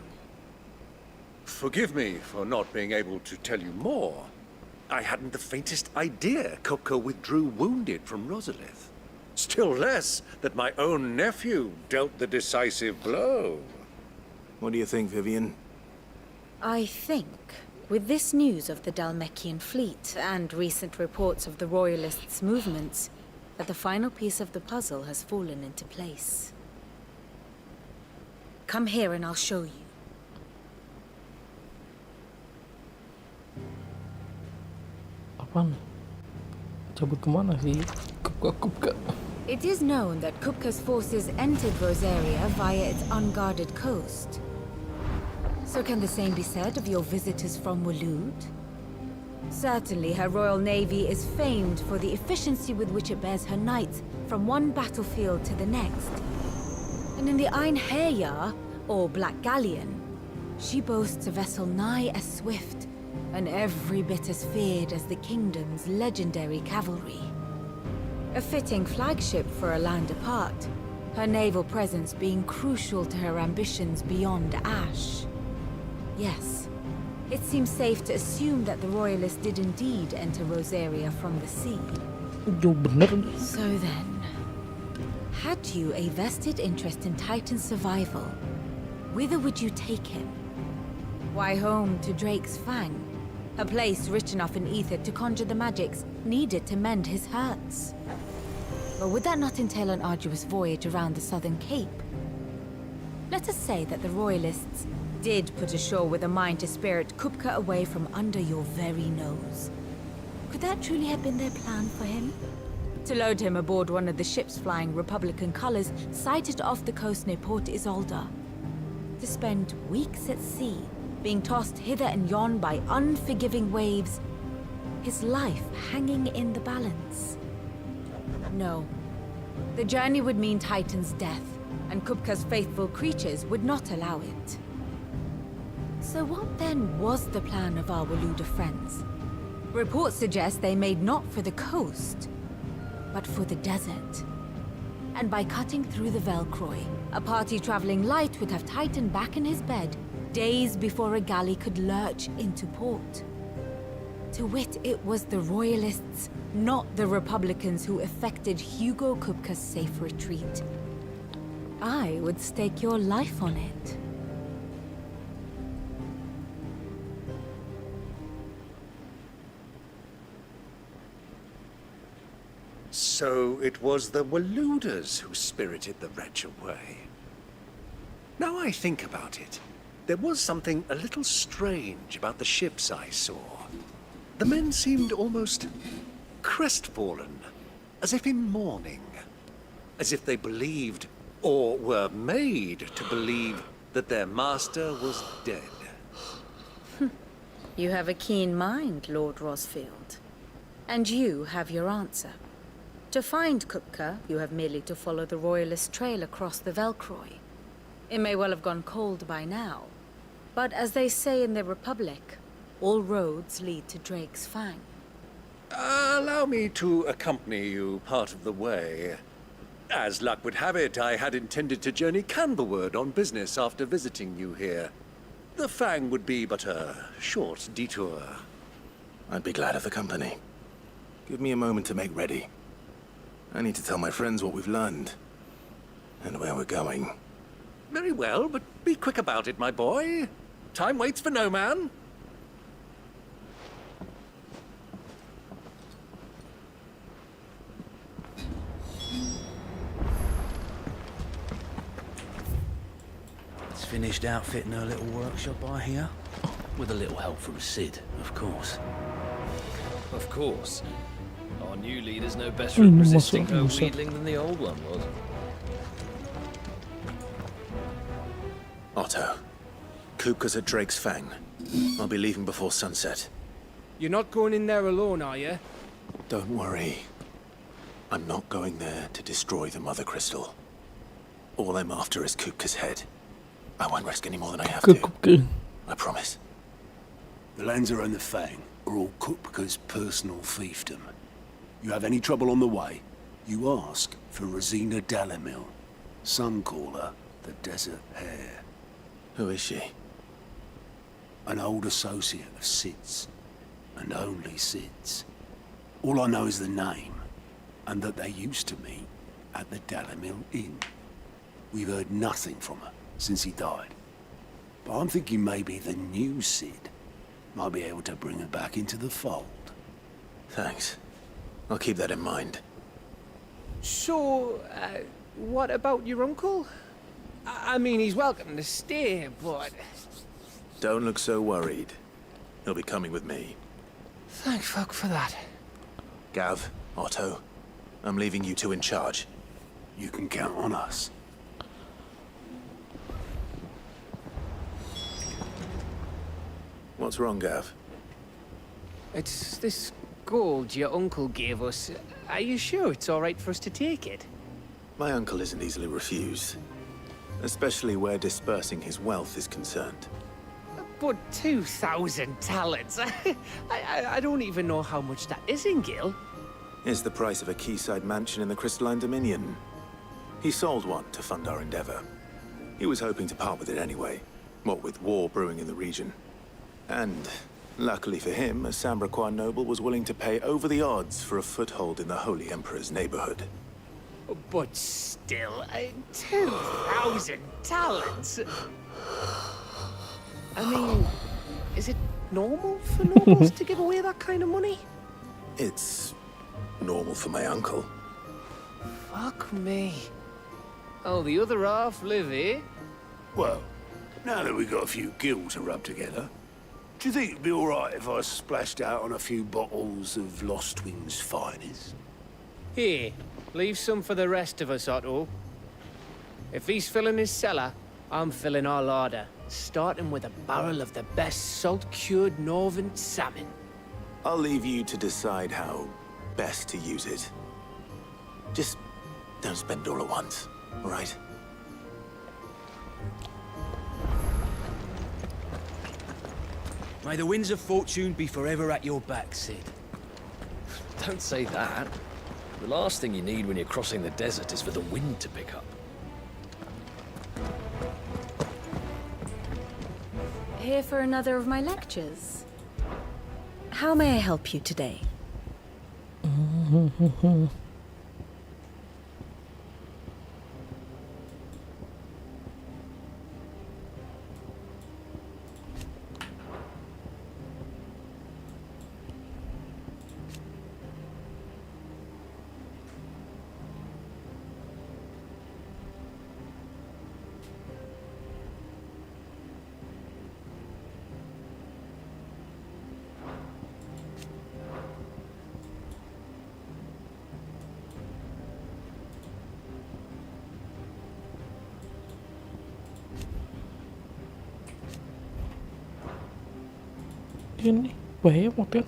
Forgive me for not being able to tell you more. I hadn't the faintest idea Kupka withdrew wounded from Rosalith. Still less that my own nephew dealt the decisive blow. What do you think, Vivian? I think, with this news of the Dalmekian fleet and recent reports of the Royalists' movements, that the final piece of the puzzle has fallen into place. Come here and I'll show you. Apaan? Cabut kemana sih? Kupka. It is known that Kupka's forces entered Rosaria via its unguarded coast. So can the same be said of your visitors from Waloed? Certainly her royal navy is famed for the efficiency with which it bears her knights from one battlefield to the next. And in the Einherjar, or Black Galleon, she boasts a vessel nigh as swift and every bit as feared as the kingdom's legendary cavalry. A fitting flagship for a land apart, her naval presence being crucial to her ambitions beyond Ash. Yes, it seems safe to assume that the Royalists did indeed enter Rosaria from the sea. So then, had you a vested interest in Titan's survival, whither would you take him? Why, home to Drake's Fang, a place rich enough in ether to conjure the magics needed to mend his hurts. But would that not entail an arduous voyage around the southern cape? Let us say that the Royalists did put ashore with a mind to spirit Kupka away from under your very nose. Could that truly have been their plan for him? To load him aboard one of the ships flying Republican colors sighted off the coast near Port Isolde. To spend weeks at sea, being tossed hither and yon by unforgiving waves, his life hanging in the balance. No. The journey would mean Titan's death, and Kupka's faithful creatures would not allow it. So what then was the plan of our Waluda friends? Reports suggest they made not for the coast, but for the desert. And by cutting through the Velcroy, a party traveling light would have Titan back in his bed days before a galley could lurch into port. To wit, it was the Royalists, not the Republicans, who effected Hugo Kupka's safe retreat. I would stake your life on it. So it was the Waludas who spirited the wretch away. Now I think about it, there was something a little strange about the ships I saw. The men seemed almost crestfallen, as if in mourning, as if they believed, or were made to believe, that their master was dead. You have a keen mind, Lord Rosfield. And you have your answer. To find Kupka, you have merely to follow the Royalist trail across the Velcroy. It may well have gone cold by now, but as they say in the Republic, all roads lead to Drake's Fang. Allow me to accompany you part of the way. As luck would have it, I had intended to journey Candlewood on business after visiting you here. The Fang would be but a short detour. I'd be glad of the company. Give me a moment to make ready. I need to tell my friends what we've learned and where we're going. Very well, but be quick about it, my boy. Time waits for no man. It's finished outfitting her little workshop, I hear. With a little help from Sid, of course. Of course. Our new leader's no better at resisting her wheedling than the old one was. Otto, Kupka's at Drake's Fang. I'll be leaving before sunset. You're not going in there alone, are you? Don't worry. I'm not going there to destroy the mothercrystal. All I'm after is Kupka's head. I won't risk any more than I have to. I promise. The Lanza and the Fang are all Kupka's personal fiefdom. You have any trouble on the way, you ask for Rosina Dalamil. Some call her the Desert Hare. Who is she? An old associate of Sid's, and only Sid's. All I know is the name, and that they used to meet at the Dalamil Inn. We've heard nothing from her since he died. But I'm thinking maybe the new Sid might be able to bring her back into the fold. Thanks. I'll keep that in mind. So, what about your uncle? I mean, he's welcome to stay, but... Don't look so worried. He'll be coming with me. Thank fuck for that. Gav, Otto, I'm leaving you two in charge. You can count on us. What's wrong, Gav? It's this gold your uncle gave us. Are you sure it's all right for us to take it? My uncle isn't easily refused. Especially where dispersing his wealth is concerned. But 2,000 talents. I don't even know how much that is in Gil. It's the price of a quayside mansion in the Crystalline Dominion. He sold one to fund our endeavor. He was hoping to part with it anyway, what with war brewing in the region. And, luckily for him, a Sambraquan noble was willing to pay over the odds for a foothold in the Holy Emperor's neighborhood. But still, 2,000 talents? I mean, is it normal for nobles to give away that kind of money? It's normal for my uncle. Fuck me. Oh, the other half live, eh? Well, now that we've got a few gills to rub together, do you think it'd be all right if I splashed out on a few bottles of Lost Wing's finest? Here, leave some for the rest of us, Otto. If he's filling his cellar, I'm filling our larder, starting with a barrel of the best salt-cured northern salmon. I'll leave you to decide how best to use it. Just don't spend it all at once, all right? May the winds of fortune be forever at your back, Sid. Don't say that. The last thing you need when you're crossing the desert is for the wind to pick up. Here for another of my lectures. How may I help you today? Ini bahaya mobil.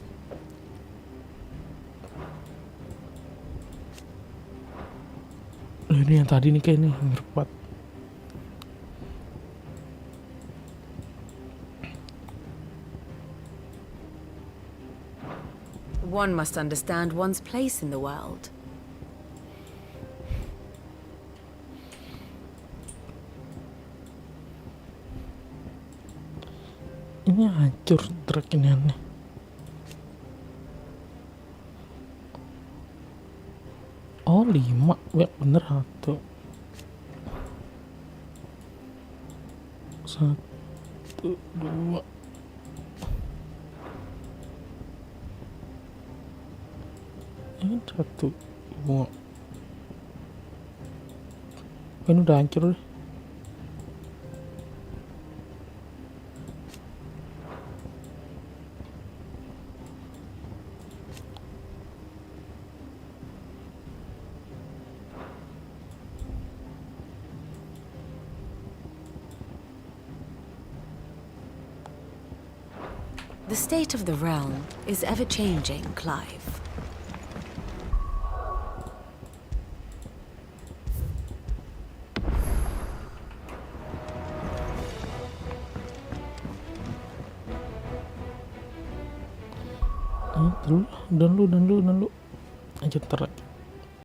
Ini yang tadi nih kayaknya yang berbuat. One must understand one's place in the world. Ini hancur truk ini aneh. Oh 5, ya bener 1. 1, 2. Ini 1, 2. Ini udah hancur deh. The state of the realm is ever-changing, Clive. Dan lu. Aja ntar